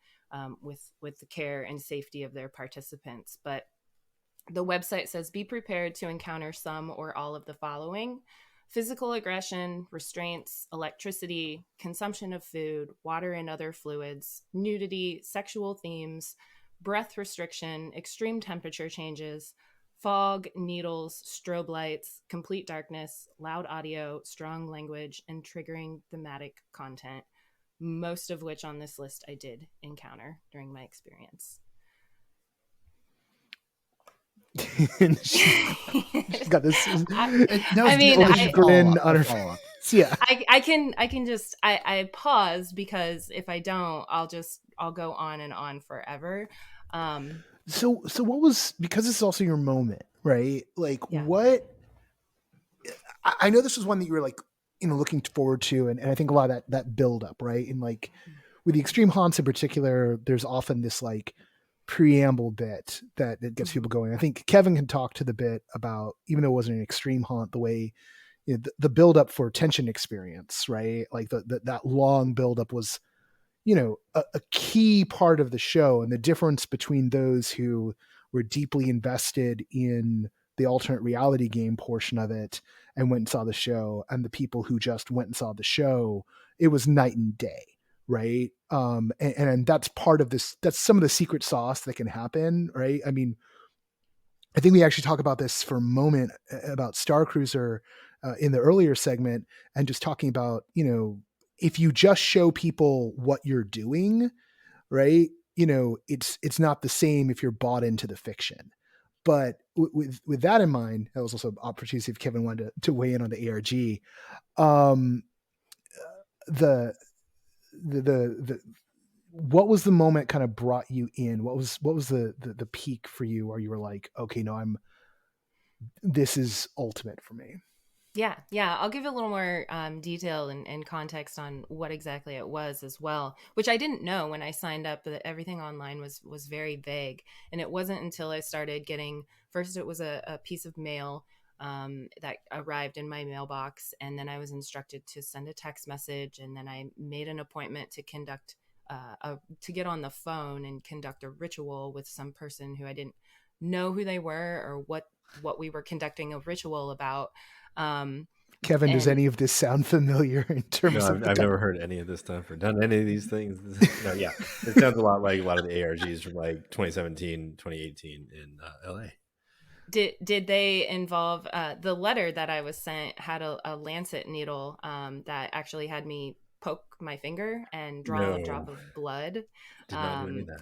with the care and safety of their participants. But the website says, be prepared to encounter some or all of the following: physical aggression, restraints, electricity, consumption of food, water and other fluids, nudity, sexual themes, breath restriction, extreme temperature changes, fog, needles, strobe lights, complete darkness, loud audio, strong language, and triggering thematic content, most of which on this list I did encounter during my experience. And she's got this I mean, grin on her face. Yeah. I can just I pause, because if I don't, I'll go on and on forever. So what was, because this is also your moment, right? Like, Yeah. what, I know this was one that you were like, looking forward to, and I think a lot of that build up, right? And like with the extreme haunts in particular, there's often this like preamble bit that gets people going. I think Kevin can talk to the bit about, even though it wasn't an extreme haunt, the way the build up for tension experience, right? Like that long build up was, a key part of the show, and the difference between those who were deeply invested in the alternate reality game portion of it and went and saw the show, and the people who just went and saw the show, it was night and day. Right. And that's part of this. That's some of the secret sauce that can happen. Right. I mean, I think we actually talk about this for a moment about Star Cruiser in the earlier segment, and just talking about, if you just show people what you're doing, right, it's not the same if you're bought into the fiction. But with that in mind, that was also an opportunity if Kevin wanted to weigh in on the ARG. The what was the moment kind of brought you in? What was the peak for you where you were like, okay, no, this is ultimate for me? Yeah. I'll give a little more detail and context on what exactly it was as well, which I didn't know when I signed up. That everything online was very vague, and it wasn't until I started getting, first it was a piece of mail that arrived in my mailbox, and then I was instructed to send a text message, and then I made an appointment to conduct to get on the phone and conduct a ritual with some person who I didn't know who they were or what we were conducting a ritual about. Kevin, does any of this sound familiar in terms of? I've never heard any of this stuff or done any of these things. No, yeah, it sounds a lot like a lot of the ARGs from like 2017, 2018 in LA. Did they involve the letter that I was sent had a lancet needle that actually had me poke my finger and draw a drop of blood? Did not do any of that.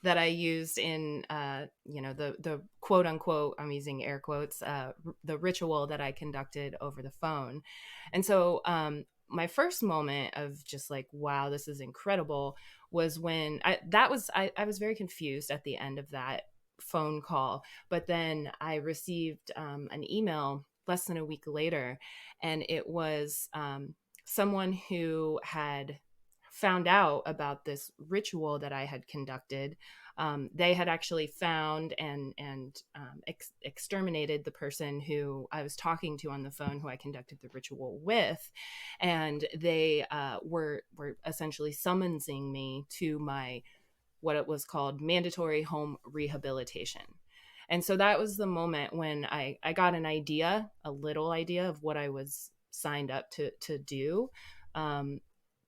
That I used in, the quote unquote, I'm using air quotes, the ritual that I conducted over the phone. And so my first moment of just like, wow, this is incredible, was when I was very confused at the end of that phone call. But then I received an email less than a week later, and it was someone who had found out about this ritual that I had conducted. They had actually found and exterminated the person who I was talking to on the phone, who I conducted the ritual with, and they were essentially summoning me to my, what it was called, mandatory home rehabilitation. And so that was the moment when I got a little idea of what I was signed up to do.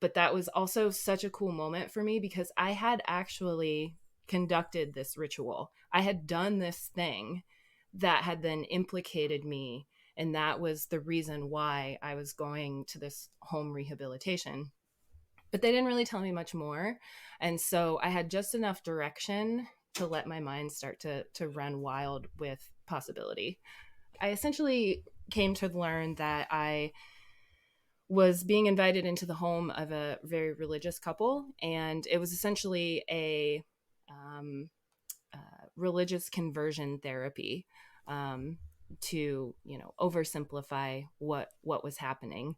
But that was also such a cool moment for me, because I had actually conducted this ritual. I had done this thing that had then implicated me And that was the reason why I was going to this home rehabilitation. But they didn't really tell me much more. And so I had just enough direction to let my mind start to run wild with possibility. I essentially came to learn that I was being invited into the home of a very religious couple, and it was essentially a religious conversion therapy, to, you know, oversimplify what was happening.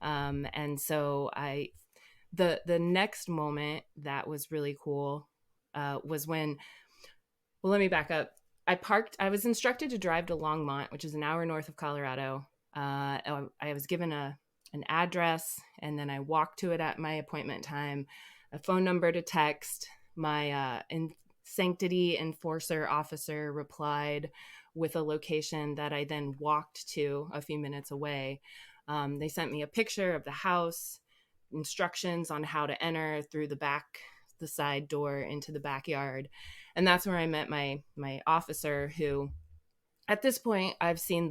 And so the next moment that was really cool was when, well, let me back up. I was instructed to drive to Longmont, which is an hour north of Colorado. I was given an address, and then I walked to it at my appointment time, a phone number to text. My sanctity enforcer officer replied with a location that I then walked to a few minutes away. They sent me a picture of the house, instructions on how to enter through the side door into the backyard. And that's where I met my officer, who at this point I've seen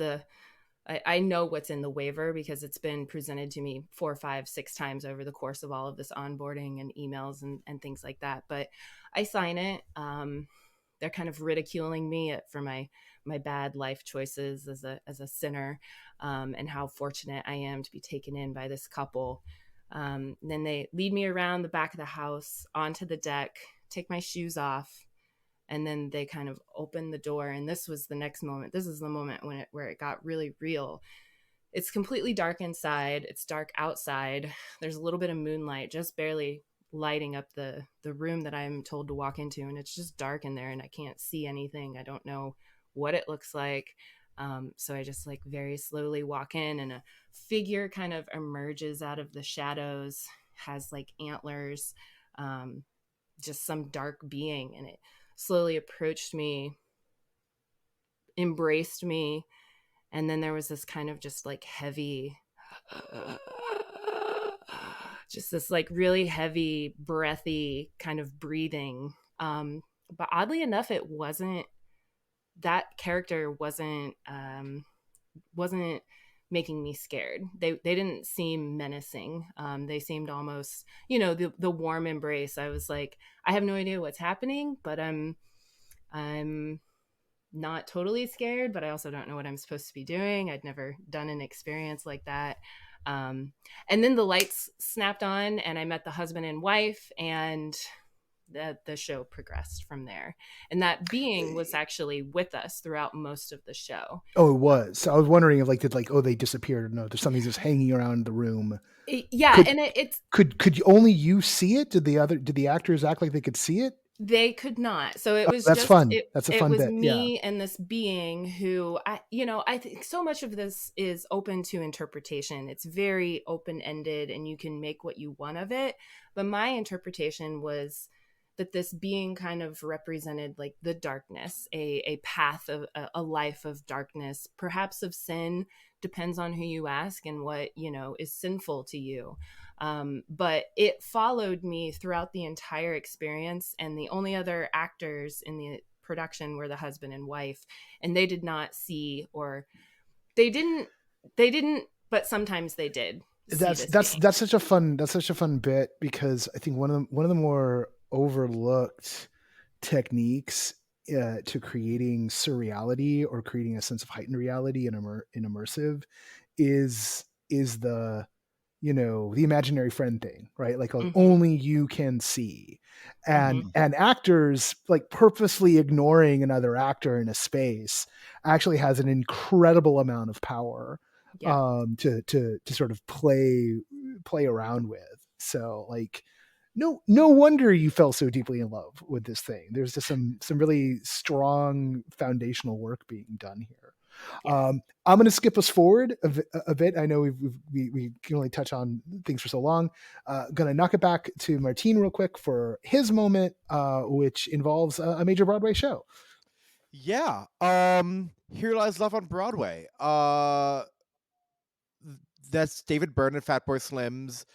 I know what's in the waiver because it's been presented to me 4, 5, 6 times over the course of all of this onboarding and emails and things like that. But I sign it. They're kind of ridiculing me for my bad life choices as a sinner, and how fortunate I am to be taken in by this couple. Then they lead me around the back of the house onto the deck, take my shoes off, and then they kind of open the door. And this was the next moment. This is the moment where it got really real. It's completely dark inside. It's dark outside. There's a little bit of moonlight, just barely lighting up the room that I'm told to walk into. And it's just dark in there and I can't see anything. I don't know what it looks like. So I just like very slowly walk in, and a figure kind of emerges out of the shadows, has like antlers, just some dark being. And it slowly approached me, embraced me, and then there was this kind of just like heavy, just this like really heavy, breathy kind of breathing. But oddly enough, that character wasn't making me scared. They didn't seem menacing. They seemed almost, you know, the warm embrace. I was like, I have no idea what's happening, but I'm not totally scared, but I also don't know what I'm supposed to be doing. I'd never done an experience like that. And then the lights snapped on, and I met the husband and wife, and the show progressed from there. And that being was actually with us throughout most of the show. Oh, it was. So I was wondering if they disappeared. No, there's something just hanging around the room. Yeah, it's could only you see it? Did the actors act like they could see it? They could not. So it was that's fun. That's a fun bit. It bit. was me Yeah. and this being who I think so much of this is open to interpretation. It's very open-ended and you can make what you want of it. But my interpretation was that this being kind of represented like the darkness, a path of a life of darkness, perhaps of sin, depends on who you ask and what, is sinful to you. But it followed me throughout the entire experience, and the only other actors in the production were the husband and wife, and they did not see, or they didn't, but sometimes they did. That's such a fun bit, because I think one of the more overlooked techniques to creating surreality or creating a sense of heightened reality in immersive is the the imaginary friend thing, right? Like only you can see, and actors like purposely ignoring another actor in a space actually has an incredible amount of power to sort of play around with. So like, no wonder you fell so deeply in love with this thing. There's just some really strong foundational work being done here. Yeah. I'm going to skip us forward a bit. I know we can only touch on things for so long. Going to knock it back to Martine real quick for his moment, which involves a major Broadway show. Yeah. Here Lies Love on Broadway. That's David Byrne and Fatboy Slim's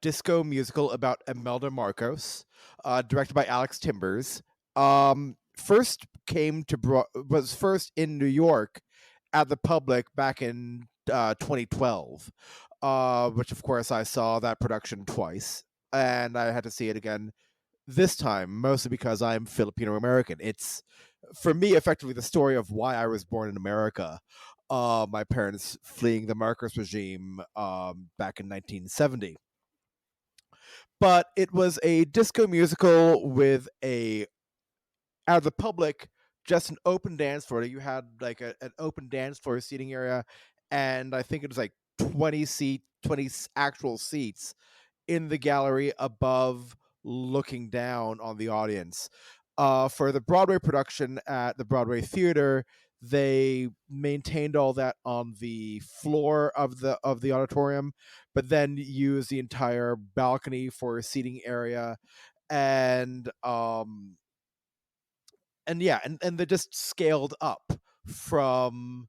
disco musical about Imelda Marcos, directed by Alex Timbers. Was first in New York at the Public back in 2012, which of course I saw that production twice, and I had to see it again this time, mostly because I'm Filipino American. It's, for me, effectively the story of why I was born in America. My parents fleeing the Marcos regime back in 1970. But it was a disco musical with a, out of the Public, just an open dance floor. You had like an open dance floor seating area, and I think it was like 20 actual seats in the gallery above, looking down on the audience. For the Broadway production at the Broadway Theater, they maintained all that on the floor of the auditorium, but then used the entire balcony for a seating area, and yeah, and they just scaled up from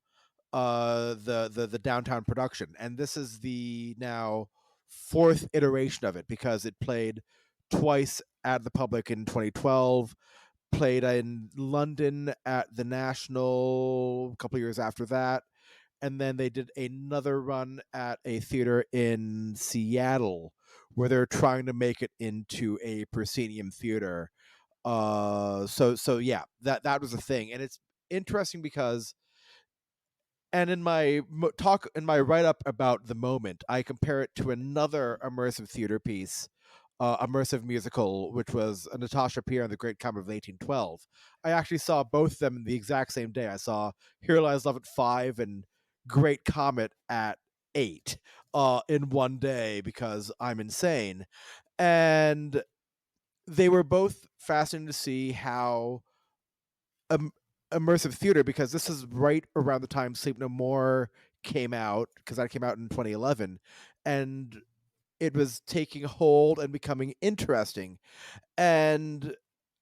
the downtown production, and this is the now fourth iteration of it, because it played twice at the Public in 2012, played in London at the National a couple years after that, and then they did another run at a theater in Seattle where they're trying to make it into a proscenium theater. So yeah, that was a thing, and it's interesting because, and in my talk, in my write up about the moment, I compare it to another immersive theater piece, immersive musical, which was Natasha Pierre and the Great Comet of 1812. I actually saw both of them the exact same day. I saw Here Lies Love at 5 and Great Comet at 8 in one day, because I'm insane. And they were both fascinating to see how immersive theater, because this is right around the time Sleep No More came out, because that came out in 2011, and it was taking hold and becoming interesting. And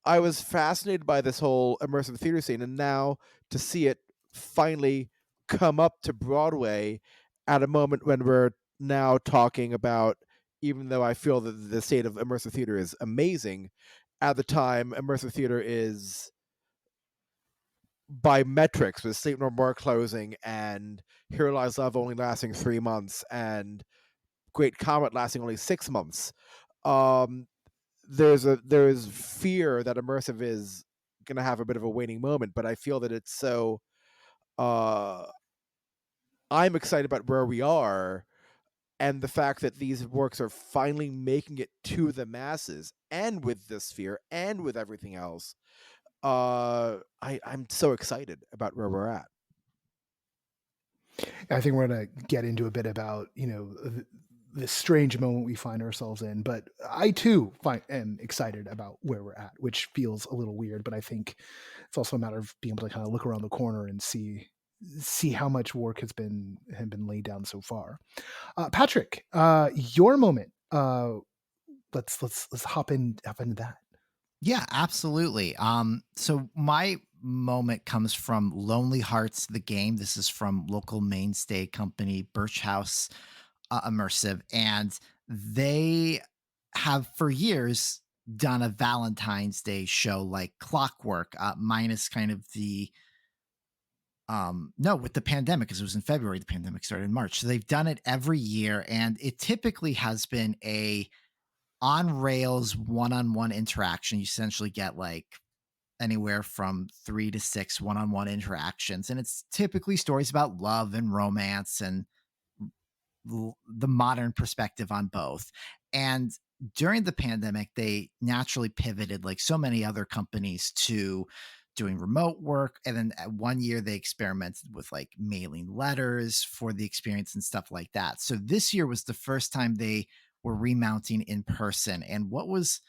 I was fascinated by this whole immersive theater scene, and now to see it finally come up to Broadway at a moment when we're now talking about, even though I feel that the state of immersive theater is amazing, at the time immersive theater is, by metrics, with Sleep No More closing and Here Lies Love only lasting 3 months and Great Comet lasting only 6 months, there's fear that immersive is going to have a bit of a waning moment. But I feel that it's so, I'm excited about where we are, and the fact that these works are finally making it to the masses, and with this fear and with everything else. I'm so excited about where we're at. I think we're going to get into a bit about, this strange moment we find ourselves in, but I too am excited about where we're at, which feels a little weird, but I think it's also a matter of being able to kind of look around the corner and see how much work has been laid down so far. Patrick, your moment. Let's hop into that. Yeah, absolutely. So my moment comes from Lonely Hearts, the game. This is from local mainstay company Birch House Immersive, and they have for years done a Valentine's Day show like clockwork, minus kind of the no, with the pandemic, because it was in February, the pandemic started in March. So they've done it every year, and it typically has been a on rails one-on-one interaction. You essentially get like anywhere from 3 to 6 one-on-one interactions, and it's typically stories about love and romance and the modern perspective on both. And during the pandemic, they naturally pivoted, like so many other companies, to doing remote work. And then one year they experimented with like mailing letters for the experience and stuff like that. So this year was the first time they were remounting in person. And what was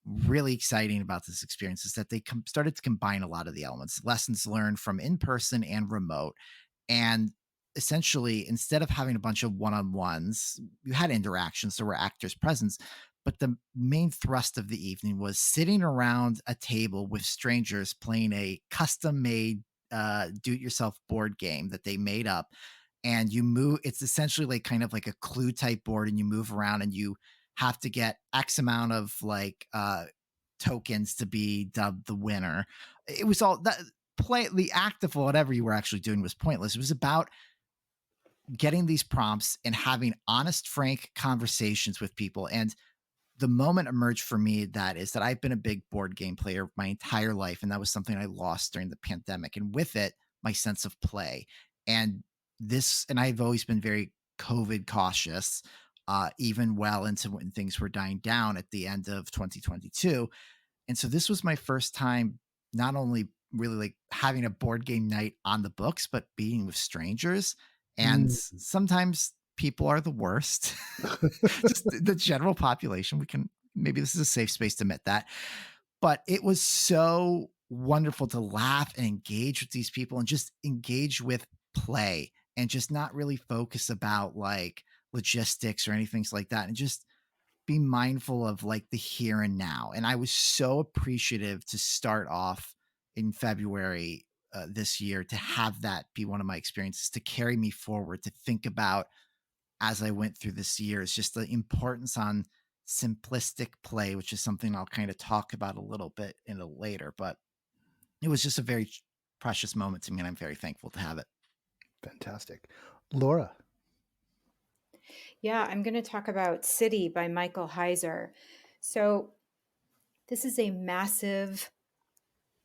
really exciting about this experience is that they started to combine a lot of the elements, lessons learned from in person and remote. And essentially, instead of having a bunch of one-on-ones, you had interactions, there were actors present, but the main thrust of the evening was sitting around a table with strangers playing a custom-made do-it-yourself board game that they made up. And you move, it's essentially like kind of like a Clue type board, and you move around and you have to get X amount of like tokens to be dubbed the winner. It was all that the act of whatever you were actually doing was pointless. It was about getting these prompts and having honest, frank conversations with people. And the moment emerged for me that is that I've been a big board game player my entire life. And that was something I lost during the pandemic. And with it, my sense of play. And I've always been very COVID cautious, even well into when things were dying down at the end of 2022. And so this was my first time not only really like having a board game night on the books, but being with strangers. And sometimes people are the worst. Just the general population. Maybe this is a safe space to admit that. But it was so wonderful to laugh and engage with these people and just engage with play and just not really focus about like logistics or anything like that. And just be mindful of like the here and now. And I was so appreciative to start off in February this year to have that be one of my experiences, to carry me forward, to think about as I went through this year. It's just the importance on simplistic play, which is something I'll kind of talk about a little bit later. But it was just a very precious moment to me, and I'm very thankful to have it. Fantastic. Laura. Yeah, I'm going to talk about City by Michael Heiser. So this is a massive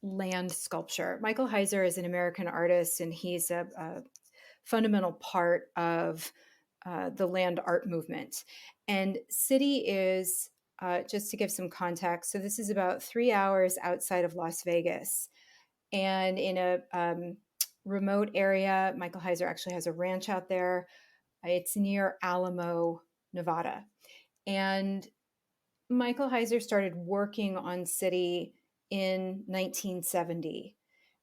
land sculpture. Michael Heiser is an American artist, and he's a fundamental part of the land art movement. And City is, just to give some context, so this is about 3 hours outside of Las Vegas. And in a remote area, Michael Heiser actually has a ranch out there. It's near Alamo, Nevada. And Michael Heiser started working on City in 1970.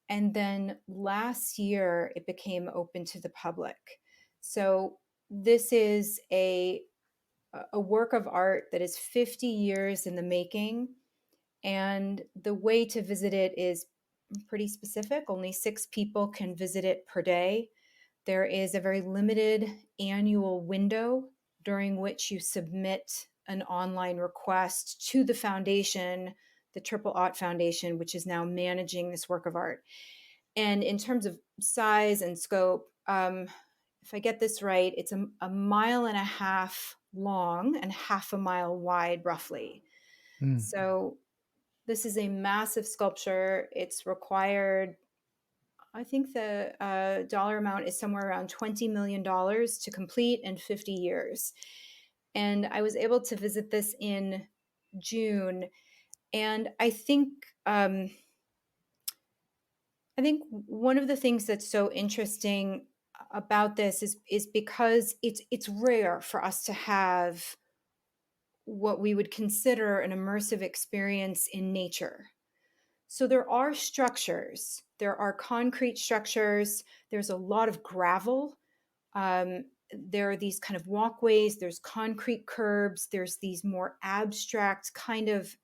And then last year, it became open to the public. So this is a work of art that is 50 years in the making. And the way to visit it is pretty specific. Only 6 people can visit it per day. There is a very limited annual window during which you submit an online request to the foundation, the Triple Aught Foundation, which is now managing this work of art. And in terms of size and scope, if I get this right, it's a 1.5 miles long and 0.5 mile wide, roughly. So this is a massive sculpture. It's required, I think the dollar amount is somewhere around $20 million to complete in 50 years. And I was able to visit this in June. And I think one of the things that's so interesting about this is because it's rare for us to have what we would consider an immersive experience in nature. So there are structures, there are concrete structures, there's a lot of gravel. There are these kind of walkways, there's concrete curbs, there's these more abstract kind of,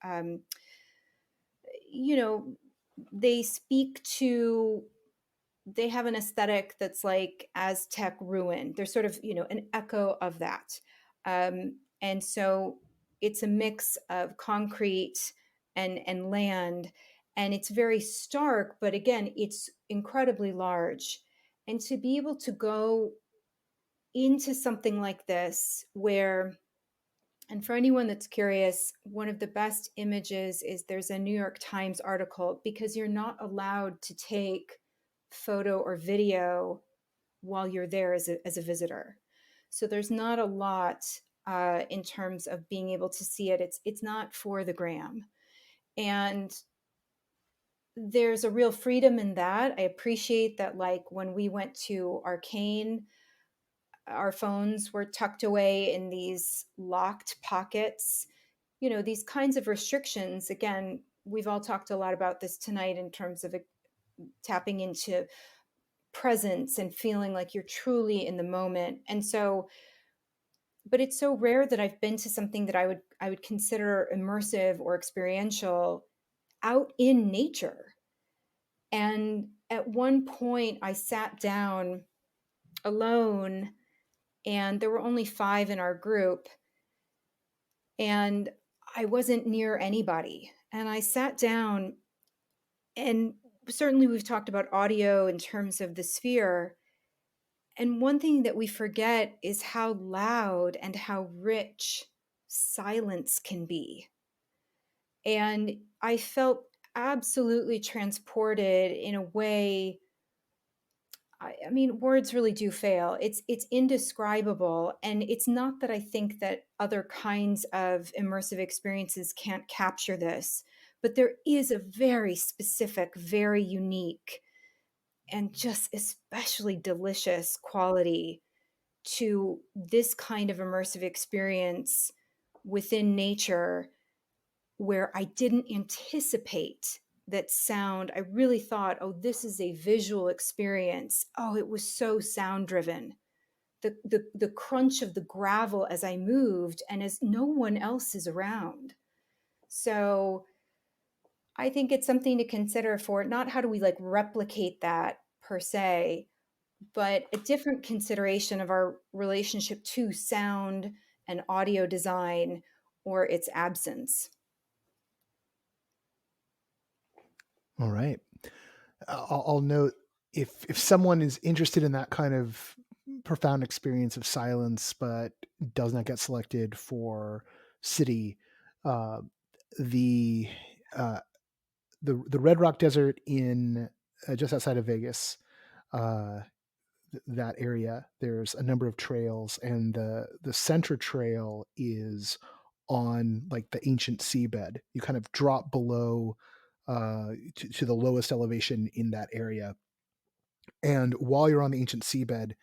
they have an aesthetic that's like Aztec ruin. They're sort of, an echo of that. And so it's a mix of concrete and land, and it's very stark, but again, it's incredibly large. And to be able to go into something like this where, and for anyone that's curious, one of the best images is there's a New York Times article, because you're not allowed to take photo or video while you're there as a visitor. So there's not a lot in terms of being able to see it. It's not for the gram. And there's a real freedom in that. I appreciate that, like when we went to Arcane, our phones were tucked away in these locked pockets. These kinds of restrictions, again, we've all talked a lot about this tonight in terms of tapping into presence and feeling like you're truly in the moment. And so, but it's so rare that I've been to something that I would consider immersive or experiential out in nature. And at one point I sat down alone, and there were only 5 in our group, and I wasn't near anybody. And I sat down, and certainly we've talked about audio in terms of the sphere. And one thing that we forget is how loud and how rich silence can be. And I felt absolutely transported in a way. I mean, words really do fail. It's indescribable, and it's not that I think that other kinds of immersive experiences can't capture this, but there is a very specific, very unique, and just especially delicious quality to this kind of immersive experience within nature where I didn't anticipate that sound. I really thought, oh, this is a visual experience. Oh, it was so sound driven. The crunch of the gravel as I moved and as no one else is around. So I think it's something to consider for not how do we like replicate that per se, but a different consideration of our relationship to sound and audio design or its absence. All right. I'll note if someone is interested in that kind of profound experience of silence, but does not get selected for city, uh, the the Red Rock Desert in just outside of Vegas, uh, that area, there's a number of trails, and the center trail is on like the ancient seabed. You kind of drop below to the lowest elevation in that area. And while you're on the ancient seabed,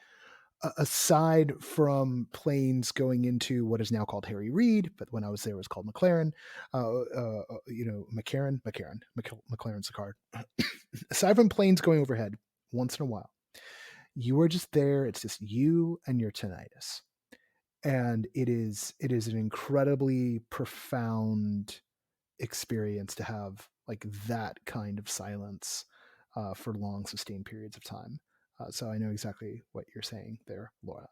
aside from planes going into what is now called Harry Reid, but when I was there it was called McLaren, McLaren's the card. Aside from planes going overhead once in a while, you are just there. It's just you and your tinnitus. And it is an incredibly profound experience to have like that kind of silence for long sustained periods of time. So I know exactly what you're saying there, Laura.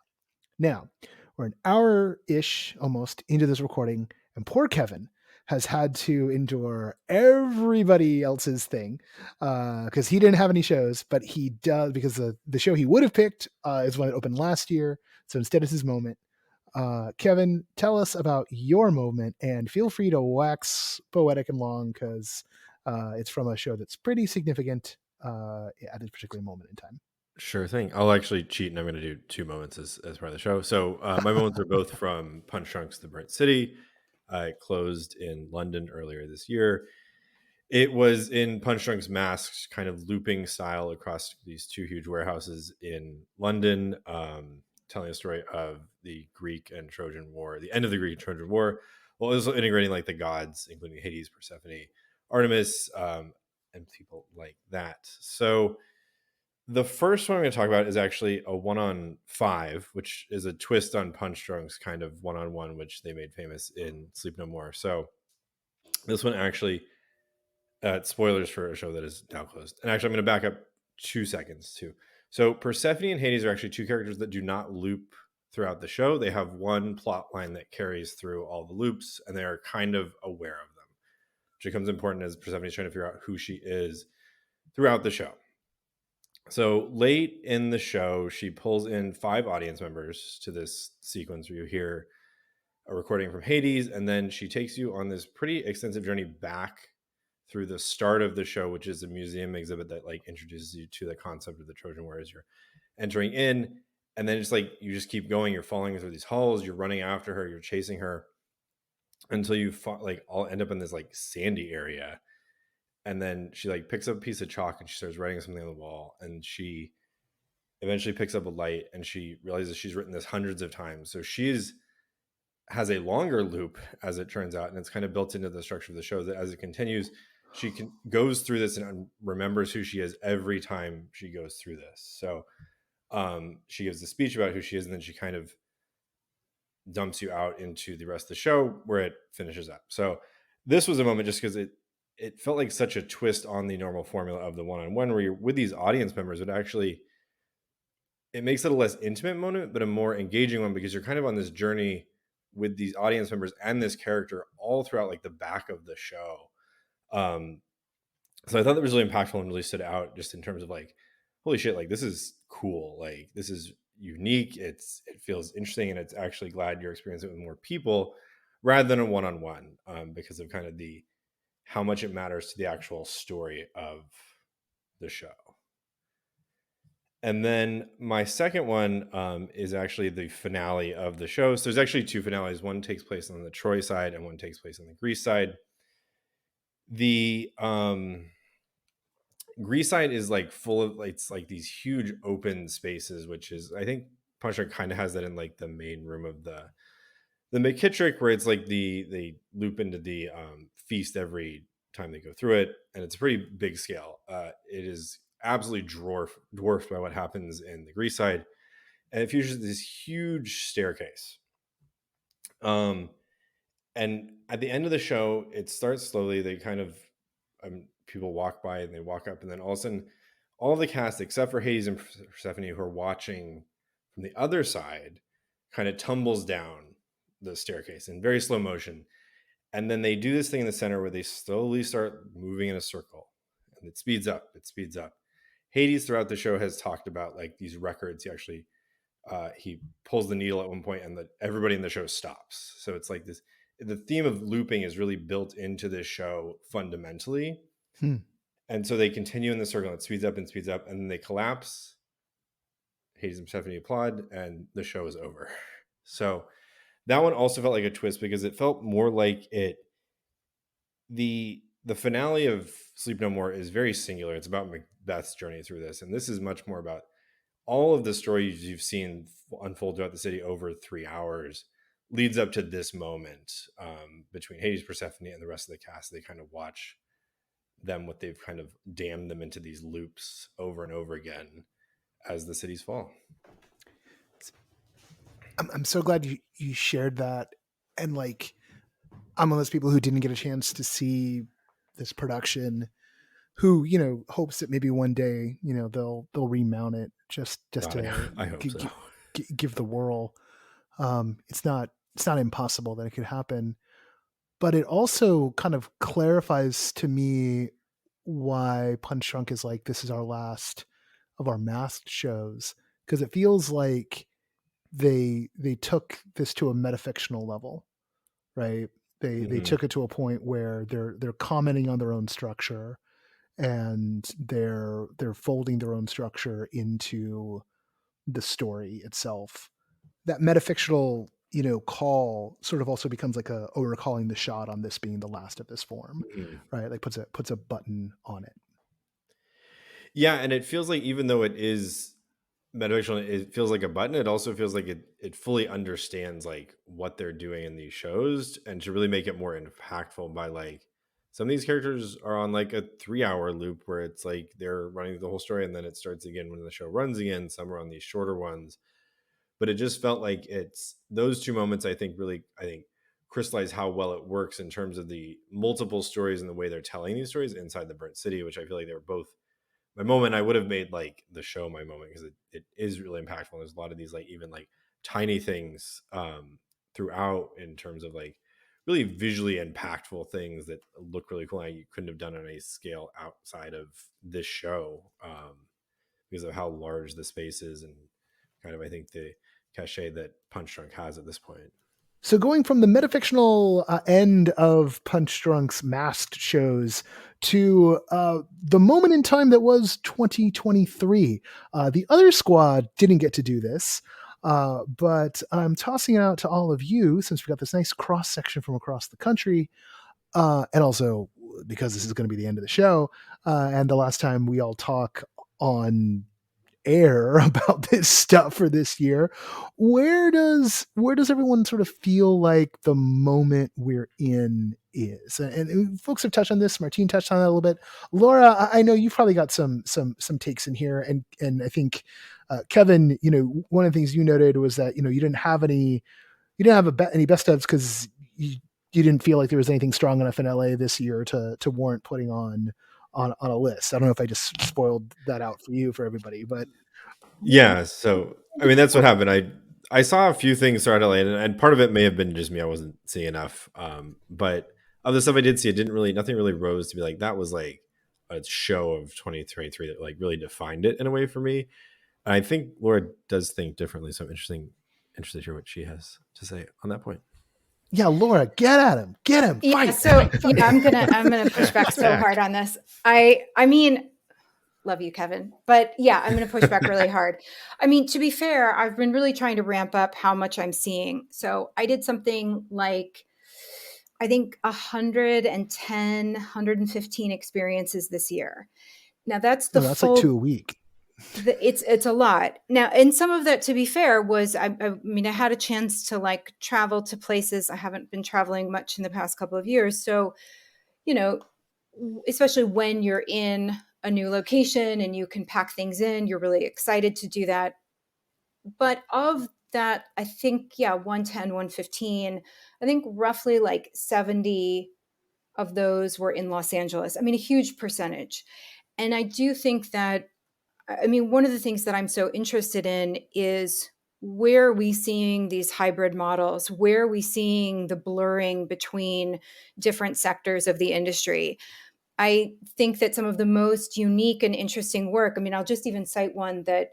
Now, we're an hour-ish almost into this recording, and poor Kevin has had to endure everybody else's thing because he didn't have any shows, but he does, because the show he would have picked is one that opened last year. So instead it's his moment. Kevin, tell us about your moment, and feel free to wax poetic and long because it's from a show that's pretty significant at this particular moment in time. Sure thing. I'll actually cheat, and I'm going to do 2 moments as part of the show. So my moments are both from Punch Drunk's The Burnt City. It closed in London earlier this year. It was in Punch Drunk's masked kind of looping style across these 2 huge warehouses in London, telling a story of the Greek and Trojan War, the end of the Greek and Trojan War, while also integrating like the gods, including Hades, Persephone, Artemis, and people like that. So the first one I'm going to talk about is actually a 1-on-5, which is a twist on Punch Drunk's kind of 1-on-1, which they made famous in Sleep No More. So this one actually, spoilers for a show that is now closed. And actually, I'm going to back up 2 seconds too. So Persephone and Hades are actually 2 characters that do not loop throughout the show. They have one plot line that carries through all the loops, and they are kind of aware of them, which becomes important as Persephone is trying to figure out who she is throughout the show. So late in the show, she pulls in 5 audience members to this sequence where you hear a recording from Hades, and then she takes you on this pretty extensive journey back through the start of the show, which is a museum exhibit that like introduces you to the concept of the Trojan War as you're entering in. And then it's like you just keep going, you're falling through these halls, you're running after her, you're chasing her until you like all end up in this like sandy area. And then she like picks up a piece of chalk and she starts writing something on the wall, and she eventually picks up a light and she realizes she's written this hundreds of times. So has a longer loop, as it turns out, and it's kind of built into the structure of the show that as it continues, she goes through this and remembers who she is every time she goes through this. So she gives a speech about who she is, and then she kind of dumps you out into the rest of the show where it finishes up. So this was a moment just because it felt like such a twist on the normal formula of the 1-on-1 where you're with these audience members. It makes it a less intimate moment, but a more engaging one, because you're kind of on this journey with these audience members and this character all throughout like the back of the show. So I thought that was really impactful and really stood out just in terms of like, holy shit, like this is cool. Like this is unique. It feels interesting, and it's actually glad you're experiencing it with more people rather than a one-on-one, because of kind of how much it matters to the actual story of the show. And then my second one is actually the finale of the show. So there's actually two finales. One takes place on the Troy side and one takes place on the Greece side. The Greece side is like full of, it's like these huge open spaces, which is, I think Punch Drunk kind of has that in like the main room of the McKittrick, where it's like they loop into the feast every time they go through it, and it's a pretty big scale. It is absolutely dwarfed by what happens in the Greece side, and it features this huge staircase. And at the end of the show, it starts slowly. They kind of people walk by and they walk up, and then all of a sudden, all of the cast except for Hades and Persephone, who are watching from the other side, kind of tumbles down the staircase in very slow motion. And then they do this thing in the center where they slowly start moving in a circle, and it speeds up. Hades throughout the show has talked about like these records. He pulls the needle at one point, and everybody in the show stops. So it's like this, the theme of looping is really built into this show fundamentally. And so they continue in the circle, and it speeds up, and then they collapse. Hades and Persephone applaud, and the show is over. So that one also felt like a twist, because it felt more like the finale of Sleep No More is very singular. It's about Macbeth's journey through this, and this is much more about all of the stories you've seen unfold throughout the city over 3 hours leads up to this moment, between Hades, Persephone, and the rest of the cast. They kind of watch them, what they've kind of damned them into these loops over and over again as the cities fall. I'm so glad you shared that. And like, I'm one of those people who didn't get a chance to see this production, who, you know, hopes that maybe one day, you know, they'll remount it just to I hope so. give the whirl. It's not impossible that it could happen, but it also kind of clarifies to me why Punch Drunk is like, this is our last of our masked shows, because it feels like they took this to a metafictional level, right? They took it to a point where they're commenting on their own structure, and they're folding their own structure into the story itself. That metafictional, you know, call sort of also becomes like we're calling the shot on this being the last of this form, right? Like puts a button on it. Yeah, and it feels like, even though it is metafictional, it feels like a button. It also feels like it fully understands like what they're doing in these shows, and to really make it more impactful by like, some of these characters are on like a 3-hour loop where it's like they're running the whole story, and then it starts again when the show runs again. Some are on these shorter ones, but it just felt like it's those two moments, I think crystallize how well it works in terms of the multiple stories and the way they're telling these stories inside the burnt city, which I feel like they were both my moment. I would have made like the show my moment, because it is really impactful. There's a lot of these like even like tiny things throughout, in terms of like really visually impactful things that look really cool, and you couldn't have done on a scale outside of this show, because of how large the space is, and kind of, I think, the cachet that Punch Drunk has at this point. So going from the metafictional end of Punch Drunk's masked shows to the moment in time that was 2023. The other squad didn't get to do this, but I'm tossing it out to all of you, since we got this nice cross section from across the country, and also because this is going to be the end of the show, and the last time we all talk on air about this stuff for this year. Where does everyone sort of feel like the moment we're in is? And folks have touched on this. Martine touched on that a little bit. Laura, I know you've probably got some takes in here, and I think Kevin, you know, one of the things you noted was that, you know, you didn't have any best ofs because you didn't feel like there was anything strong enough in LA this year to warrant putting on a list. I don't know if I just spoiled that out for you, for everybody, but yeah. So, I mean, that's what happened. I saw a few things throughout LA, and part of it may have been just me. I wasn't seeing enough. But of the stuff I did see, nothing really rose to be like, that was like a show of 2023 that like really defined it in a way for me. And I think Laura does think differently, so I'm interested to hear what she has to say on that point. Yeah, Laura, get at him. Get him. Yeah, Fight. so yeah, I'm gonna push back so hard on this. I mean, love you, Kevin, but yeah, I'm gonna push back really hard. I mean, to be fair, I've been really trying to ramp up how much I'm seeing. So I did something like, I think 110, 115 experiences this year. Now that's the That's full, like 2 a week. it's a lot now, and some of that, to be fair, was I mean, I had a chance to like travel to places. I haven't been traveling much in the past couple of years, so you know, especially when you're in a new location and you can pack things in, you're really excited to do that. But of that, I think, yeah, 110, 115, I think roughly like 70 of those were in Los Angeles. I mean, a huge percentage. And I do think that, I mean, one of the things that I'm so interested in is, where are we seeing these hybrid models? Where are we seeing the blurring between different sectors of the industry? I think that some of the most unique and interesting work, I mean, I'll just even cite one that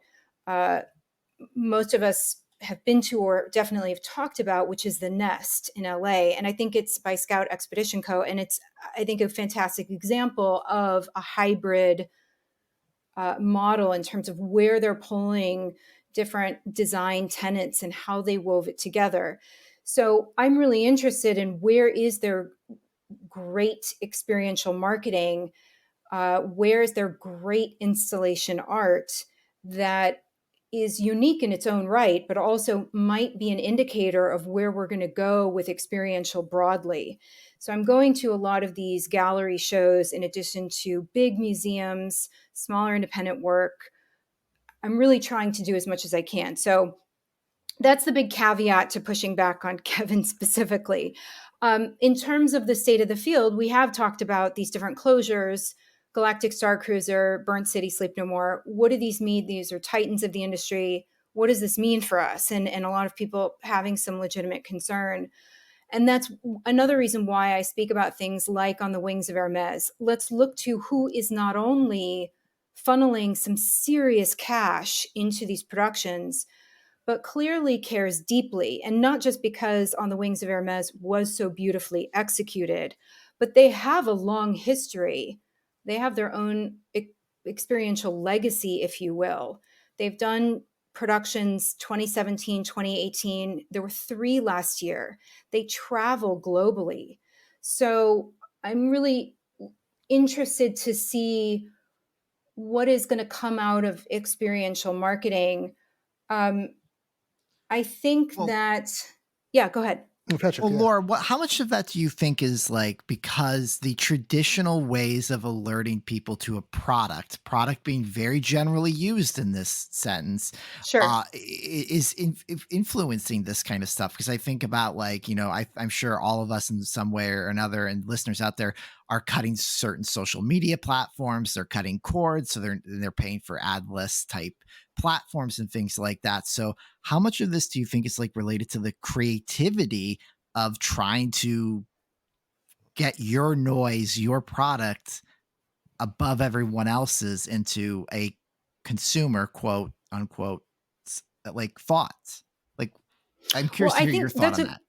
most of us have been to or definitely have talked about, which is the Nest in LA. And I think it's by Scout Expedition Co. And it's, I think, a fantastic example of a hybrid model in terms of where they're pulling different design tenets and how they wove it together. So I'm really interested in, where is there great experiential marketing? Where is there great installation art that is unique in its own right, but also might be an indicator of where we're going to go with experiential broadly? So I'm going to a lot of these gallery shows in addition to big museums, smaller independent work. I'm really trying to do as much as I can. So that's the big caveat to pushing back on Kevin specifically. In terms of the state of the field, we have talked about these different closures: Galactic Star Cruiser, Burnt City, Sleep No More. What do these mean? These are titans of the industry. What does this mean for us? And a lot of people having some legitimate concern. And that's another reason why I speak about things like On the Wings of Hermes. Let's look to who is not only funneling some serious cash into these productions, but clearly cares deeply, and not just because On the Wings of Hermes was so beautifully executed, but they have a long history. They have their own experiential legacy, if you will. They've done productions 2017, 2018. There were 3 last year. They travel globally. So I'm really interested to see what is going to come out of experiential marketing. I think that, yeah, go ahead. Patrick, Well, yeah. Laura, how much of that do you think is like because the traditional ways of alerting people to a product being very generally used in this sentence, Sure. is influencing this kind of stuff? Because I think about, like, you know, I'm sure all of us in some way or another, and listeners out there, are cutting certain social media platforms. They're cutting cords, so they're paying for ad-less type platforms and things like that. So how much of this do you think is like related to the creativity of trying to get your noise, your product above everyone else's into a consumer, quote unquote, like thoughts? Like, I'm curious Well, to I hear your think thought on that.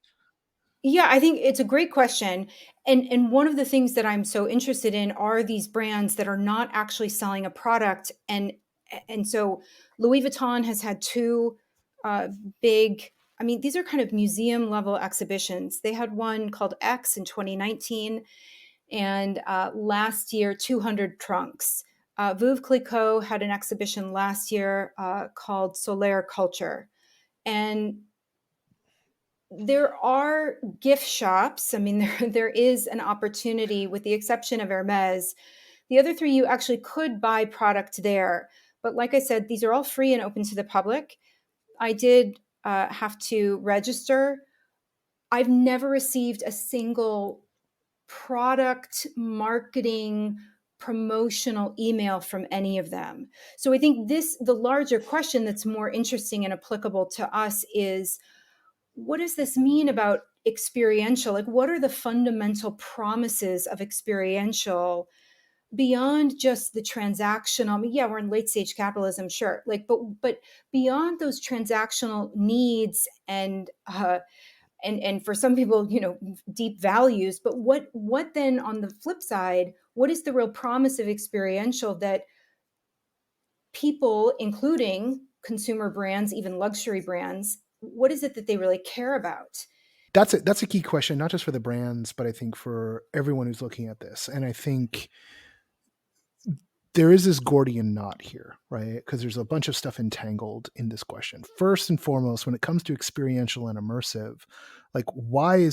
yeah, I think it's a great question. And one of the things that I'm so interested in are these brands that are not actually selling a product. And so Louis Vuitton has had 2 big, I mean, these are kind of museum level exhibitions. They had one called X in 2019, and last year, 200 trunks. Veuve Clicquot had an exhibition last year called Solaire Culture. And there are gift shops. I mean, there is an opportunity, with the exception of Hermes. The other 3, you actually could buy product there. But like I said, these are all free and open to the public. I did have to register. I've never received a single product marketing promotional email from any of them. So I think the larger question that's more interesting and applicable to us is, what does this mean about experiential? Like, what are the fundamental promises of experiential beyond just the transactional, I mean, yeah, we're in late stage capitalism, sure. Like, but beyond those transactional needs and for some people, deep values, but what then on the flip side, what is the real promise of experiential that people, including consumer brands, even luxury brands, what is it that they really care about? That's a key question, not just for the brands, but I think for everyone who's looking at this. And I think there is this Gordian knot here, right? Because there's a bunch of stuff entangled in this question. First and foremost, when it comes to experiential and immersive, like why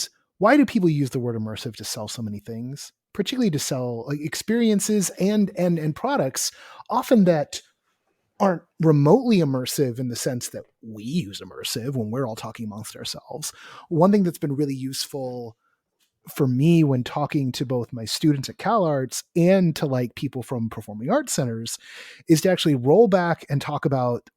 do people use the word immersive to sell so many things, particularly to sell like experiences and products, often that aren't remotely immersive in the sense that we use immersive when we're all talking amongst ourselves. One thing that's been really useful for me when talking to both my students at CalArts and to like people from performing arts centers is to actually roll back and talk about,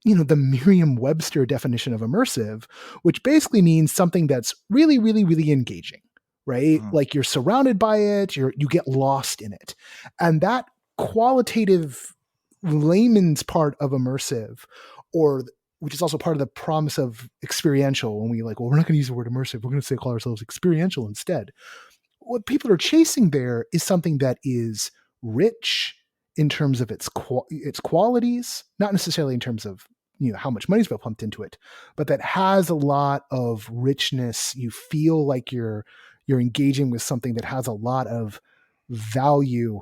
the Merriam-Webster definition of immersive, which basically means something that's really, really, really engaging, right? Like you're surrounded by it, you get lost in it. And that qualitative layman's part of immersive, or which is also part of the promise of experiential, when we like, well, we're not going to use the word immersive, we're going to call ourselves experiential instead. What people are chasing there is something that is rich in terms of its qualities, not necessarily in terms of how much money's been pumped into it, but that has a lot of richness. You feel like you're engaging with something that has a lot of value,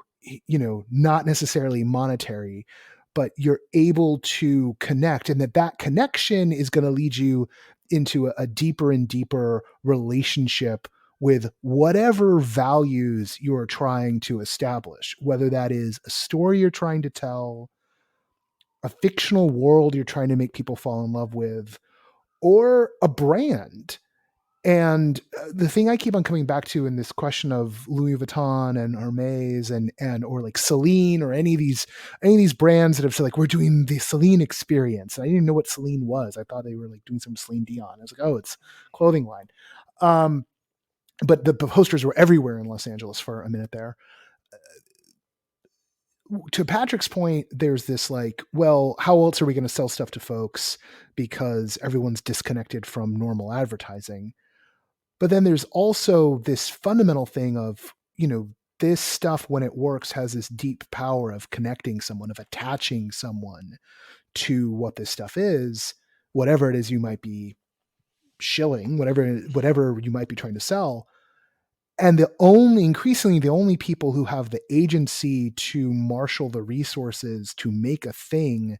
not necessarily monetary, but you're able to connect, and that connection is going to lead you into a deeper and deeper relationship with whatever values you're trying to establish, whether that is a story you're trying to tell, a fictional world you're trying to make people fall in love with, or a brand. And the thing I keep on coming back to in this question of Louis Vuitton and Hermes and or like Celine or any of these brands that have said like, we're doing the Celine experience. And I didn't even know what Celine was. I thought they were like doing some Celine Dion. I was like, oh, it's clothing line. But the posters were everywhere in Los Angeles for a minute there. To Patrick's point, there's this like, well, how else are we going to sell stuff to folks because everyone's disconnected from normal advertising? But then there's also this fundamental thing of, this stuff, when it works, has this deep power of connecting someone, of attaching someone to what this stuff is, whatever it is you might be shilling, whatever you might be trying to sell. And increasingly the only people who have the agency to marshal the resources to make a thing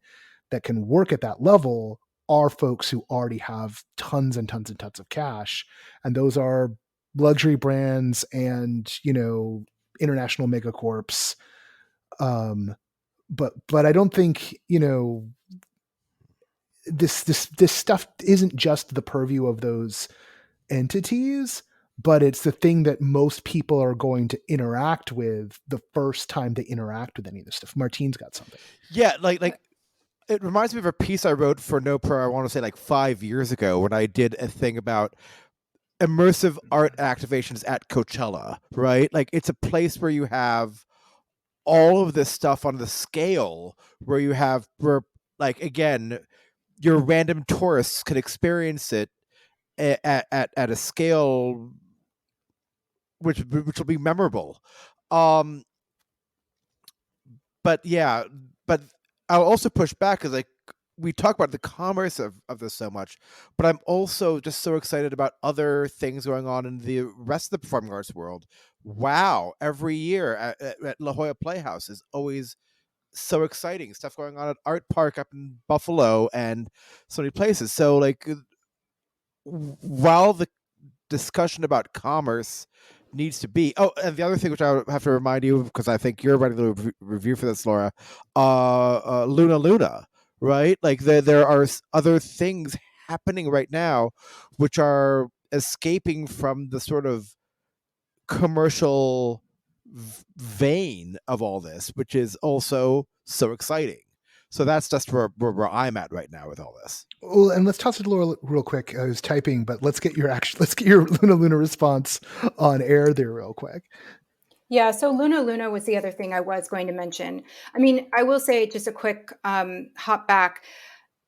that can work at that level are folks who already have tons and tons and tons of cash. And those are luxury brands and, international megacorps. But I don't think, this stuff isn't just the purview of those entities, but it's the thing that most people are going to interact with the first time they interact with any of this stuff. Martine's got something. Yeah, like it reminds me of a piece I wrote for NoPro, I want to say like 5 years ago, when I did a thing about immersive art activations at Coachella, right? Like it's a place where you have all of this stuff on the scale where like, again, your random tourists can experience it at a scale which will be memorable. But I'll also push back because like we talk about the commerce of this so much, but I'm also just so excited about other things going on in the rest of the performing arts world. Wow, every year at La Jolla Playhouse is always so exciting. Stuff going on at Art Park up in Buffalo and so many places. So like, while the discussion about commerce needs to be, and the other thing which I have to remind you, because I think you're writing the review for this, Laura, Luna, right? Like there are other things happening right now which are escaping from the sort of commercial vein of all this, which is also so exciting. So that's just where I'm at right now with all this. Well, and let's toss it to Laura real quick. I was typing, but let's get your Luna response on air there real quick. Yeah, so Luna was the other thing I was going to mention. I mean, I will say just a quick hop back.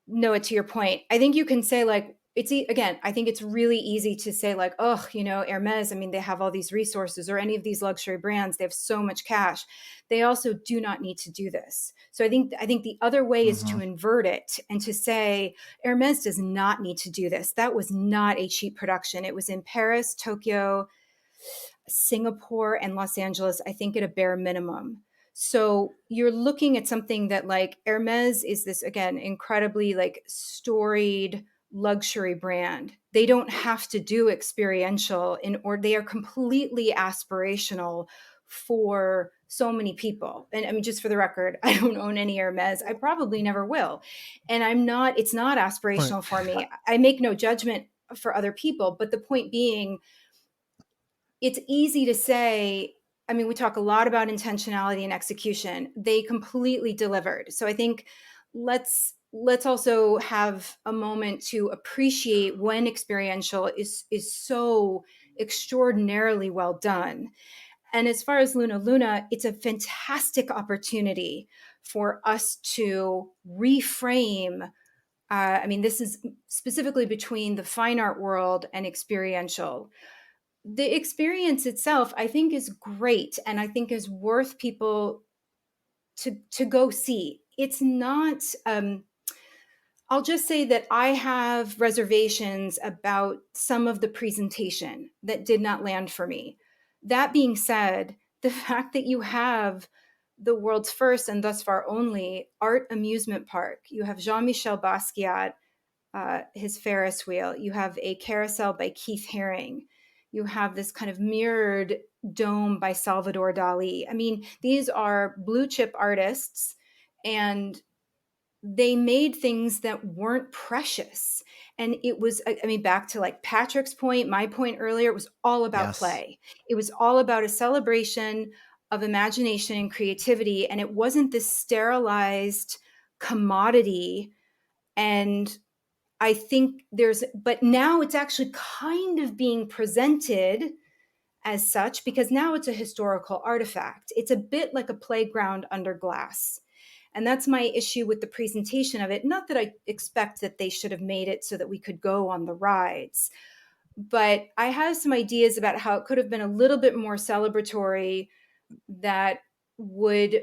Noah, to your point, I think you can say like, again, I think it's really easy to say like, oh, Hermes, I mean, they have all these resources, or any of these luxury brands, they have so much cash. They also do not need to do this. So I think the other way is to invert it and to say Hermes does not need to do this. That was not a cheap production. It was in Paris, Tokyo, Singapore, and Los Angeles, I think at a bare minimum. So you're looking at something that like Hermes is this, again, incredibly like storied luxury brand. They don't have to do experiential or they are completely aspirational for so many people. And I mean, just for the record, I don't own any Hermes. I probably never will. And it's not aspirational for me. I make no judgment for other people. But the point being, it's easy to say, I mean, we talk a lot about intentionality and execution. They completely delivered. So I think let's also have a moment to appreciate when experiential is so extraordinarily well done. And as far as Luna, it's a fantastic opportunity for us to reframe. I mean, this is specifically between the fine art world and experiential. The experience itself, I think, is great, and I think is worth people to go see. It's not. I'll just say that I have reservations about some of the presentation that did not land for me. That being said, the fact that you have the world's first and thus far only art amusement park, you have Jean-Michel Basquiat, his Ferris wheel, you have a carousel by Keith Haring, you have this kind of mirrored dome by Salvador Dali. I mean, these are blue chip artists, and they made things that weren't precious. And it was, I mean, back to like Patrick's point, my point earlier, it was all about play. It was all about a celebration of imagination and creativity. And it wasn't this sterilized commodity. And I think but now it's actually kind of being presented as such, because now it's a historical artifact. It's a bit like a playground under glass. And that's my issue with the presentation of it. Not that I expect that they should have made it so that we could go on the rides, but I have some ideas about how it could have been a little bit more celebratory, that would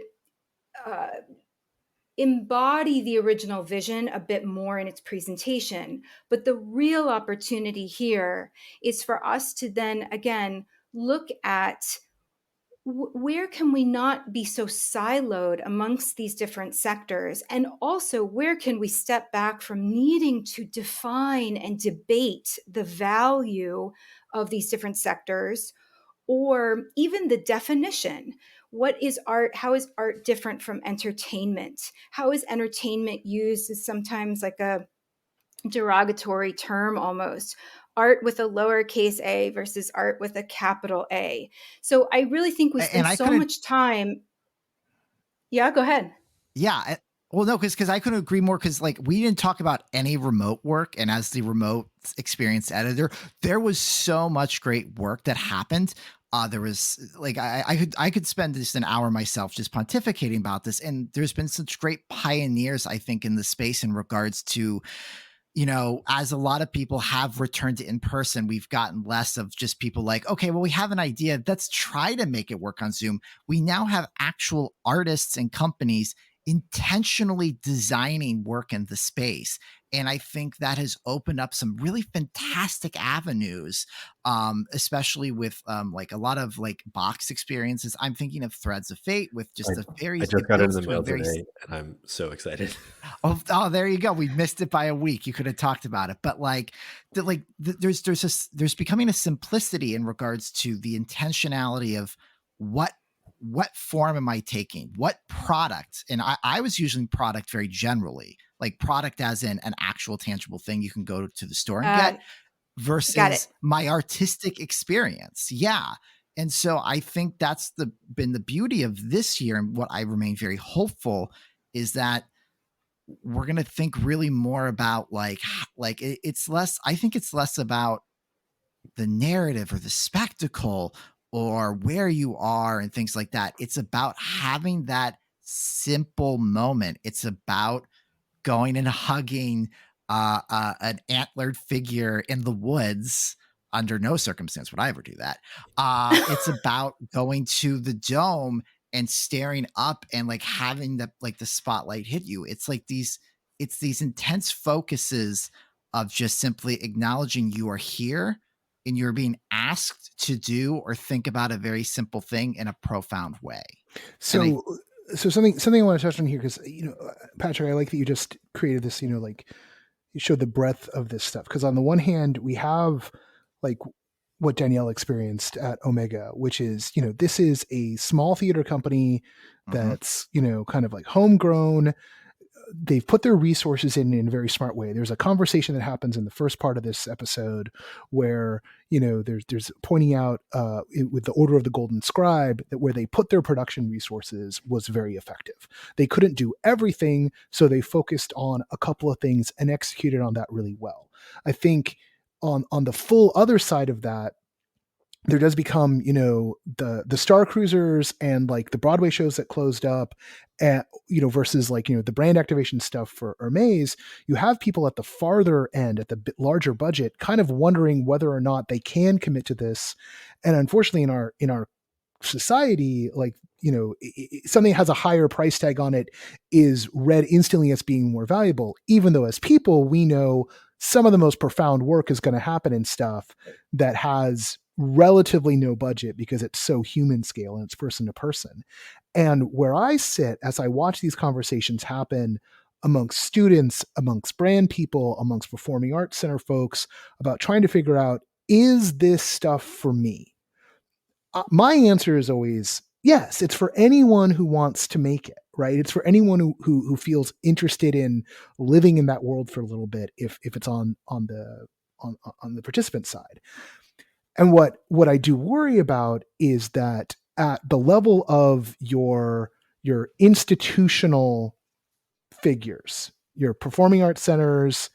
embody the original vision a bit more in its presentation. But the real opportunity here is for us to then, again, look at where can we not be so siloed amongst these different sectors? And also, where can we step back from needing to define and debate the value of these different sectors, or even the definition? What is art? How is art different from entertainment? How is entertainment used as sometimes like a derogatory term almost? Art with a lowercase a versus art with a capital A. So I really think we spend so much time. Yeah, go ahead. Yeah. Well, no, because I couldn't agree more, because like we didn't talk about any remote work. And as the remote experience editor, there was so much great work that happened. There was like I could spend just an hour myself just pontificating about this. And there's been such great pioneers, I think, in the space in regards to, as a lot of people have returned to in person, we've gotten less of just people like, okay, well, we have an idea. Let's try to make it work on Zoom. We now have actual artists and companies intentionally designing work in the space. And I think that has opened up some really fantastic avenues, especially with like a lot of like box experiences. I'm thinking of Threads of Fate with just a very— I just got it in the mail today, and I'm so excited. Oh, there you go. We missed it by a week. You could have talked about it, but there's becoming a simplicity in regards to the intentionality of what form am I taking? What product? And I was using product very generally, like product as in an actual tangible thing you can go to the store and get, versus my artistic experience. Yeah. And so I think that's been the beauty of this year. And what I remain very hopeful is that we're going to think really more about it's less, I think it's less about the narrative or the spectacle or where you are and things like that. It's about having that simple moment. It's about going and hugging an antlered figure in the woods. Under no circumstance would I ever do that. It's about going to the dome and staring up and like having the spotlight hit you. It's these intense focuses of just simply acknowledging you are here and you're being asked to do or think about a very simple thing in a profound way. So, something I want to touch on here, because Patrick, I like that you just created this. Like you showed the breadth of this stuff. Because on the one hand, we have like what Danielle experienced at Omega, which is this is a small theater company that's kind of like homegrown. They've put their resources in a very smart way. There's a conversation that happens in the first part of this episode where, there's pointing out with the Order of the Golden Scribe that where they put their production resources was very effective. They couldn't do everything, so they focused on a couple of things and executed on that really well. I think on the full other side of that, there does become, the Star Cruisers and like the Broadway shows that closed up, versus like, the brand activation stuff for Hermes. You have people at the farther end, at the larger budget, kind of wondering whether or not they can commit to this. And unfortunately, in our society, like, something that has a higher price tag on it is read instantly as being more valuable, even though as people, we know some of the most profound work is going to happen in stuff that has relatively no budget because it's so human scale and it's person to person. And where I sit as I watch these conversations happen amongst students, amongst brand people, amongst performing arts center folks about trying to figure out, is this stuff for me? My answer is always yes. It's for anyone who wants to make it, right? It's for anyone who feels interested in living in that world for a little bit, if it's on the participant side. And what I do worry about is that at the level of your institutional figures, your performing arts centers,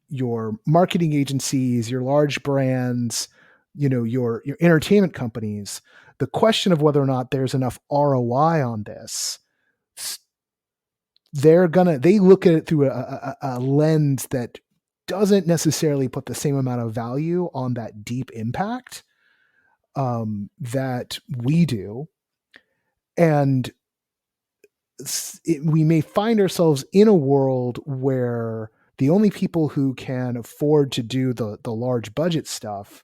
your marketing agencies, your large brands, your entertainment companies, the question of whether or not there's enough ROI on this, they look at it through a lens that doesn't necessarily put the same amount of value on that deep impact that we do. And we may find ourselves in a world where the only people who can afford to do the large budget stuff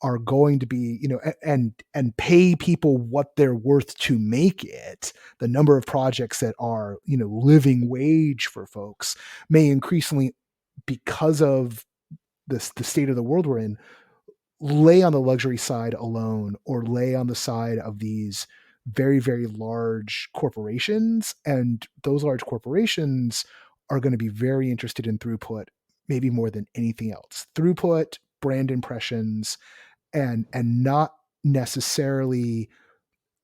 are going to be, and pay people what they're worth to make it. The number of projects that are, living wage for folks may increasingly, because of the state of the world we're in, lay on the luxury side alone, or lay on the side of these very, very large corporations. And those large corporations are going to be very interested in throughput, maybe more than anything else. Throughput, brand impressions, and not necessarily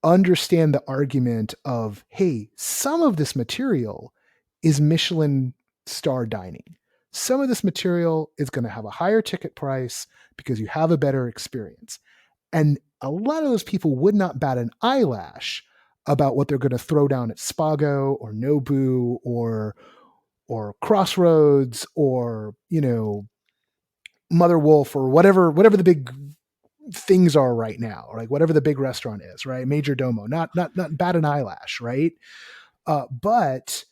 understand the argument of, hey, some of this material is Michelin star dining. Some of this material is going to have a higher ticket price because you have a better experience. And a lot of those people would not bat an eyelash about what they're going to throw down at Spago or Nobu or Crossroads or, Mother Wolf or whatever the big things are right now, or like whatever the big restaurant is, right? Major Domo, not bat an eyelash, right? But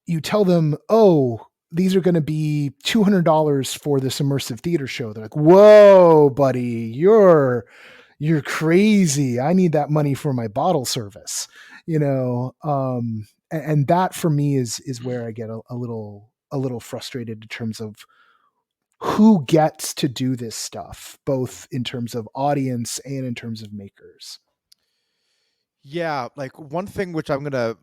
you tell them, oh, these are going to be $200 for this immersive theater show. They're like, whoa, buddy, you're crazy. I need that money for my bottle service, and that for me is where I get a little frustrated in terms of who gets to do this stuff, both in terms of audience and in terms of makers. Yeah, like one thing which I'm going to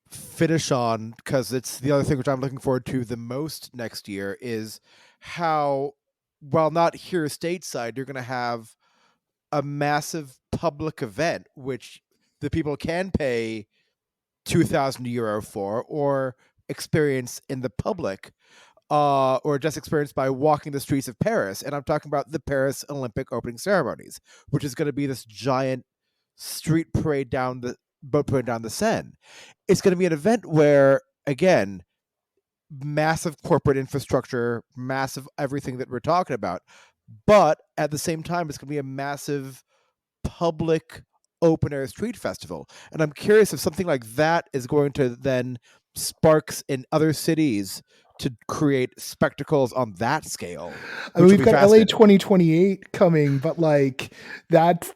finish on, because it's the other thing which I'm looking forward to the most next year, is how, while not here stateside, you're going to have a massive public event which the people can pay €2,000 for or experience in the public. or just experienced by walking the streets of Paris. And I'm talking about the Paris Olympic opening ceremonies, which is going to be this giant street parade down the Seine. It's going to be an event where, again, massive corporate infrastructure, massive everything that we're talking about, but at the same time, it's going to be a massive public open air street festival. And I'm curious if something like that is going to then sparks in other cities to create spectacles on that scale. I mean, we've got LA 2028 coming, but like that's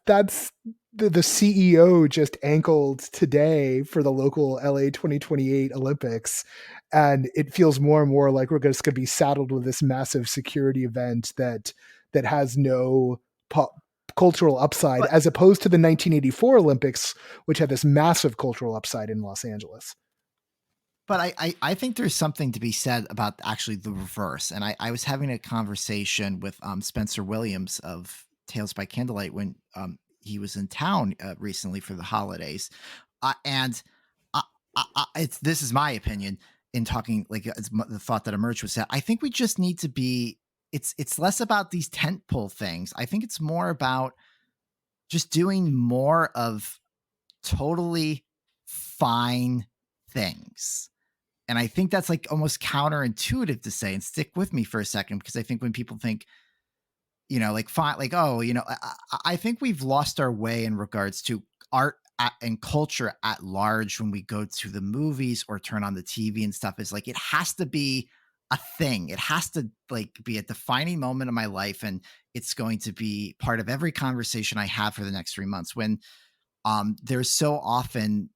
the CEO just ankled today for the local LA 2028 Olympics. And it feels more and more like we're just going to be saddled with this massive security event that has no cultural upside, as opposed to the 1984 Olympics, which had this massive cultural upside in Los Angeles. But I think there's something to be said about actually the reverse. And I was having a conversation with Spencer Williams of Tales by Candlelight when he was in town recently for the holidays. This is my opinion in talking, like the thought that emerged was that I think we just need to be, it's less about these tentpole things. I think it's more about just doing more of totally fine things. And I think that's like almost counterintuitive to say, and stick with me for a second, because I think when people think, like fine, like, oh, I think we've lost our way in regards to art and culture at large when we go to the movies or turn on the TV and stuff. Is like, it has to be a thing. It has to like be a defining moment of my life. And it's going to be part of every conversation I have for the next 3 months, when there's so often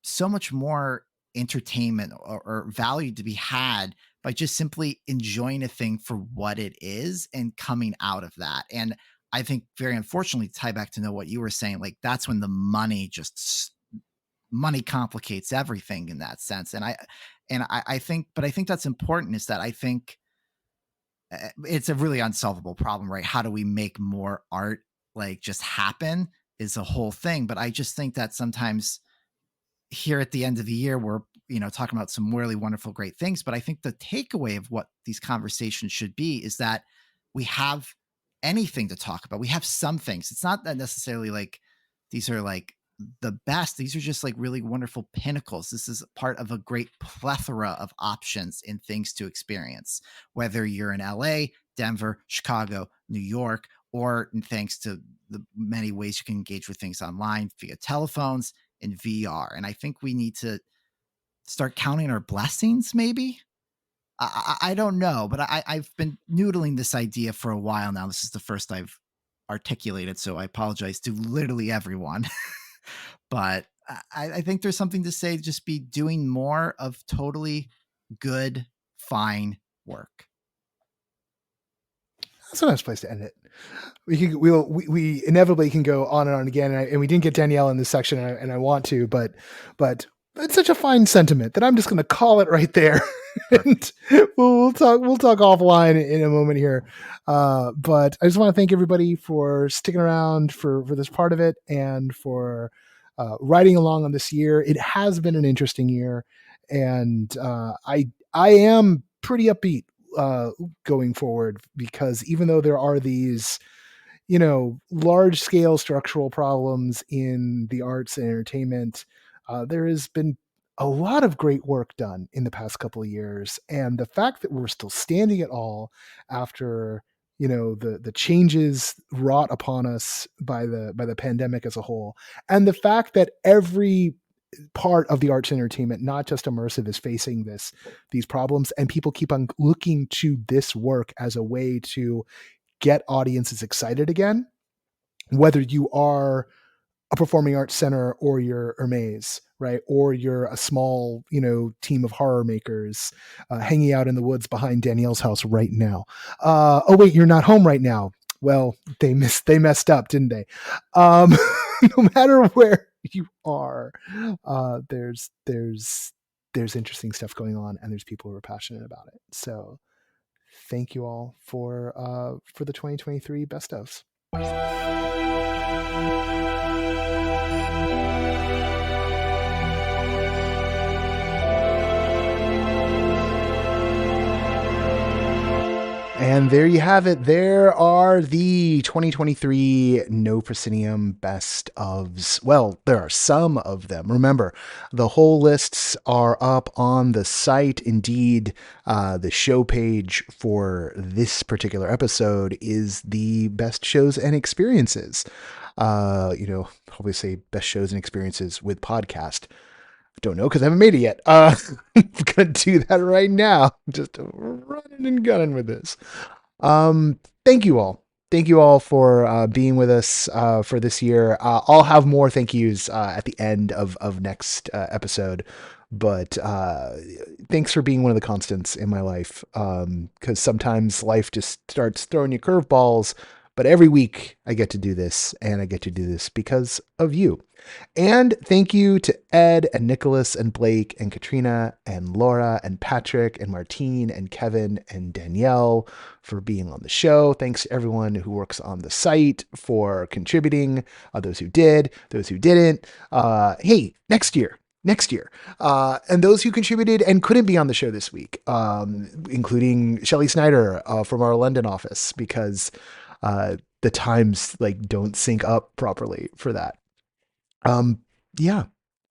so much more entertainment or value to be had by just simply enjoying a thing for what it is and coming out of that. And I think very unfortunately, to tie back to know what you were saying, like that's when the money complicates everything in that sense. And I think that's important, is that I think it's a really unsolvable problem, right? How do we make more art like just happen is a whole thing. But I just think that sometimes here at the end of the year, we're, talking about some really wonderful, great things. But I think the takeaway of what these conversations should be is that we have anything to talk about. We have some things. It's not that necessarily like these are like the best. These are just like really wonderful pinnacles. This is part of a great plethora of options and things to experience, whether you're in LA, Denver, Chicago, New York, or thanks to the many ways you can engage with things online via telephones and VR. And I think we need to start counting our blessings, maybe. I don't know, but I've been noodling this idea for a while now. This is the first I've articulated, so I apologize to literally everyone. But I think there's something to say, just be doing more of totally good, fine work. That's a nice place to end it. We inevitably can go on and on again, and we didn't get Danielle in this section, and I want to, but it's such a fine sentiment that I'm just going to call it right there. And we'll talk offline in a moment here. But I just want to thank everybody for sticking around for this part of it, and for riding along on this year. It has been an interesting year, and I am pretty upbeat going forward, because even though there are these large scale structural problems in the arts and entertainment, there has been a lot of great work done in the past couple of years. And the fact that we're still standing at all after the changes wrought upon us by the pandemic as a whole, and the fact that every part of the arts and entertainment, not just immersive, is facing these problems, and people keep on looking to this work as a way to get audiences excited again, whether you are a performing arts center or you're Hermes, right? Or you're a small, team of horror makers hanging out in the woods behind Danielle's house right now. Oh wait, you're not home right now. Well, they messed up, didn't they? No matter where you are, there's interesting stuff going on, and there's people who are passionate about it. So thank you all for the 2023 best ofs. And there you have it. There are the 2023 No Proscenium Best ofs. Well, there are some of them. Remember, the whole lists are up on the site. Indeed, the show page for this particular episode is the best shows and experiences. Probably say best shows and experiences with podcast. Don't know because I haven't made it yet. I'm gonna do that right now. Just running and gunning with this. Thank you all. Thank you all for being with us for this year. I'll have more thank yous at the end of next episode. But thanks for being one of the constants in my life. Because sometimes life just starts throwing you curveballs. But every week I get to do this, and I get to do this because of you. And thank you to Ed and Nicholas and Blake and Katrina and Laura and Patrick and Martine and Kevin and Danielle for being on the show. Thanks to everyone who works on the site for contributing, those who did, those who didn't. Hey, next year. And those who contributed and couldn't be on the show this week, including Shelley Snyder from our London office, because the times don't sync up properly for that.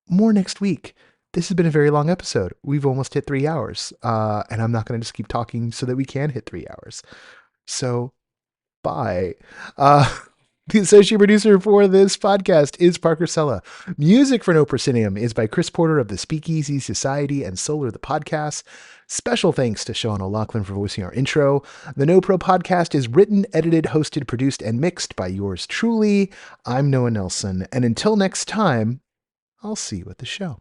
More next week. This has been a very long episode. We've almost hit 3 hours. And I'm not going to just keep talking so that we can hit 3 hours. So bye. The associate producer for this podcast is Parker Sella. Music for No Proscenium is by Chris Porter of the Speakeasy Society and Solar the Podcast. Special thanks to Sean O'Loughlin for voicing our intro. The NoPro podcast is written, edited, hosted, produced, and mixed by yours truly. I'm Noah Nelson, and until next time, I'll see you at the show.